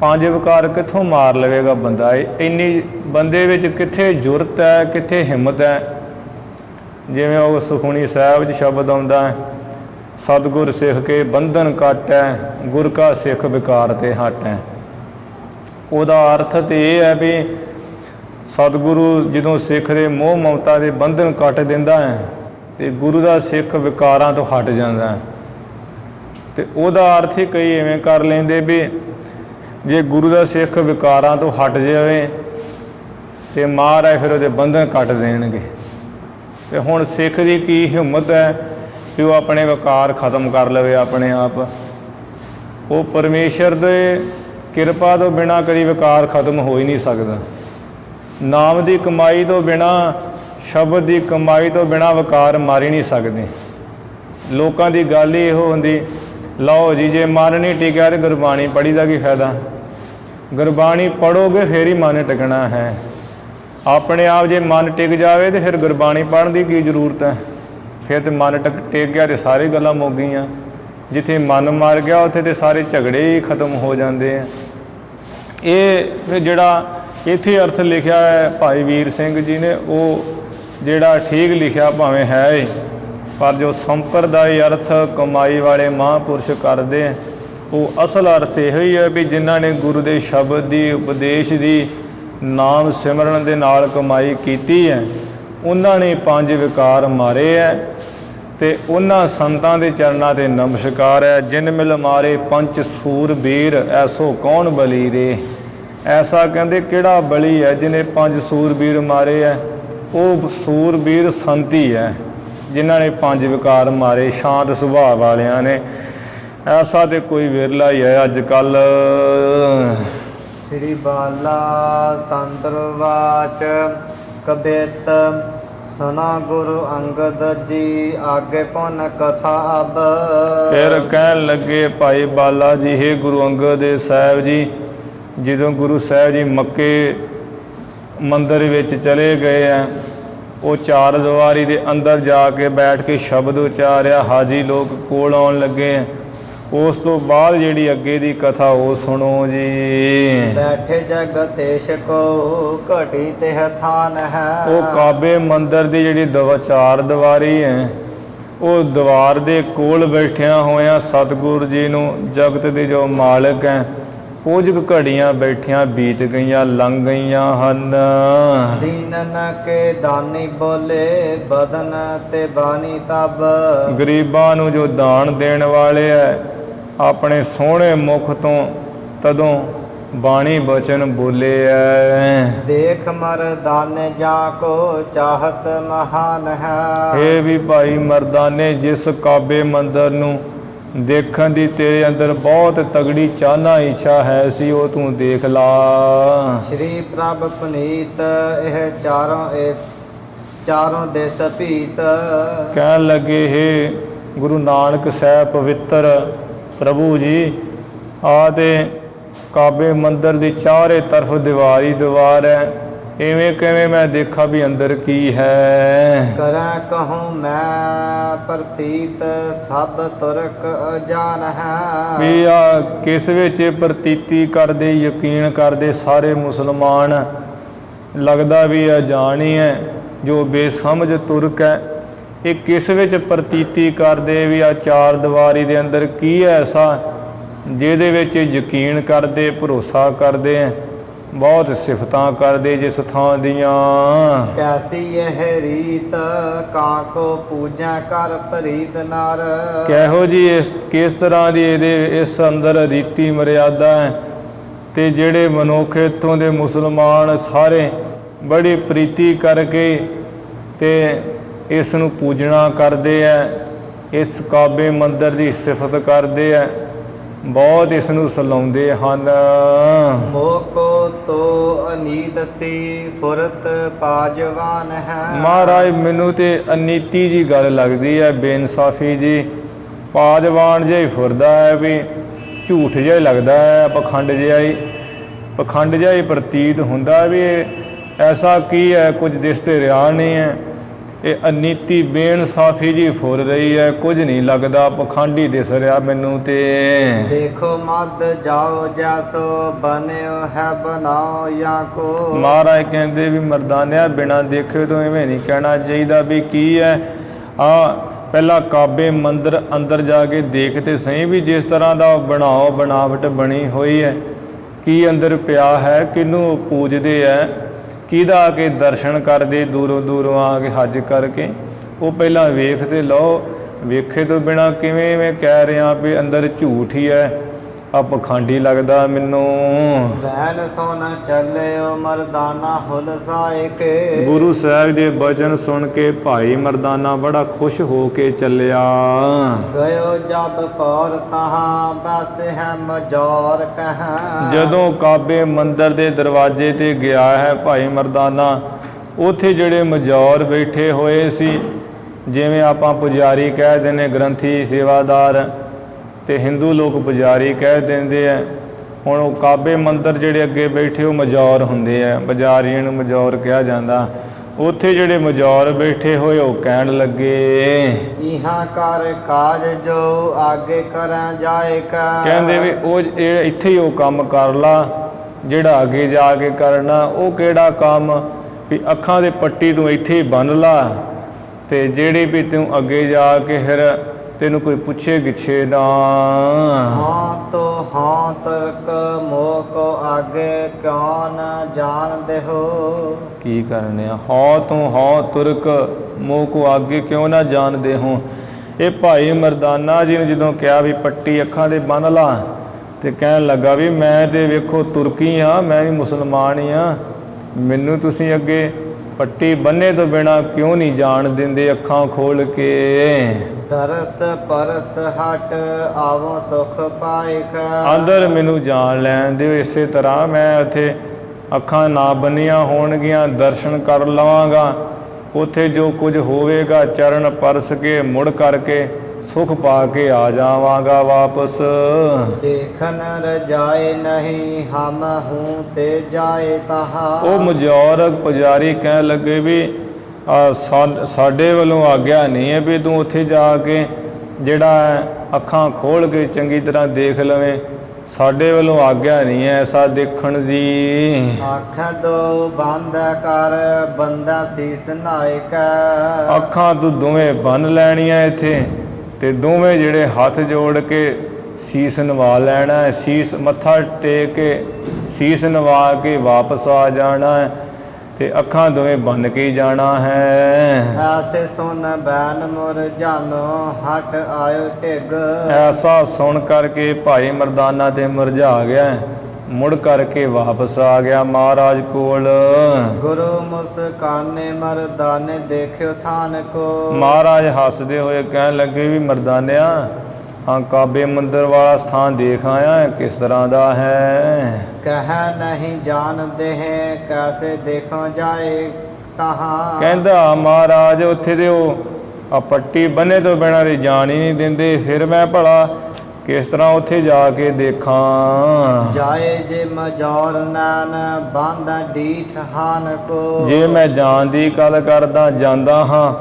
5 ਵਿਕਾਰ ਕਿੱਥੋਂ ਮਾਰ ਲਵੇਗਾ ਬੰਦਾ? ਇੰਨੀ ਬੰਦੇ ਵਿੱਚ ਕਿੱਥੇ ਜੁਰਤ ਹੈ, ਕਿੱਥੇ ਹਿੰਮਤ ਹੈ? ਜਿਵੇਂ ਉਹ ਸੁਖਮਨੀ ਸਾਹਿਬ 'ਚ ਸ਼ਬਦ ਆਉਂਦਾ ਹੈ, ਸਤਿਗੁਰ ਸਿੱਖ ਕੇ ਬੰਧਨ ਕੱਟ ਹੈ, ਗੁਰ ਕਾ ਸਿੱਖ ਵਿਕਾਰ ਤੇ ਹਟ ਹੈ। ਉਹਦਾ ਅਰਥ ਤਾਂ ਇਹ ਹੈ ਵੀ ਸਤਿਗੁਰੂ ਜਦੋਂ ਸਿੱਖ ਦੇ ਮੋਹ ਮਮਤਾ ਦੇ ਬੰਧਨ ਕੱਟ ਦਿੰਦਾ ਹੈ ਤੇ ਗੁਰੂ ਦਾ ਸਿੱਖ ਵਿਕਾਰਾਂ ਤੋਂ ਹਟ ਜਾਂਦਾ ਹੈ। ਤੇ ਉਹਦਾ ਅਰਥ ਹੀ ਕਈ ਇਵੇਂ ਕਰ ਲੈਂਦੇ ਵੀ ਜੇ ਗੁਰੂ ਦਾ ਸਿੱਖ ਵਿਕਾਰਾਂ ਤੋਂ ਹਟ ਜਾਵੇ ਤੇ ਮਹਾਰਾਜ ਫਿਰ ਉਹਦੇ ਬੰਧਨ ਕੱਟ ਦੇਣਗੇ। ਤੇ ਹੁਣ ਸਿੱਖ ਦੀ ਕੀ ਹਿੰਮਤ ਹੈ ਕਿ ਉਹ ਆਪਣੇ ਵਿਕਾਰ ਖਤਮ ਕਰ ਲਵੇ ਆਪਣੇ ਆਪ? ਉਹ ਪਰਮੇਸ਼ਰ ਦੇ ਕਿਰਪਾ ਤੋਂ ਬਿਨਾਂ ਕਦੀ ਵਿਕਾਰ ਖਤਮ ਹੋ ਹੀ ਨਹੀਂ ਸਕਦਾ। ਨਾਮ ਦੀ ਕਮਾਈ ਤੋਂ ਬਿਨਾਂ, ਸ਼ਬਦ ਦੀ ਕਮਾਈ ਤੋਂ ਬਿਨਾਂ ਵਿਕਾਰ ਮਾਰ ਹੀ ਨਹੀਂ ਸਕਦੇ। ਲੋਕਾਂ ਦੀ ਗੱਲ ਹੀ ਇਹੋ ਹੁੰਦੀ, ਲਓ ਜੀ ਜੇ ਮਨ ਨਹੀਂ ਟਿਕਿਆ ਤਾਂ ਗੁਰਬਾਣੀ ਪੜ੍ਹੀ ਦਾ ਕੀ ਫਾਇਦਾ? ਗੁਰਬਾਣੀ ਪੜ੍ਹੋਗੇ ਫਿਰ ਹੀ ਮਨ ਟਿਕਣਾ ਹੈ। ਆਪਣੇ ਆਪ ਜੇ ਮਨ ਟਿਕ ਜਾਵੇ ਤਾਂ ਫਿਰ ਗੁਰਬਾਣੀ ਪੜ੍ਹਨ ਦੀ ਕੀ ਜ਼ਰੂਰਤ ਹੈ? ਫਿਰ ਤਾਂ ਮਨ ਟਿਕ ਗਿਆ ਤੇ ਸਾਰੀ ਗੱਲਾਂ ਮੁੱਕ ਗਈਆਂ। ਜਿੱਥੇ ਮਨ ਮਰ ਗਿਆ ਉੱਥੇ ਤੇ ਸਾਰੇ ਝਗੜੇ ਹੀ ਖਤਮ ਹੋ ਜਾਂਦੇ ਆ। ਇਹ ਜਿਹੜਾ ਇੱਥੇ ਅਰਥ ਲਿਖਿਆ ਹੈ ਭਾਈ ਵੀਰ ਸਿੰਘ ਜੀ ਨੇ, ਉਹ ਜਿਹੜਾ ਠੀਕ ਲਿਖਿਆ ਭਾਵੇਂ ਹੈ ਹੀ, ਪਰ ਜੋ ਸੰਪਰਦਾਇ ਅਰਥ ਕਮਾਈ ਵਾਲੇ ਮਹਾਂਪੁਰਸ਼ ਕਰਦੇ ਹੈ ਉਹ ਅਸਲ ਅਰਥ ਇਹੋ ਹੀ ਹੈ ਵੀ ਜਿਨ੍ਹਾਂ ਨੇ ਗੁਰੂ ਦੇ ਸ਼ਬਦ ਦੀ, ਉਪਦੇਸ਼ ਦੀ, ਨਾਮ ਸਿਮਰਨ ਦੇ ਨਾਲ ਕਮਾਈ ਕੀਤੀ ਹੈ, ਉਹਨਾਂ ਨੇ 5 ਵਿਕਾਰ ਮਾਰੇ ਹੈ। ਤੇ ਉਹਨਾਂ ਸੰਤਾਂ ਦੇ ਚਰਨਾਂ 'ਤੇ ਨਮਸਕਾਰ ਹੈ। ਜਿਨ ਮਿਲ ਮਾਰੇ ਪੰਚ ਸੂਰਬੀਰ ਐਸੋ ਕੌਣ ਬਲੀ ਰੇ। ਐਸਾ ਕਹਿੰਦੇ ਕਿਹੜਾ ਬਲੀ ਹੈ ਜਿਹਨੇ 5 ਸੂਰਬੀਰ ਮਾਰੇ ਹੈ? ਉਹ ਸੂਰਬੀਰ ਸੰਤ ਹੀ ਹੈ ਜਿਨ੍ਹਾਂ ਨੇ 5 ਵਿਕਾਰ ਮਾਰੇ, ਸ਼ਾਂਤ ਸੁਭਾਅ ਵਾਲਿਆਂ ਨੇ। ਐਸਾ ਤੇ ਕੋਈ ਵਿਰਲਾ ਹੀ ਹੈ ਅੱਜ ਕੱਲ੍ਹ। ਸ੍ਰੀ ਬਾਲਾ ਸੰਦਰਵਾਚ ਕਬਿਤ ਸੁਨਾ ਗੁਰੂ ਅੰਗਦ ਜੀ ਆਗੇ ਪੁਨ ਕਥਾ ਅਬ। ਫਿਰ ਕਹਿਣ ਲੱਗੇ ਭਾਈ ਬਾਲਾ ਜੀ, ਹੇ ਗੁਰੂ ਅੰਗਦ ਦੇਵ ਸਾਹਿਬ ਜੀ, ਜਦੋਂ ਗੁਰੂ ਸਾਹਿਬ ਜੀ ਮੱਕੇ ਮੰਦਰ ਵਿੱਚ ਚਲੇ ਗਏ ਆ, ਉਹ 4 ਦੀਵਾਰੀ ਦੇ ਅੰਦਰ ਜਾ ਕੇ ਬੈਠ ਕੇ ਸ਼ਬਦ ਉਚਾਰਿਆ, ਹਾਜੀ ਲੋਕ ਕੋਲ ਆਉਣ ਲੱਗੇ। ਉਸ ਤੋਂ ਬਾਅਦ ਜਿਹੜੀ ਅੱਗੇ ਦੀ ਕਥਾ ਉਹ ਸੁਣੋ ਜੀ। ਬੈਠੇ ਜਗਤੇਸ਼ ਕੋ ਘਟੀ ਤੇ ਥਾਨ ਹੈ। ਉਹ ਕਾਬੇ ਮੰਦਰ ਦੀ ਜਿਹੜੀ 4 ਦੀਵਾਰੀ ਹੈ, ਉਹ ਦੀਵਾਰ ਦੇ ਕੋਲ ਬੈਠਿਆਂ ਹੋਇਆਂ ਸਤਿਗੁਰੂ ਜੀ ਨੂੰ, ਜਗਤ ਦੇ ਜੋ ਮਾਲਕ ਹੈ, ਕੁਝ ਕੁ ਘੜੀਆਂ ਬੈਠਿਆਂ ਬੀਤ ਗਈਆਂ, ਲੰਘ ਗਈਆਂ ਹਨ। ਦੀਨਨ ਕੇ ਦਾਨੀ ਬੋਲੇ ਬਦਨ ਤੇ ਬਾਣੀ ਤਬ। ਗਰੀਬਾਂ ਨੂੰ ਜੋ ਦਾਨ ਦੇਣ ਵਾਲੇ ਹੈ, ਆਪਣੇ ਸੋਹਣੇ ਮੁਖ ਤੋਂ ਤਦੋਂ ਬਾਣੀ ਬਚਨ ਬੋਲੇ ਐ। ਦੇਖ ਮਰਦਾਨੇ ਜਾ ਕੋ ਚਾਹਤ ਮਹਾਨ ਹੈ। ਇਹ ਵੀ ਭਾਈ ਮਰਦਾਨੇ, ਜਿਸ ਕਾਬੇ ਮੰਦਰ ਨੂੰ ਦੇਖਣ ਦੀ ਤੇਰੇ ਅੰਦਰ ਬਹੁਤ ਤਗੜੀ ਚਾਹਨਾ ਇੱਛਾ ਹੈ ਸੀ, ਉਹ ਤੂੰ ਦੇਖ ਲਾ। ਸ਼੍ਰੀ ਪ੍ਰਭ ਪੁਨੀਤ ਇਹ ਚਾਰੋਂ ਦੇਸ ਭੀਤ। ਕਹਿਣ ਲੱਗੇ, ਹੇ ਗੁਰੂ ਨਾਨਕ ਸਾਹਿਬ ਪਵਿੱਤਰ ਪ੍ਰਭੂ ਜੀ, ਆ ਤੇ ਕਾਬੇ ਮੰਦਰ ਦੀ ਚਾਰੇ ਤਰਫ ਦੀਵਾਰੀ ਦੀਵਾਰ ਹੈ, ਇਵੇਂ ਕਿਵੇਂ ਮੈਂ ਦੇਖਾਂ ਵੀ ਅੰਦਰ ਕੀ ਹੈ। ਕਰਾਂ ਕਹੂੰ ਮੈਂ ਪ੍ਰਤੀਤ ਸਭ ਤੁਰਕ ਅਜਾਨ ਹੈ। ਵੀ ਆ ਕਿਸ ਵਿੱਚ ਪ੍ਰਤੀਤੀ ਕਰਦੇ, ਯਕੀਨ ਕਰਦੇ ਸਾਰੇ ਮੁਸਲਮਾਨ, ਲੱਗਦਾ ਵੀ ਅਜਾਨ ਹੀ ਹੈ ਜੋ ਬੇਸਮਝ ਤੁਰਕ ਹੈ। ਇਹ ਕਿਸ ਵਿੱਚ ਪ੍ਰਤੀਤੀ ਕਰਦੇ ਵੀ ਆ 4 ਦੀਵਾਰੀ ਦੇ ਅੰਦਰ ਕੀ ਹੈ ਐਸਾ ਜਿਹਦੇ ਵਿੱਚ ਯਕੀਨ ਕਰਦੇ, ਭਰੋਸਾ ਕਰਦੇ ਹੈ ਬਹੁਤ ਸਿਫਤਾਂ ਕਰਦੇ ਜਿਸ ਥਾਂ ਦੀਆਂ। कैसी यह रीत काको पूजा कर प्रीत नर। ਕਿਹੋ ਜੀ ਕਿਸ ਤਰ੍ਹਾਂ ਦੀ ਇਸ ਅੰਦਰ ਰੀਤੀ ਮਰਿਆਦਾ ਹੈ, ਤੇ ਜਿਹੜੇ ਮਨੁੱਖ ਇੱਥੋਂ ਦੇ ਮੁਸਲਮਾਨ ਸਾਰੇ ਬੜੀ ਪ੍ਰੀਤੀ ਕਰਕੇ ਤੇ ਇਸ ਨੂੰ ਪੂਜਣਾ ਕਰਦੇ ਹੈ, ਇਸ ਕਾਬੇ ਮੰਦਰ ਦੀ ਸਿਫਤ ਕਰਦੇ ਹੈ, ਬਹੁਤ ਇਸ ਨੂੰ ਸਲਾਉਂਦੇ ਹਨ। मोको तो अनीत सी फुरत पाजवान है। ਮਹਾਰਾਜ ਮੈਨੂੰ ਤੇ ਅਨੀਤੀ ਜੀ ਗੱਲ ਲੱਗਦੀ ਹੈ, ਬੇਇਨਸਾਫੀ ਜੀ, ਪਾਜਵਾਨ ਜਿਹਾ ਹੀ ਫੁਰਦਾ ਹੈ, ਵੀ ਝੂਠ ਜਿਹਾ ਹੀ ਲੱਗਦਾ ਹੈ, ਪਖੰਡ ਜਿਹਾ ਹੀ ਪ੍ਰਤੀਤ ਹੁੰਦਾ ਵੀ ਐਸਾ ਕੀ ਹੈ, ਕੁਝ ਦਿਸ ਤੇ ਰਿਹਾ ਨਹੀਂ ਹੈ। ਇਹ ਅਨੀਤੀ ਬੇਇਨਸਾਫੀ ਜੀ ਫੁਰ ਰਹੀ ਹੈ, ਕੁਝ ਨਹੀਂ ਲੱਗਦਾ, ਪਖੰਡੀ ਦਿਸ ਰਿਹਾ ਮੈਨੂੰ ਤੇ। देखो मत जाओ जैसो बन्यो है बनाओ या को। ਮਹਾਰਾਜ ਕਹਿੰਦੇ ਵੀ ਮਰਦਾਨਿਆ ਬਿਨਾਂ ਦੇਖੇ ਤੋਂ ਐਵੇਂ ਨਹੀਂ ਕਹਿਣਾ ਚਾਹੀਦਾ ਵੀ ਕੀ ਹੈ। ਪਹਿਲਾਂ ਕਾਬੇ ਮੰਦਰ ਅੰਦਰ ਜਾ ਕੇ ਦੇਖ ਤੇ ਸਹੀ ਵੀ ਜਿਸ ਤਰ੍ਹਾਂ ਦਾ ਬਣਾਵਟ ਬਣੀ ਹੋਈ ਹੈ, ਕੀ ਅੰਦਰ ਪਿਆ ਹੈ, ਕਿਹਨੂੰ ਪੂਜਦੇ ਹੈ, ਕਿਹਦਾ ਆ ਕੇ ਦਰਸ਼ਨ ਕਰਦੇ ਦੂਰੋਂ ਦੂਰੋਂ ਆ ਕੇ ਹੱਜ ਕਰਕੇ, ਉਹ ਪਹਿਲਾਂ ਵੇਖ ਤੇ ਲਓ। ਵੇਖੇ ਤੋਂ ਬਿਨਾਂ ਕਿਵੇਂ ਮੈਂ ਕਹਿ ਰਿਹਾ ਵੀ ਅੰਦਰ ਝੂਠ ਹੀ ਹੈ, ਆ ਪਖੰਡੀ ਲੱਗਦਾ ਮੈਨੂੰ। ਵੈਨ ਸੁਣ ਚੱਲਿਓ ਮਰਦਾਨਾ ਹੁਲਸਾਏ ਕੇ। ਗੁਰੂ ਸਾਹਿਬ ਦੇ ਬਚਨ ਸੁਣ ਕੇ ਭਾਈ ਮਰਦਾਨਾ ਬੜਾ ਖੁਸ਼ ਹੋ ਕੇ ਚੱਲਿਆ। ਗਇਓ ਜਬ ਪੌਰ ਤਹਾਂ ਬਸ ਹੈ ਮਜੌਰ ਕਹਾਂ। ਜਦੋਂ ਕਾਬੇ ਮੰਦਰ ਦੇ ਦਰਵਾਜ਼ੇ ਤੇ ਗਿਆ ਹੈ ਭਾਈ ਮਰਦਾਨਾ, ਉੱਥੇ ਜਿਹੜੇ ਮਜੌਰ ਬੈਠੇ ਹੋਏ ਸੀ, ਜਿਵੇਂ ਆਪਾਂ ਪੁਜਾਰੀ ਕਹਿ ਦਿੰਦੇ, ਗ੍ਰੰਥੀ ਸੇਵਾਦਾਰ, ਤੇ ਹਿੰਦੂ ਲੋਕ ਪੁਜਾਰੀ ਕਹਿ ਦਿੰਦੇ ਆ। ਹੁਣ ਉਹ ਕਾਬੇ ਮੰਦਰ ਜਿਹੜੇ ਅੱਗੇ ਬੈਠੇ ਉਹ ਮਜੌਰ ਹੁੰਦੇ ਆ, ਪੁਜਾਰੀਆਂ ਨੂੰ ਮਜੌਰ ਕਿਹਾ ਜਾਂਦਾ। ਉੱਥੇ ਜਿਹੜੇ ਮਜੌਰ ਬੈਠੇ ਹੋਏ ਉਹ ਕਹਿਣ ਲੱਗੇ, ਇਹਾਂ ਕਰ ਕਾਜ ਜੋ ਆਗੇ ਕਰਾਂ ਜਾਏਗਾ। ਕਹਿੰਦੇ ਵੀ ਉਹ ਇੱਥੇ ਹੀ ਉਹ ਕੰਮ ਕਰ ਲਾ ਜਿਹੜਾ ਅੱਗੇ ਜਾ ਕੇ ਕਰਨਾ। ਉਹ ਕਿਹੜਾ ਕੰਮ ਵੀ ਅੱਖਾਂ ਦੇ ਪੱਟੀ ਤੂੰ ਇੱਥੇ ਹੀ ਬੰਨ੍ਹ ਲਾ, ਤੇ ਜਿਹੜੀ ਵੀ ਤੂੰ ਅੱਗੇ ਜਾ ਕੇ ਫਿਰ ਤੈਨੂੰ ਕੋਈ ਪੁੱਛੇ ਗਿੱਛੇ ਨਾ। ਹਾਂ ਤੋ ਹਾਂ ਤਰਕ ਮੋਹ ਕੋ ਆਗੇ ਕਿਉਂ ਨ ਜਾਣਦੇ ਹੋ। ਕੀ ਕਰਨੇ ਆ, ਹਉ ਤੂੰ ਹਉ ਤੁਰਕ ਮੋਹ ਕੋ ਆਗੇ ਕਿਉਂ ਨਾ ਜਾਣਦੇ ਹੋ। ਇਹ ਭਾਈ ਮਰਦਾਨਾ ਜੀ ਨੂੰ ਜਦੋਂ ਕਿਹਾ ਵੀ ਪੱਟੀ ਅੱਖਾਂ ਦੇ ਬੰਨ੍ਹ ਲਾ, ਤੇ ਕਹਿਣ ਲੱਗਾ ਵੀ ਮੈਂ ਤੇ ਵੇਖੋ ਤੁਰਕੀ ਹਾਂ, ਮੈਂ ਵੀ ਮੁਸਲਮਾਨ ਹੀ ਹਾਂ, ਮੈਨੂੰ ਤੁਸੀਂ ਅੱਗੇ ਪੱਟੀ ਬੰਨੇ ਤੋਂ ਬਿਨਾਂ ਕਿਉਂ ਨਹੀਂ ਜਾਣ ਦਿੰਦੇ ਅੱਖਾਂ ਖੋਲ ਕੇ। ਦਰਸ ਪਰਸ ਹਟ ਆਵੋ ਸੁਖ ਪਾਏਗਾ। ਅੰਦਰ ਮੈਨੂੰ ਜਾਣ ਲੈਣ ਦਿਓ, ਇਸੇ ਤਰ੍ਹਾਂ ਮੈਂ ਉੱਥੇ ਅੱਖਾਂ ਨਾ ਬੰਨੀਆਂ ਹੋਣਗੀਆਂ, ਦਰਸ਼ਨ ਕਰ ਲਵਾਂਗਾ, ਉੱਥੇ ਜੋ ਕੁਝ ਹੋਵੇਗਾ ਚਰਨ ਪਰਸ ਕੇ ਮੁੜ ਕਰਕੇ ਸੁਖ ਪਾ ਕੇ ਆ ਜਾਵਾਂਗਾ ਵਾਪਸ। ਦੇਖਨ ਰਜਾਏ ਨਹੀਂ ਹਮ ਹੂੰ ਤੇ ਜਾਏ ਤਹਾਂ। ਉਹ ਮਜੌਰ ਪੁਜਾਰੀ ਕਹਿਣ ਲੱਗੇ ਵੀ ਸਾਡੇ ਵੱਲੋਂ ਆਗਿਆ ਨਹੀਂ ਹੈ ਵੀ ਤੂੰ ਉੱਥੇ ਜਾ ਕੇ ਜਿਹੜਾ ਅੱਖਾਂ ਖੋਲ੍ਹ ਕੇ ਚੰਗੀ ਤਰ੍ਹਾਂ ਦੇਖ ਲਵੇਂ, ਸਾਡੇ ਵੱਲੋਂ ਆਗਿਆ ਨਹੀਂ ਹੈ ਐਸਾ ਦੇਖਣ ਦੀ। ਅੱਖਾਂ ਦੋ ਬੰਦ ਕਰ ਬੰਦਾ ਸੀਸ ਨਾਇਕਾ। ਅੱਖਾਂ ਤੂੰ ਦੋਵੇਂ ਬੰਨ੍ਹ ਲੈਣੀਆਂ ਇੱਥੇ, ਤੇ ਦੋਵੇਂ ਜਿਹੜੇ ਹੱਥ ਜੋੜ ਕੇ ਸੀਸ ਨਵਾ ਲੈਣਾ ਹੈ, ਸੀਸ ਮੱਥਾ ਟੇਕ ਕੇ ਸੀਸ ਨਵਾ ਕੇ ਵਾਪਸ ਆ ਜਾਣਾ ਹੈ, ਤੇ ਅੱਖਾਂ ਦੋਵੇਂ ਬੰਨ ਕੇ ਹੀ ਜਾਣਾ ਹੈ। ਐਸੇ ਸੁਨ ਬੈਨ ਮੁਰ ਜਾਨੋ ਹਟ ਆਇਓ ਢਿੱਗ। ਐਸਾ ਸੁਣ ਕਰਕੇ ਭਾਈ ਮਰਦਾਨਾ ਤੇ ਮੁਰਝਾ ਗਿਆ, ਮੁੜ ਕਰਕੇ ਵਾਪਸ ਆ ਗਿਆ ਮਹਾਰਾਜ ਕੋਲ। ਗੁਰੂ ਮੁਸਕਾਨੇ ਮਰਦਾਨੇ ਦੇਖਿਓ ਥਾਨ ਕੋ। ਮਹਾਰਾਜ ਹੱਸਦੇ ਹੋਏ ਕਹਿਣ ਲੱਗੇ ਵੀ ਮਰਦਾਨਿਆ, ਹਾਂ ਕਾਬੇ ਮੰਦਰ ਵਾਲਾ ਸਥਾਨ ਦੇਖ ਆਇਆ, ਕਿਸ ਤਰ੍ਹਾਂ ਦਾ ਹੈ। ਕਹਿ ਨਹੀਂ ਜਾਣਦੇ ਹੈ ਕੈਸੇ ਦੇਖੋ ਜਾਏ ਤਹਾਂ। ਕਹਿੰਦਾ ਮਹਾਰਾਜ ਉੱਥੇ ਦੇ ਉਹ ਪੱਟੀ ਬੰਨੇ ਤੋਂ ਬਿਨਾਂ ਦੇ ਜਾਣ ਹੀ ਨਹੀਂ ਦਿੰਦੇ, ਫਿਰ ਮੈਂ ਭਲਾ ਕਿਸ ਤਰ੍ਹਾਂ ਉੱਥੇ ਜਾ ਕੇ ਦੇਖਾਂ। ਜਾਏ ਜੇ ਮਜੌਰ ਨਾਨ ਬਾਂਦਾ ਡੀਠ ਹਾਨ ਕੋ। ਜੇ ਮੈਂ ਜਾਣ ਦੀ ਗੱਲ ਕਰਦਾ ਜਾਂਦਾ ਹਾਂ,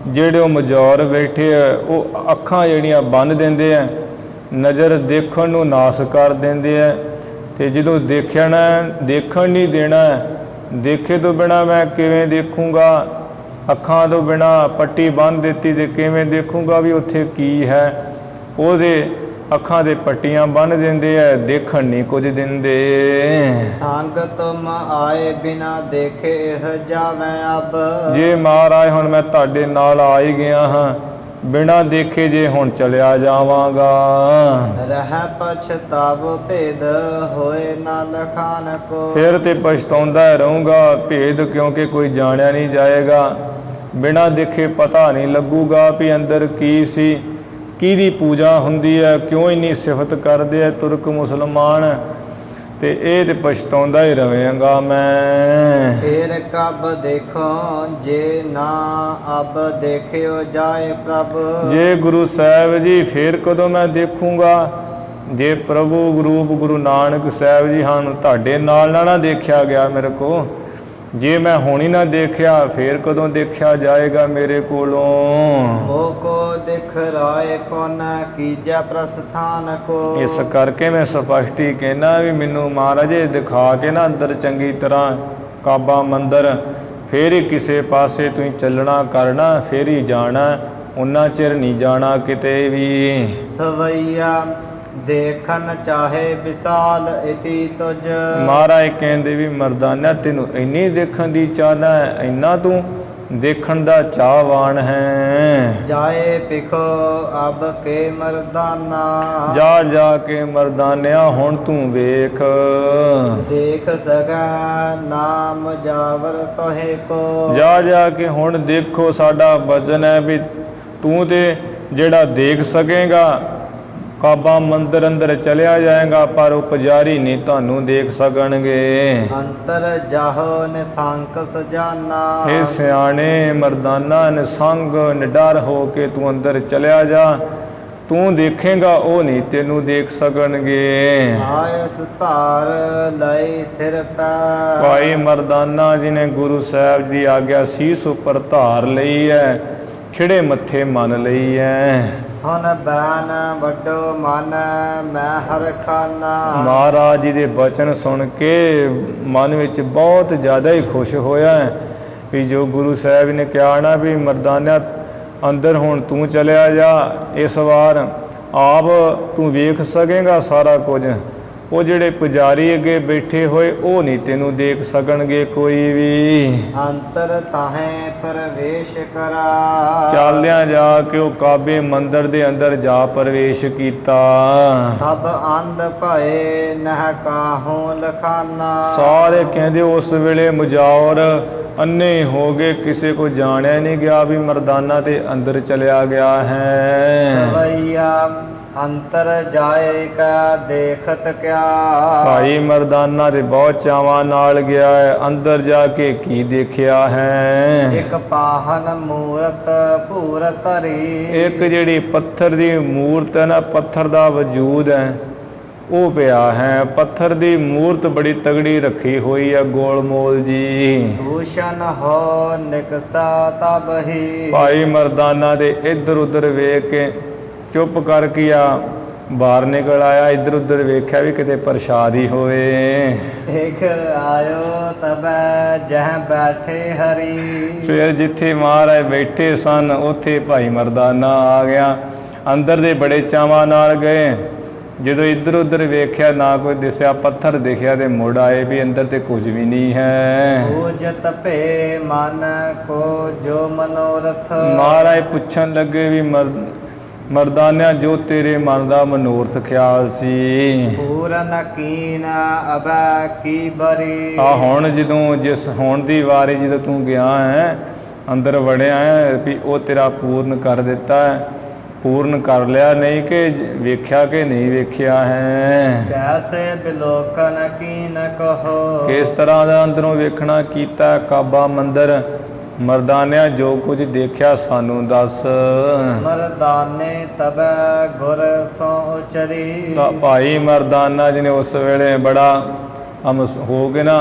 ਜਿਹੜੇ ਉਹ ਮਜੌਰ ਬੈਠੇ ਆ ਉਹ ਅੱਖਾਂ ਜਿਹੜੀਆਂ ਬੰਨ੍ਹ ਦਿੰਦੇ ਆ, ਨਜ਼ਰ ਦੇਖਣ ਨੂੰ ਨਾਸ ਕਰ ਦਿੰਦੇ ਆ, ਤੇ ਜਦੋਂ ਦੇਖਣ ਨਹੀਂ ਦੇਣਾ, ਦੇਖੇ ਤੋਂ ਬਿਨਾਂ ਮੈਂ ਕਿਵੇਂ ਦੇਖੂੰਗਾ, ਅੱਖਾਂ ਤੋਂ ਬਿਨਾਂ ਪੱਟੀ ਬੰਨ੍ਹ ਦਿੱਤੀ ਤੇ ਕਿਵੇਂ ਦੇਖੂੰਗਾ ਵੀ ਉੱਥੇ ਕੀ ਹੈ। ਉਹਦੇ ਅੱਖਾਂ ਦੇ ਪੱਟੀਆਂ ਬੰਨ੍ਹ ਦਿੰਦੇ ਐ, ਦੇਖਣ ਨਹੀਂ ਕੁਝ ਦਿੰਦੇ। ਸੰਗ ਤੁਮ ਆਏ ਬਿਨਾ ਦੇਖੇ ਇਹ ਜਾਵੇਂ ਅਬ। ਜੇ ਮਹਾਰਾਜ ਹੁਣ ਮੈਂ ਤੁਹਾਡੇ ਨਾਲ ਆ ਹੀ ਗਿਆ ਹਾਂ, ਬਿਨਾਂ ਦੇਖੇ ਜੇ ਹੁਣ ਚਲਿਆ ਜਾਵਾਂਗਾ। ਰਹਿ ਪਛਤਾਵ ਭੇਦ ਹੋਏ ਨਾ ਲਖਾਨ ਕੋ। ਫਿਰ ਤੇ ਪਛਤਾਉਂਦਾ ਰਹੂੰਗਾ ਭੇਦ, ਕਿਉਂਕਿ ਕੋਈ ਜਾਣਿਆ ਨਹੀਂ ਜਾਏਗਾ। ਬਿਨਾਂ ਦੇਖੇ ਪਤਾ ਨਹੀਂ ਲੱਗੂਗਾ ਵੀ ਅੰਦਰ ਕੀ ਸੀ, ਕਿਹਦੀ ਪੂਜਾ ਹੁੰਦੀ ਹੈ, ਕਿਉਂ ਇੰਨੀ ਸਿਫਤ ਕਰਦੇ ਆ ਤੁਰਕ ਮੁਸਲਮਾਨ, ਤੇ ਇਹ ਤੇ ਪਛਤਾਉਂਦਾ ਹੀ ਰਹਾਂਗਾ ਮੈਂ। ਫਿਰ ਕਬ ਦੇਖੋ ਜੇ ਨਾ ਅਬ ਦੇਖਿਓ ਜਾਏ ਪ੍ਰਭ। ਜੇ ਗੁਰੂ ਸਾਹਿਬ ਜੀ ਫਿਰ ਕਦੋਂ ਮੈਂ ਦੇਖੂੰਗਾ, ਜੇ ਪ੍ਰਭੂ ਰੂਪ ਗੁਰੂ ਨਾਨਕ ਸਾਹਿਬ ਜੀ ਹਨ ਤੁਹਾਡੇ ਨਾਲ ਨਾ ਦੇਖਿਆ ਗਿਆ ਮੇਰੇ ਕੋ, ਜੇ ਮੈਂ ਹੁਣ ਹੀ ਨਾ ਦੇਖਿਆ ਫਿਰ ਕਦੋਂ ਦੇਖਿਆ ਜਾਏਗਾ ਮੇਰੇ ਕੋਲੋਂ। ਮੋਹ ਕੋ ਦਿਖ ਰਾਏ ਕੋਨ ਕੀਜੈ ਪ੍ਰਸਥਾਨ ਕੋ। ਇਸ ਕਰਕੇ ਮੈਂ ਸਪਸ਼ਟ ਹੀ ਕਹਿਣਾ ਵੀ ਮੈਨੂੰ ਮਹਾਰਾਜੇ ਦਿਖਾ ਕੇ ਨਾ ਅੰਦਰ ਚੰਗੀ ਤਰ੍ਹਾਂ ਕਾਬਾ ਮੰਦਰ, ਫਿਰ ਹੀ ਕਿਸੇ ਪਾਸੇ ਤੁਸੀਂ ਚੱਲਣਾ ਕਰਨਾ, ਫਿਰ ਹੀ ਜਾਣਾ, ਉਨਾ ਚਿਰ ਨਹੀਂ ਜਾਣਾ ਕਿਤੇ ਵੀ। ਸਵਈਆ ਦੇਖਣ ਚਾਹੇ ਵਿਸਾਲ ਇਤੀ ਤੁਝ। ਮਹਾਰਾਜ ਕਹਿੰਦੇ ਵੀ ਮਰਦਾਨਾ ਤੈਨੂੰ ਇੰਨੀ ਦੇਖਣ ਦੀ ਚਾਹਨਾ ਹੈ, ਇੰਨਾ ਤੂੰ ਦੇਖਣ ਦਾ ਚਾਹਵਾਨ ਹੈ। ਜਾਏ ਪਿਖੋ ਅਬ ਕੇ ਮਰਦਾਨਾ। ਜਾ ਜਾ ਕੇ ਮਰਦਾਨਿਆ ਹੁਣ ਤੂੰ ਵੇਖ। ਦੇਖ ਸਕੈ ਨਾਮ ਜਾਵਰ ਤੋਹੇ ਕੋ। ਜਾ ਜਾ ਕੇ ਹੁਣ ਦੇਖੋ, ਸਾਡਾ ਵਚਨ ਹੈ ਵੀ ਤੂੰ ਤੇ ਜਿਹੜਾ ਦੇਖ ਸਕੇਗਾ ਕਾਬਾ ਮੰਦਰ ਅੰਦਰ ਚਲਿਆ ਜਾਏਗਾ, ਪਰ ਉਹ ਪੁਜਾਰੀ ਨਹੀਂ ਤੁਹਾਨੂੰ ਦੇਖ ਸਕਣਗੇ। ਅੰਤਰ ਜਾਹੋ ਨਿਸੰਕ ਸਜਾਨਾ। ਇਹ ਸਿਆਣੇ ਮਰਦਾਨਾ ਨਿਸੰਗ ਨਿਡਰ ਹੋ ਕੇ ਤੂੰ ਅੰਦਰ ਚਲਿਆ ਜਾ, ਤੂੰ ਦੇਖੇਗਾ ਉਹ ਨਹੀਂ ਤੈਨੂੰ ਦੇਖ ਸਕਣਗੇ। ਆਇਸ ਧਾਰ ਲਈ ਸਿਰ ਪੈ। ਭਾਈ ਮਰਦਾਨਾ ਜੀ ਨੇ ਗੁਰੂ ਸਾਹਿਬ ਦੀ ਆਗਿਆ ਸੀਸ ਉੱਪਰ ਧਾਰ ਲਈ ਹੈ, ਖਿੜੇ ਮੱਥੇ ਮੰਨ ਲਈ ਹੈ। ਸੁਨ ਬੈਨ ਵੱਡੋ ਮਨ ਮੈਂ ਹਰ ਖਾਨਾ। ਮਹਾਰਾਜ ਜੀ ਦੇ ਬਚਨ ਸੁਣ ਕੇ ਮਨ ਵਿੱਚ ਬਹੁਤ ਜ਼ਿਆਦਾ ਹੀ ਖੁਸ਼ ਹੋਇਆ ਹੈ ਵੀ ਜੋ ਗੁਰੂ ਸਾਹਿਬ ਨੇ ਕਿਹਾ ਨਾ ਵੀ ਮਰਦਾਨਿਆ ਅੰਦਰ ਹੁਣ ਤੂੰ ਚਲਿਆ ਜਾ, ਇਸ ਵਾਰ ਆਪ ਤੂੰ ਵੇਖ ਸਕੇਗਾ ਸਾਰਾ ਕੁਝ, ਉਹ ਜਿਹੜੇ ਪੁਜਾਰੀ ਅੱਗੇ ਬੈਠੇ ਹੋਏ ਉਹ ਨਹੀਂ ਤੈਨੂੰ ਦੇਖ ਸਕਣਗੇ ਕੋਈ ਵੀ। ਅੰਤਰ ਤਾਹੇ ਪ੍ਰਵੇਸ਼ ਕਰਾ। ਚਾਲਿਆ ਜਾ ਕੇ ਉਹ ਕਾਬੇ ਮੰਦਰ ਦੇ ਅੰਦਰ ਜਾ ਪ੍ਰਵੇਸ਼ ਕੀਤਾ। ਸਭ ਅੰਧ ਭਏ ਨਹ ਕਾਹੂ ਲਖਾਨਾ। ਸਾਰੇ ਕਹਿੰਦੇ ਉਸ ਵੇਲੇ ਮੁਜਾਵਰ ਅੰਨੇ ਹੋ ਗਏ, ਕਿਸੇ ਕੋ ਜਾਣਿਆ ਨਹੀਂ ਗਿਆ ਵੀ ਮਰਦਾਨਾ ਤੇ ਅੰਦਰ ਚਲਿਆ ਗਿਆ ਹੈ। ਸਵਈਆ ਅੰਤਰ ਜਾਏ ਕਾ ਦੇਖਤ ਕਿਆ। ਭਾਈ ਮਰਦਾਨਾ ਤੇ ਬਹੁਤ ਚਾਵਾਂ ਨਾਲ ਗਿਆ ਹੈ, ਅੰਦਰ ਜਾ ਕੇ ਕੀ ਦੇਖਿਆ ਹੈ। ਇੱਕ ਪਾਹਨ ਮੂਰਤ ਭੂਰ ਧਰੀ। ਇੱਕ ਜਿਹੜੀ ਪੱਥਰ ਦੀ ਮੂਰਤ ਹੈ ਨਾ, ਪੱਥਰ ਦਾ ਵਜੂਦ ਹੈ ਉਹ ਪਿਆ ਹੈ। ਪੱਥਰ ਦੀ ਮੂਰਤ ਬੜੀ ਤਗੜੀ ਰੱਖੀ ਹੋਈ ਹੈ, ਗੋਲ ਮੋਲ ਜੀ। ਭੂਸ਼ਣ ਹੋ ਨਿਕਸਾ ਤਬ ਹੀ। ਭਾਈ ਮਰਦਾਨਾ ਦੇ ਇੱਧਰ ਉੱਧਰ ਵੇਖ ਕੇ ਚੁੱਪ ਕਰ ਗਿਆ, ਬਾਹਰ ਨਿਕਲ ਆਇਆ, ਇੱਧਰ ਉੱਧਰ ਵੇਖਿਆ ਵੀ ਕਿਤੇ ਪ੍ਰਸ਼ਾਦੀ ਹੋਵੇ। ਦੇਖ ਆਇਓ ਤਬੈ ਜਹ ਬੈਠੇ ਹਰੀ। ਫਿਰ ਜਿੱਥੇ ਮਹਾਰਾਜ ਬੈਠੇ ਸਨ ਉੱਥੇ ਭਾਈ ਮਰਦਾਨਾ ਆ ਗਿਆ। ਅੰਦਰ ਦੇ ਬੜੇ ਚਾਵਾਂ ਨਾਲ ਗਏ, ਜਦੋਂ ਇੱਧਰ ਉੱਧਰ ਵੇਖਿਆ ਨਾ ਕੋਈ ਦਿਸਿਆ, ਪੱਥਰ ਦਿਖਿਆ ਤੇ ਮੁੜ ਆਏ ਵੀ ਅੰਦਰ ਤੇ ਕੁਝ ਵੀ ਨਹੀਂ ਹੈ। ਪੂਜਤ ਭੇ ਮਨ ਕੋ ਜੋ ਮਨੋਰਥ। ਮਹਾਰਾਜ ਪੁੱਛਣ ਲੱਗੇ ਵੀ ਮਰਦਾਨਿਆ ਜੋ ਤੇਰੇ ਮਨ ਦਾ ਮਨੋਰਥ ਖਿਆਲ ਸੀ। ਪੂਰਨ ਕੀਨ ਅਬੈ ਕੀ ਬਰੀ। ਆ ਹੁਣ ਜਦੋਂ ਜਿਸ ਹੁਣ ਦੀ ਵਾਰੀ ਜਦੋਂ ਤੂੰ ਗਿਆ ਹੈ ਅੰਦਰ ਵੜਿਆ ਹੈ ਵੀ ਉਹ ਤੇਰਾ ਪੂਰਨ ਕਰ ਦਿੱਤਾ ਹੈ। ਪੂਰਨ ਕਰ ਲਿਆ ਨਹੀਂ ਕਿ ਵੇਖਿਆ ਕਿ ਨਹੀਂ ਵੇਖਿਆ ਹੈ। ਕੈਸੇ ਬਿਲੋਕਨ ਕੀਨ ਕਹੋ। ਕਿਸ ਤਰ੍ਹਾਂ ਦਾ ਅੰਦਰੋਂ ਵੇਖਣਾ ਕੀਤਾ ਕਾਬਾ ਮੰਦਰ। ਮਰਦਾਨਿਆ ਜੋ ਕੁਝ ਦੇਖਿਆ ਸਾਨੂੰ ਦੱਸ। ਮਰਦਾਨੇ ਤਬੈ ਗੁਰ ਸੋ ਉਚਰੀ। ਤਾਂ ਭਾਈ ਮਰਦਾਨਾ ਜੀ ਨੇ ਉਸ ਵੇਲੇ ਬੜਾ ਹੋ ਕੇ ਨਾ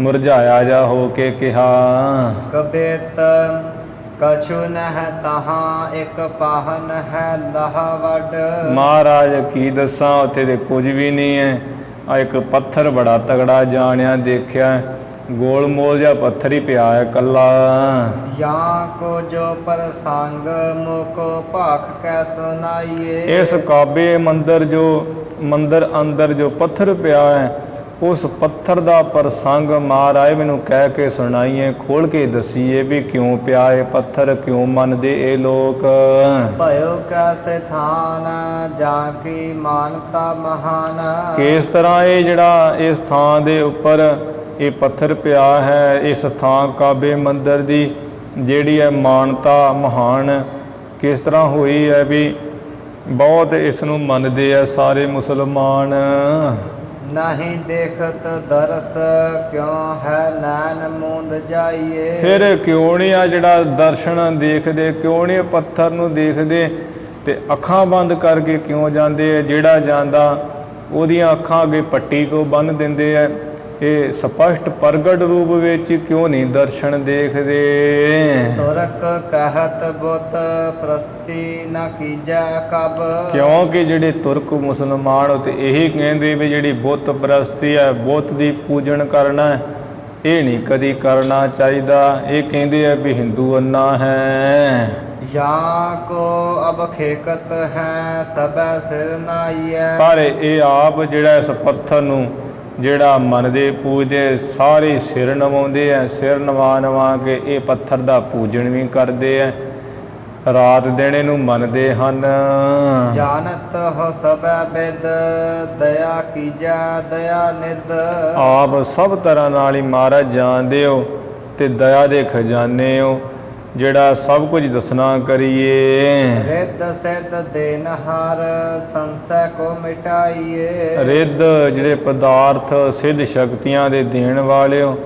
ਮੁਰਝਾਇਆ ਜਾ ਹੋ ਕੇ ਕਿਹਾ, ਕਬੇਤ ਕਛੁ ਨਹ ਤਹਾਂ ਇੱਕ ਪਾਹਨ ਹੈ ਲਹਵਡ। ਮਹਾਰਾਜ ਕੀ ਦੱਸਾਂ ਉੱਥੇ ਤੇ ਕੁਝ ਵੀ ਨਹੀਂ ਹੈ। ਆ ਇੱਕ ਪੱਥਰ ਬੜਾ ਤਗੜਾ ਜਾਣਿਆ ਦੇਖਿਆ, ਗੋਲ ਮੋਲ ਜਿਹਾ ਪੱਥਰ ਹੀ ਪਿਆ ਹੈ ਕੱਲਾ। ਜਾਂ ਕੋ ਜੋ ਪ੍ਰਸੰਗ ਮੁਕੋ ਭਾਖ ਕੈ ਸੁਨਾਈਏ। ਇਸ ਕਾਬੇ ਮੰਦਰ ਅੰਦਰ ਜੋ ਪੱਥਰ ਪਿਆ ਹੈ, ਉਸ ਪੱਥਰ ਦਾ ਪ੍ਰਸੰਗ ਮਹਾਰਾਜ ਮੈਨੂੰ ਕਹਿ ਕੇ ਸੁਣਾਈਏ, ਖੋਲ ਕੇ ਦਸੀਏ ਵੀ ਕਿਉਂ ਪਿਆ ਇਹ ਪੱਥਰ, ਕਿਉਂ ਮੰਨਦੇ ਇਹ ਲੋਕ। ਭਇਓ ਕੈਸੇ ਥਾਨ ਜਾਂ ਕੀ ਮਾਨਤਾ ਮਹਾਨ। ਕਿਸ ਤਰ੍ਹਾਂ ਇਹ ਜਿਹੜਾ ਇਸ ਥਾਂ ਦੇ ਉੱਪਰ ਇਹ ਪੱਥਰ ਪਿਆ ਹੈ, ਇਸ ਥਾਂ ਕਾਬੇ ਮੰਦਰ ਦੀ ਜਿਹੜੀ ਹੈ ਮਾਨਤਾ ਮਹਾਨ ਕਿਸ ਤਰ੍ਹਾਂ ਹੋਈ ਹੈ ਵੀ ਬਹੁਤ ਇਸ ਨੂੰ ਮੰਨਦੇ ਆ ਸਾਰੇ ਮੁਸਲਮਾਨ। ਨਹੀਂ ਦੇਖਤ ਦਰਸ ਕਿਉਂ ਹੈ ਨੈਣ ਮੂੰਦ ਜਾਈਏ। ਫਿਰ ਕਿਉਂ ਨਹੀਂ ਆ ਜਿਹੜਾ ਦਰਸ਼ਨ ਦੇਖਦੇ, ਕਿਉਂ ਨਹੀਂ ਪੱਥਰ ਨੂੰ ਦੇਖਦੇ ਤੇ ਅੱਖਾਂ ਬੰਦ ਕਰਕੇ ਕਿਉਂ ਜਾਂਦੇ ਆ। ਜਿਹੜਾ ਜਾਂਦਾ ਉਹਦੀਆਂ ਅੱਖਾਂ ਅੱਗੇ ਪੱਟੀ ਕੋ ਬੰਨ੍ਹ ਦਿੰਦੇ ਆ। ਇਹ ਸਪਸ਼ਟ ਪ੍ਰਗਟ ਰੂਪ ਵਿੱਚ ਕਿਉਂ ਨਹੀਂ ਦਰਸ਼ਨ ਦੇਖਦੇ। ਤੁਰਕ ਕਹਿਤ ਬੁੱਤ ਪ੍ਰਸਤੀ ਨਾ ਕੀਜੈ ਕਬ। ਕਿਉਂਕਿ ਜਿਹੜੇ ਤੁਰਕ ਮੁਸਲਮਾਨ ਉਹ ਤੇ ਇਹੀ ਕਹਿੰਦੇ ਵੀ ਜਿਹੜੀ ਬੁੱਤ ਪ੍ਰਸਤੀ ਹੈ, ਬੁੱਤ ਦੀ ਪੂਜਨ ਕਰਨਾ ਇਹ ਨਹੀਂ ਕਦੀ ਕਰਨਾ ਚਾਹੀਦਾ। ਇਹ ਕਹਿੰਦੇ ਆ ਵੀ ਹਿੰਦੂ ਅੰਨਾ ਹੈ। ਜਾਂ ਕੋ ਅਬ ਖੇਕਤ ਹੈ ਸਭੈ ਸਿਰ ਨਾਈਐ। ਪਰ ਇਹ ਆਪ ਜਿਹੜਾ ਇਸ ਪੱਥਰ ਨੂੰ ਜਿਹੜਾ ਮੰਨਦੇ ਪੂਜਦੇ ਸਾਰੇ ਸਿਰ ਨਵਾਉਂਦੇ ਆ। ਸਿਰ ਨਵਾ ਕੇ ਇਹ ਪੱਥਰ ਦਾ ਪੂਜਨ ਵੀ ਕਰਦੇ ਆ, ਰਾਤ ਦਿਨ ਇਹਨੂੰ ਮੰਨਦੇ ਹਨ। ਜਾਣਤ ਹੋ ਸਭੈ ਬਿਦ ਦਇਆ ਕੀਜੈ ਦਇਆ ਨਿਧ। ਆਪ ਸਭ ਤਰ੍ਹਾਂ ਨਾਲ ਹੀ ਮਹਾਰਾਜ ਜਾਣਦੇ ਹੋ ਤੇ ਦਇਆ ਦੇ ਖਜ਼ਾਨੇ ਹੋ, ਜਿਹੜਾ ਸਭ ਕੁਝ ਦੱਸਣਾ ਕਰੀਏ। ਰਿੱਧ ਸਿੱਧ ਦੇਨਹਾਰ ਸੰਸੈ ਕੋ ਮਿਟਾਈਏ। ਰਿੱਧ ਜਿਹੜੇ ਪਦਾਰਥ ਸਿੱਧ ਸ਼ਕਤੀਆਂ ਦੇ ਦੇਣ ਵਾਲਿਓ,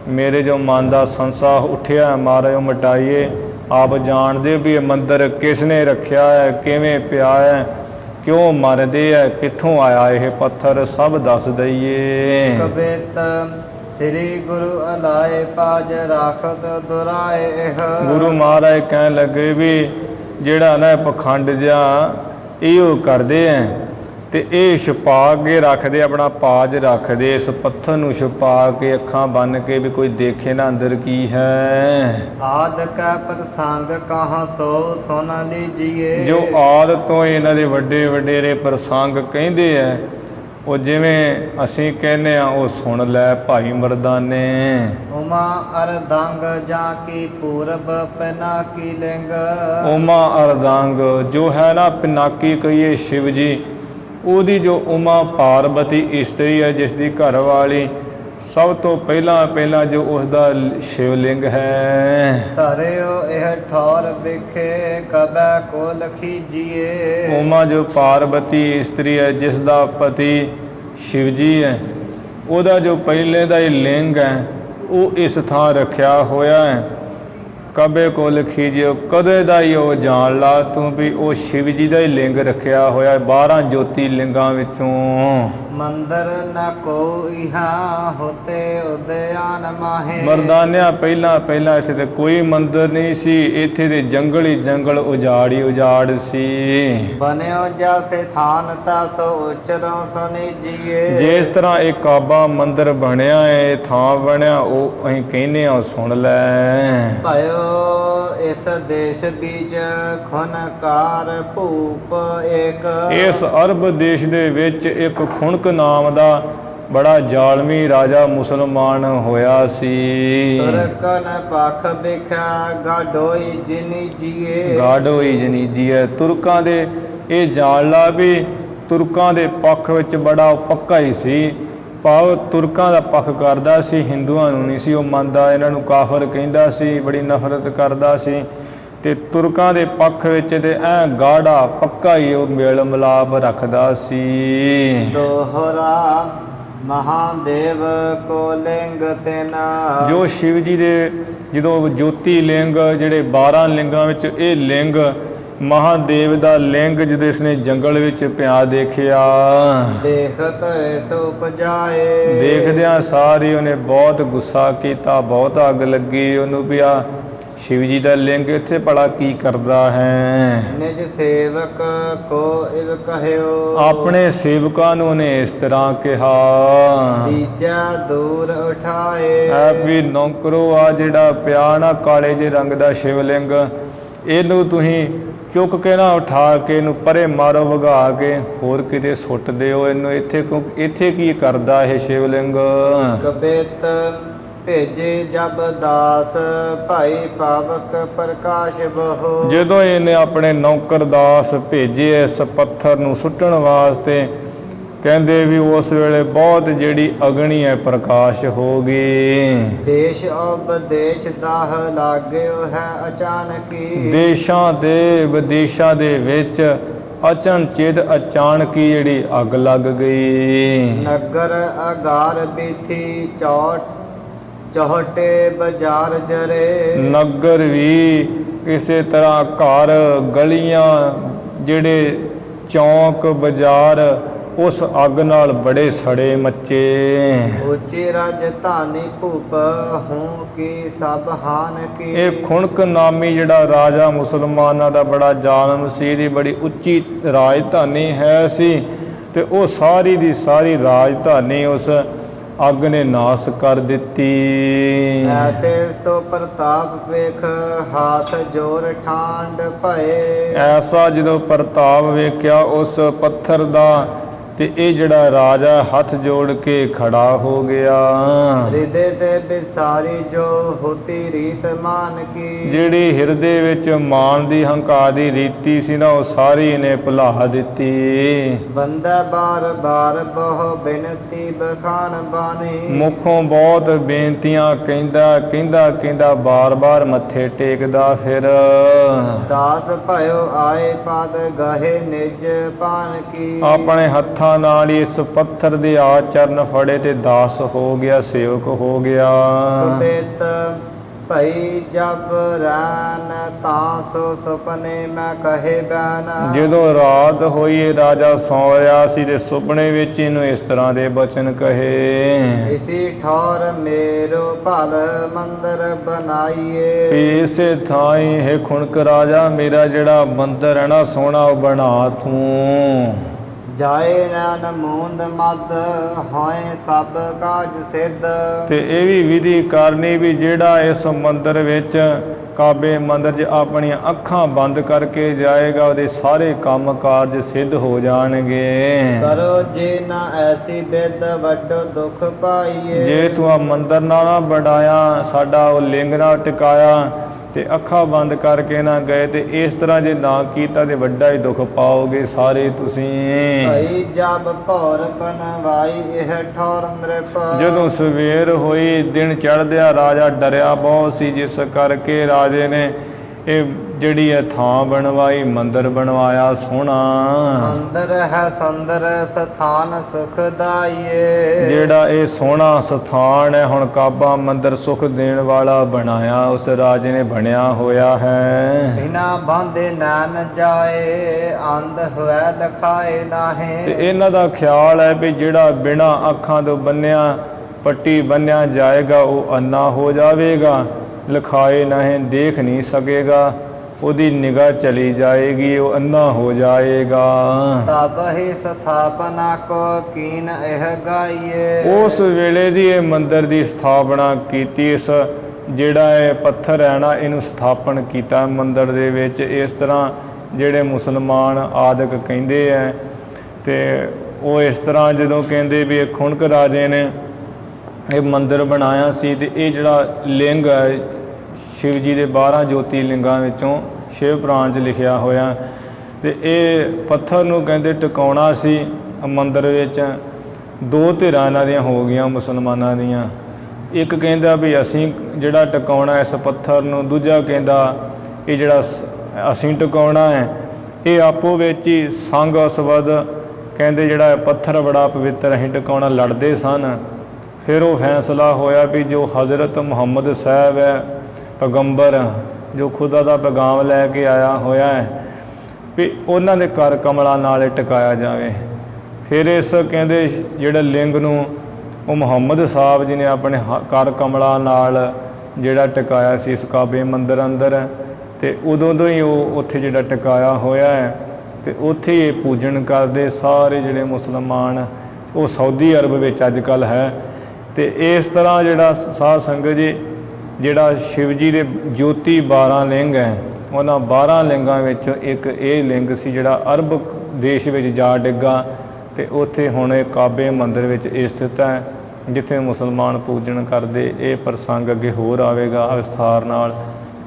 ਮੇਰੇ ਜੋ ਮਨ ਦਾ ਸੰਸਾ ਉੱਠਿਆ ਮਹਾਰਾਜ ਉਹ ਮਿਟਾਈਏ। ਆਪ ਜਾਣਦੇ ਵੀ ਇਹ ਮੰਦਰ ਕਿਸ ਨੇ ਰੱਖਿਆ ਹੈ, ਕਿਵੇਂ ਪਿਆ ਹੈ, ਕਿਉਂ ਮੰਨਦੇ ਹੈ, ਕਿੱਥੋਂ ਆਇਆ ਇਹ ਪੱਥਰ, ਸਭ ਦੱਸ ਦਈਏ। ਕਬਿਤ ਸ੍ਰੀ ਗੁਰੂ ਅਲਾਏ ਪਾਜ ਰਾਖਤ ਦੁਰਾਏ। ਗੁਰੂ ਮਹਾਰਾਜ ਕਹਿਣ ਲੱਗੇ ਵੀ ਜਿਹੜਾ ਨਾ ਪਖੰਡ ਜਿਹਾ ਇਹੋ ਕਰਦੇ ਐ ਤੇ ਇਹ ਛੁਪਾ ਕੇ ਰੱਖਦੇ, ਆਪਣਾ ਪਾਜ ਰੱਖਦੇ ਇਸ ਪੱਥਰ ਨੂੰ ਛੁਪਾ ਕੇ, ਅੱਖਾਂ ਬੰਨ੍ਹ ਕੇ ਵੀ ਕੋਈ ਦੇਖੇ ਨਾ ਅੰਦਰ ਕੀ ਹੈ। ਆਦ ਕੈ ਪ੍ਰਸੰਗ ਕਹਾਂ ਸੋ ਸੁਨ ਲੀਜੀਏ। ਜੋ ਆਦ ਤੋਂ ਇਹਨਾਂ ਦੇ ਵੱਡੇ ਵਡੇਰੇ ਪ੍ਰਸੰਗ ਕਹਿੰਦੇ ਐ, ਉਹ ਜਿਵੇਂ ਅਸੀਂ ਕਹਿੰਦੇ ਆ ਉਹ ਸੁਣ ਲੈ ਭਾਈ ਮਰਦਾਨੇ। ਉਮਾ ਅਰਦੰਗ ਜਾਂ ਕੀ ਪੂਰਬ ਪਿਨਾਕੀ ਲਿੰਗ। ਉਮਾ ਅਰਦੰਗ ਜੋ ਹੈ ਨਾ ਪਿਨਾਕੀ ਕਹੀਏ ਸ਼ਿਵ ਜੀ, ਉਹਦੀ ਜੋ ਉਮਾ ਪਾਰਬਤੀ ਇਸਤਰੀ ਹੈ ਜਿਸ ਦੀ ਘਰ ਵਾਲੀ, ਸਭ ਤੋਂ ਪਹਿਲਾਂ ਜੋ ਉਸ ਦਾ ਸ਼ਿਵਲਿੰਗ ਹੈ। ਧਰਿਓ ਇਹ ਠੌਰ ਵਿਖੇ ਕਬੈ ਕੋ ਲਖੀਜੀਏ। ਉਮਾ ਜੋ ਪਾਰਬਤੀ ਇਸਤਰੀ ਹੈ ਜਿਸ ਦਾ ਪਤੀ ਸ਼ਿਵ ਜੀ ਹੈ, ਉਹਦਾ ਜੋ ਪਹਿਲੇ ਦਾ ਹੀ ਲਿੰਗ ਹੈ ਉਹ ਇਸ ਥਾਂ ਰੱਖਿਆ ਹੋਇਆ ਹੈ। ਕਬੇ ਕੋ ਲਖੀਜਿਓ, ਕਦੇ ਦਾ ਹੀ ਉਹ ਜਾਣ ਲਾ ਤੂੰ ਵੀ ਉਹ ਸ਼ਿਵ ਜੀ ਦਾ ਹੀ ਲਿੰਗ ਰੱਖਿਆ ਹੋਇਆ 12 ਜੋਤੀ ਲਿੰਗਾਂ ਵਿੱਚੋਂ। ਮੰਦਰ ਨ ਕੋਈ ਹਾਂ ਹੋਤੇ ਉਦਿਆਨ ਮਾਹੇ। ਮਰਦਾਨਿਆਂ ਪਹਿਲਾਂ ਇੱਥੇ ਤੇ ਕੋਈ ਮੰਦਰ ਨਹੀਂ ਸੀ, ਇੱਥੇ ਦੇ ਜੰਗਲ ਹੀ ਜੰਗਲ ਉਜਾੜ ਹੀ ਉਜਾੜ ਸੀ। ਬਨਿਓ ਜਾਸੇ ਥਾਨ ਤਾ ਸੋ ਉਚਰੋਂ ਸੁਨੀਜੀਏ। ਜਿਸ ਤਰ੍ਹਾਂ ਇਹ ਕਾਬਾ ਮੰਦਰ ਬਣਿਆ ਹੈ, ਇਹ ਥਾਂ ਬਣਿਆ, ਉਹ ਅਸੀਂ ਕਹਿੰਦੇ ਆ ਸੁਣ ਲੈ। ਭਇਓ ਇਸ ਦੇਸ਼ ਬੀਜ ਖੁਨਕਾਰ ਭੂਪ ਏਕ। ਇਸ ਅਰਬ ਦੇਸ਼ ਦੇ ਵਿੱਚ ਇੱਕ ਖੁਣਕ ਨਾਮ ਦਾ ਬੜਾ ਜ਼ਾਲਮੀ ਰਾਜਾ ਮੁਸਲਮਾਨ ਹੋਇਆ ਸੀ। ਤੁਰਕਨ ਪਖ ਵਿਖਿਆ ਗਾਡੋਈ ਜਿਨੀ ਜੀਏ। ਗਾਡੋਈ ਜਨੀ ਜੀਏ। ਤੁਰਕਾਂ ਦੇ ਇਹ ਜਾਣ ਲਾ ਵੀ ਤੁਰਕਾਂ ਦੇ ਪੱਖ ਵਿੱਚ ਬੜਾ ਪੱਕਾ ਹੀ ਸੀ, ਭਾਵ ਤੁਰਕਾਂ ਦਾ ਪੱਖ ਕਰਦਾ ਸੀ, ਹਿੰਦੂਆਂ ਨੂੰ ਨਹੀਂ ਸੀ ਉਹ ਮੰਨਦਾ, ਇਹਨਾਂ ਨੂੰ ਕਾਫਰ ਕਹਿੰਦਾ ਸੀ, ਬੜੀ ਨਫ਼ਰਤ ਕਰਦਾ ਸੀ। ਤੇ ਤੁਰਕਾਂ ਦੇ ਪੱਖ ਵਿੱਚ ਤੇ ਐ ਗਾੜਾ ਪੱਕਾ ਹੀ ਉਹ ਮੇਲ ਮਿਲਾਪ ਰੱਖਦਾ ਸੀ। ਦੋਹਰਾ ਮਹਾਦੇਵ ਕੋ ਲਿੰਗ ਤੇਨਾ। ਜੋ ਸ਼ਿਵ ਜੀ ਦੇ ਜਦੋਂ ਜੋਤੀ ਲਿੰਗ ਜਿਹੜੇ 12 ਲਿੰਗਾਂ ਵਿੱਚ ਇਹ ਲਿੰਗ ਮਹਾਦੇਵ ਦਾ ਲਿੰਗ ਜਦੋਂ ਇਸਨੇ ਜੰਗਲ ਵਿੱਚ ਪਿਆ ਦੇਖਿਆ, ਦੇਖਤ ਇਸ ਉਪਜਾਏ। ਦੇਖਦਿਆਂ ਸਾਰੀ ਉਹਨੇ ਬਹੁਤ ਗੁੱਸਾ ਕੀਤਾ, ਬਹੁਤ ਅੱਗ ਲੱਗੀ ਉਹਨੂੰ ਪਿਆ शिव जी का लिंग इत्थे भला की करता है। निज सेवक को इव कहयो, अपने सेवकां नूं ने इस तरह कहा, दीजा दूर उठाए। ऐ भी नौकरो आ जिहड़ा पिया ना काले जे रंग दा शिवलिंग, इहनूं तुसीं चुक के ना उठा के इहनूं परे मारो भगा के होर किते सुੱਟ दिओ। इहनूं इत्थे की करदा ਇਹ शिवलिंग। कबेत भेजे जब दास, भाई पावक प्रकाश बहो। ਜਦੋਂ ਇਹਨੇ ਆਪਣੇ ਨੌਕਰ ਦਾਸ ਭੇਜੇ ਇਸ ਪੱਥਰ ਨੂੰ ਸੁੱਟਣ ਵਾਸਤੇ, ਕਹਿੰਦੇ ਵੀ ਉਸ ਵੇਲੇ ਬਹੁਤ ਜਿਹੜੀ ਅਗਨੀ ਹੈ ਪ੍ਰਕਾਸ਼ ਹੋ ਗਈ। ਦੇਸ਼ ਉਪਦੇਸ਼ ਦਾਹ ਲਾਗਿਓ ਹੈ ਅਚਾਨਕੀ। ਦੇਸ਼ਾਂ ਦੇ ਵਿਦੇਸ਼ਾਂ ਦੇ ਵਿੱਚ ਅਚਨਚੇਤ ਅਚਾਨਕੀ ਜਿਹੜੀ ਅੱਗ ਲੱਗ ਗਈ। ਨਗਰ ਅਗਾਰ ਬੀਥੀ ਚੌਹਟੇ ਬਾਜ਼ਾਰ ਜਰੇ। ਨਗਰ ਵੀ ਕਿਸੇ ਤਰ੍ਹਾਂ ਘਰ ਗਲੀਆਂ ਜਿਹੜੇ ਚੌਂਕ ਬਾਜ਼ਾਰ ਉਸ ਅੱਗ ਨਾਲ ਬੜੇ ਸੜੇ ਮੱਚੇ। ਉੱਚੀ ਰਾਜਧਾਨੀ ਭੂਪ ਹੂੰ ਕੀ ਸਭ ਹਾਨ ਕੀ। ਇਹ ਖੁਣਕ ਨਾਮੀ ਜਿਹੜਾ ਰਾਜਾ ਮੁਸਲਮਾਨਾਂ ਦਾ ਬੜਾ ਜ਼ਾਲਮ ਸੀ, ਦੀ ਬੜੀ ਉੱਚੀ ਰਾਜਧਾਨੀ ਹੈ ਸੀ, ਤੇ ਉਹ ਸਾਰੀ ਦੀ ਸਾਰੀ ਰਾਜਧਾਨੀ ਉਸ ਅੱਗ ਨੇ ਨਾਸ ਕਰ ਦਿੱਤੀ। ਐਸੇ ਸੋ ਪ੍ਰਤਾਪ ਵੇਖ ਹਾਥ ਜੋਰ ਠਾਂਡ ਭਏ। ਐਸਾ ਜਦੋਂ ਪ੍ਰਤਾਪ ਵੇਖਿਆ ਉਸ ਪੱਥਰ ਦਾ, ਤੇ ਇਹ ਜਿਹੜਾ ਰਾਜਾ ਹੱਥ ਜੋੜ ਕੇ ਖੜਾ ਹੋ ਗਿਆ। ਹਿਰਦੇ ਤੇ ਬਿਸਾਰੀ ਜੋ ਹੋਤੀ ਰੀਤ ਮਾਨ ਕੀ। ਜਿਹੜੀ ਹਿਰਦੇ ਵਿੱਚ ਮਾਨ ਦੀ ਹੰਕਾਰ ਦੀ ਰੀਤੀ ਸੀ ਨਾ, ਉਹ ਸਾਰੀ ਨੇ ਭੁਲਾ ਦਿੱਤੀ। ਬੰਦਾ ਬਾਰ ਬਾਰ ਬਹੁ ਬਿਨਤੀ ਬਖਾਨ ਬਾਣੀ। ਮੁਖੋਂ ਬਹੁਤ ਬੇਨਤੀਆਂ ਕਹਿੰਦਾ ਬਾਰ-ਬਾਰ ਮੱਥੇ ਟੇਕਦਾ ਫਿਰ। ਦਾਸ ਭਇਓ ਆਏ ਪਦ ਗਹੇ ਨਿਜ ਪਾਨ ਕੀ। ਆਪਣੇ ਹੱਥਾਂ ਨਾਲ ਇਸ ਪੱਥਰ ਦੇ ਆਚਰਨ ਫੜੇ ਤੇ ਦਾਸ ਹੋ ਗਿਆ, ਸੇਵਕ ਹੋ ਗਿਆ। ਕੁਬੇਤ ਭਈ ਜਬ ਰੈਨ ਤਾਂ ਸੋ ਸੁਪਨੇ ਮੈਂ ਕਹੇ ਬੈਨ। ਜਦੋਂ ਰਾਤ ਹੋਈ ਰਾਜਾ ਸੌ ਰਿਹਾ ਸੀ ਤੇ ਸੁਪਨੇ ਵਿੱਚ ਇਹਨੂੰ ਇਸ ਤਰ੍ਹਾਂ ਦੇ ਬਚਨ ਕਹੇ, ਇਸੀ ਠੌਰ ਮੇਰੋ ਭਲ ਮੰਦਰ ਬਣਾਈਏ। ਇਸੇ ਥਾਂ ਹੀ ਹੈ ਖੁਣਕ ਰਾਜਾ, ਮੇਰਾ ਜਿਹੜਾ ਮੰਦਰ ਹੈ ਨਾ ਸੋਹਣਾ, ਉਹ ਬਣਾ ਤੂੰ। ਜਾਏ ਨੈਣ ਮੂੰਦ ਮਦ ਹੋਏ ਸਭ ਕਾਜ ਸਿੱਧ। ਤੇ ਇਹ ਵੀ ਵਿਧੀ ਕਰਨੀ ਵੀ ਜਿਹੜਾ ਇਸ ਮੰਦਰ ਵਿੱਚ ਕਾਬੇ ਮੰਦਰ 'ਚ ਆਪਣੀਆਂ ਅੱਖਾਂ ਬੰਦ ਕਰਕੇ ਜਾਏਗਾ, ਉਹਦੇ ਸਾਰੇ ਕੰਮ ਕਾਰਜ ਸਿੱਧ ਹੋ ਜਾਣਗੇ। ਕਰੋ ਜੇ ਨਾ ਐਸੀ ਬਿਦ ਵੱਡੋ ਦੁੱਖ ਪਾਈਏ। ਜੇ ਤੂੰ ਆ ਮੰਦਰ ਨਾ ਬਣਾਇਆ, ਸਾਡਾ ਉਹ ਲਿੰਗ ਨਾ ਟਿਕਾਇਆ, ਤੇ ਅੱਖਾਂ ਬੰਦ ਕਰਕੇ ਨਾ ਗਏ, ਤੇ ਇਸ ਤਰ੍ਹਾਂ ਜੇ ਨਾ ਕੀਤਾ ਤੇ ਵੱਡਾ ਹੀ ਦੁੱਖ ਪਾਓਗੇ ਸਾਰੇ ਤੁਸੀਂ। ਭਈ ਜਬ ਭੌਰ ਪਨਵਾਈ ਇਹ ਠੌਰ ਨ੍ਰਿਪ। ਜਦੋਂ ਸਵੇਰ ਹੋਈ, ਦਿਨ ਚੜ੍ਹਦਿਆ, ਰਾਜਾ ਡਰਿਆ ਬਹੁਤ ਸੀ, ਜਿਸ ਕਰਕੇ ਰਾਜੇ ਨੇ ਇਹ ਜਿਹੜੀ ਹੈ ਥਾਂ ਬਣਵਾਈ, ਮੰਦਰ ਬਣਵਾਇਆ ਸੋਹਣਾ। ਮੰਦਰ ਹੈ ਸੁੰਦਰ ਸਥਾਨ ਸੁਖਦਾਈਏ। ਜਿਹੜਾ ਇਹ ਸੋਹਣਾ ਸਥਾਨ ਹੈ, ਹੁਣ ਕਾਬਾ ਮੰਦਰ ਸੁਖ ਦੇਣ ਵਾਲਾ ਬਣਾਇਆ ਉਸ ਰਾਜੇ ਨੇ ਬਣਿਆ ਹੋਇਆ ਹੈ। ਬਿਨਾ ਬਾਂਧੇ ਨੈਣ ਜਾਏ, ਅੰਧ ਹੋਏ ਲਖਾਏ ਨਾਹੀਂ। ਤੇ ਇਹਨਾਂ ਦਾ ਖਿਆਲ ਹੈ ਵੀ ਜਿਹੜਾ ਬਿਨਾ ਅੱਖਾਂ ਤੋਂ ਬੰਨਿਆ ਪੱਟੀ ਬੰਨਿਆ ਜਾਏਗਾ, ਉਹ ਅੰਨਾ ਹੋ ਜਾਵੇਗਾ, ਲਿਖਾਏ ਨਹੀਂ, ਦੇਖ ਨਹੀਂ ਸਕੇਗਾ, ਉਹਦੀ ਨਿਗਾਹ ਚਲੀ ਜਾਏਗੀ, ਉਹ ਅੰਨਾ ਹੋ ਜਾਏਗਾ। ਤਬ ਹੀ ਸਥਾਪਨਾ ਕੋ ਕੀਨ ਇਹ ਗਾਈਏ। ਉਸ ਵੇਲੇ ਦੀ ਇਹ ਮੰਦਰ ਦੀ ਸਥਾਪਨਾ ਕੀਤੀ। ਇਸ ਜਿਹੜਾ ਇਹ ਪੱਥਰ ਹੈ ਨਾ, ਇਹਨੂੰ ਸਥਾਪਨ ਕੀਤਾ ਮੰਦਰ ਦੇ ਵਿੱਚ। ਇਸ ਤਰ੍ਹਾਂ ਜਿਹੜੇ ਮੁਸਲਮਾਨ ਆਦਿਕ ਕਹਿੰਦੇ ਹੈ, ਤੇ ਉਹ ਇਸ ਤਰ੍ਹਾਂ ਜਦੋਂ ਕਹਿੰਦੇ ਵੀ ਇਹ ਖੁਣਕ ਰਾਜੇ ਨੇ ਇਹ ਮੰਦਰ ਬਣਾਇਆ ਸੀ, ਤੇ ਇਹ ਜਿਹੜਾ ਲਿੰਗ ਹੈ शिव जी के 12 ज्योतिर्लिंगां विचों शिव पुराण 'च लिखिया होया, ते ਇਹ पत्थर नूं कहंदे टिकाउणा सी मंदिर विच। दो धिरां इन्हां दियां हो गईयां मुसलमानां दियां। एक कहंदा भी असीं जिहड़ा टिकाउणा इस पत्थर नूं, दूजा कहंदा ये जिहड़ा असीं टिकाउणा है ये आपो विच ही संग असबद कहंदे जिहड़ा पत्थर बड़ा पवित्र असीं टिकाउणा, लड़दे सन। फिर वो फैसला होया भी जो हज़रत मुहम्मद साहब है पैगंबर, जो खुदा का पैगाम लैके आया होया है, भी उन्हां दे कर कमलों नाल टिकाया जाए। फिर इस कहंदे जिहड़े लिंग नूं वो मुहम्मद साहब जी ने अपने कर कमलों नाल ਜਿਹੜਾ ਟਿਕਾਇਆ ਸੀ ਇਸ ਕਾਬੇ ਮੰਦਰ ਅੰਦਰ, ਤੇ ਉਦੋਂ ਤੋਂ ਹੀ ਉਹ ਉੱਥੇ ਜਿਹੜਾ ਟਿਕਾਇਆ ਹੋਇਆ ਹੈ, ਤੇ ਉੱਥੇ ਹੀ ਇਹ ਪੂਜਨ ਕਰਦੇ ਸਾਰੇ ਜਿਹੜੇ ਮੁਸਲਮਾਨ। ਉਹ ਸਾਊਦੀ ਅਰਬ ਵਿੱਚ ਅੱਜ ਕੱਲ੍ਹ ਹੈ। ਤੇ ਇਸ ਤਰ੍ਹਾਂ ਜਿਹੜਾ ਸਾਧ ਸੰਗਤ ਜੀ, ਜਿਹੜਾ ਸ਼ਿਵ ਜੀ ਦੇ ਜੋਤੀ 12 ਲਿੰਗ ਹੈ, ਉਹਨਾਂ 12 ਲਿੰਗਾਂ ਵਿੱਚੋਂ ਇੱਕ ਇਹ ਲਿੰਗ ਸੀ ਜਿਹੜਾ ਅਰਬ ਦੇਸ਼ ਵਿੱਚ ਜਾ ਡਿੱਗਾ, ਤੇ ਉੱਥੇ ਹੁਣ ਇਹ ਕਾਬੇ ਮੰਦਰ ਵਿੱਚ ਇਹ ਸਥਿਤ ਹੈ ਜਿੱਥੇ ਮੁਸਲਮਾਨ ਪੂਜਨ ਕਰਦੇ। ਇਹ ਪ੍ਰਸੰਗ ਅੱਗੇ ਹੋਰ ਆਵੇਗਾ, ਵਿਸਥਾਰ ਨਾਲ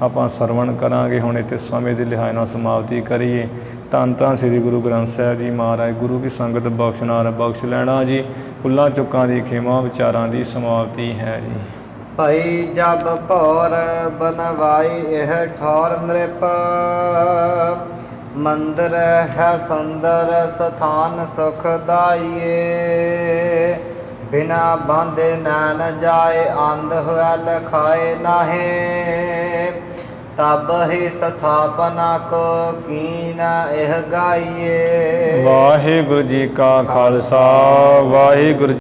ਆਪਾਂ ਸਰਵਣ ਕਰਾਂਗੇ। ਹੁਣ ਇੱਥੇ ਸਮੇਂ ਦੇ ਲਿਹਾਜ਼ ਨਾਲ ਸਮਾਪਤੀ ਕਰੀਏ। ਧੰਨ ਧੰਨ ਸ੍ਰੀ ਗੁਰੂ ਗ੍ਰੰਥ ਸਾਹਿਬ ਜੀ ਮਹਾਰਾਜ। ਗੁਰੂ ਕੀ ਸੰਗਤ ਬਖਸ਼ਨਾਰ ਬਖਸ਼ ਲੈਣਾ ਜੀ। ਭੁੱਲਾਂ ਚੁੱਕਾਂ ਦੀ ਖਿਮਾ, ਵਿਚਾਰਾਂ ਦੀ ਸਮਾਪਤੀ ਹੈ ਜੀ। ਭਈ ਜਬ ਭੌਰ ਬਨਵਾਈ ਇਹ ਠੌਰ ਨ੍ਰਿਪ, ਮੰਦਰ ਹੈ ਸੁੰਦਰ ਸਥਾਨ ਸੁਖਦਾਈਏ। ਬਿਨਾ ਬਾਂਧੇ ਨੈਣ ਜਾਏ, ਅੰਧ ਹੋਇਆ ਲਖਾਏ ਨਾਹੀਂ। ਤਬ ਹੀ ਸਥਾਪਨਾ ਕੋ ਕੀਨ ਇਹ ਗਾਈਏ। ਵਾਹਿਗੁਰੂ ਜੀ ਕਾ ਖਾਲਸਾ, ਵਾਹਿਗੁਰੂ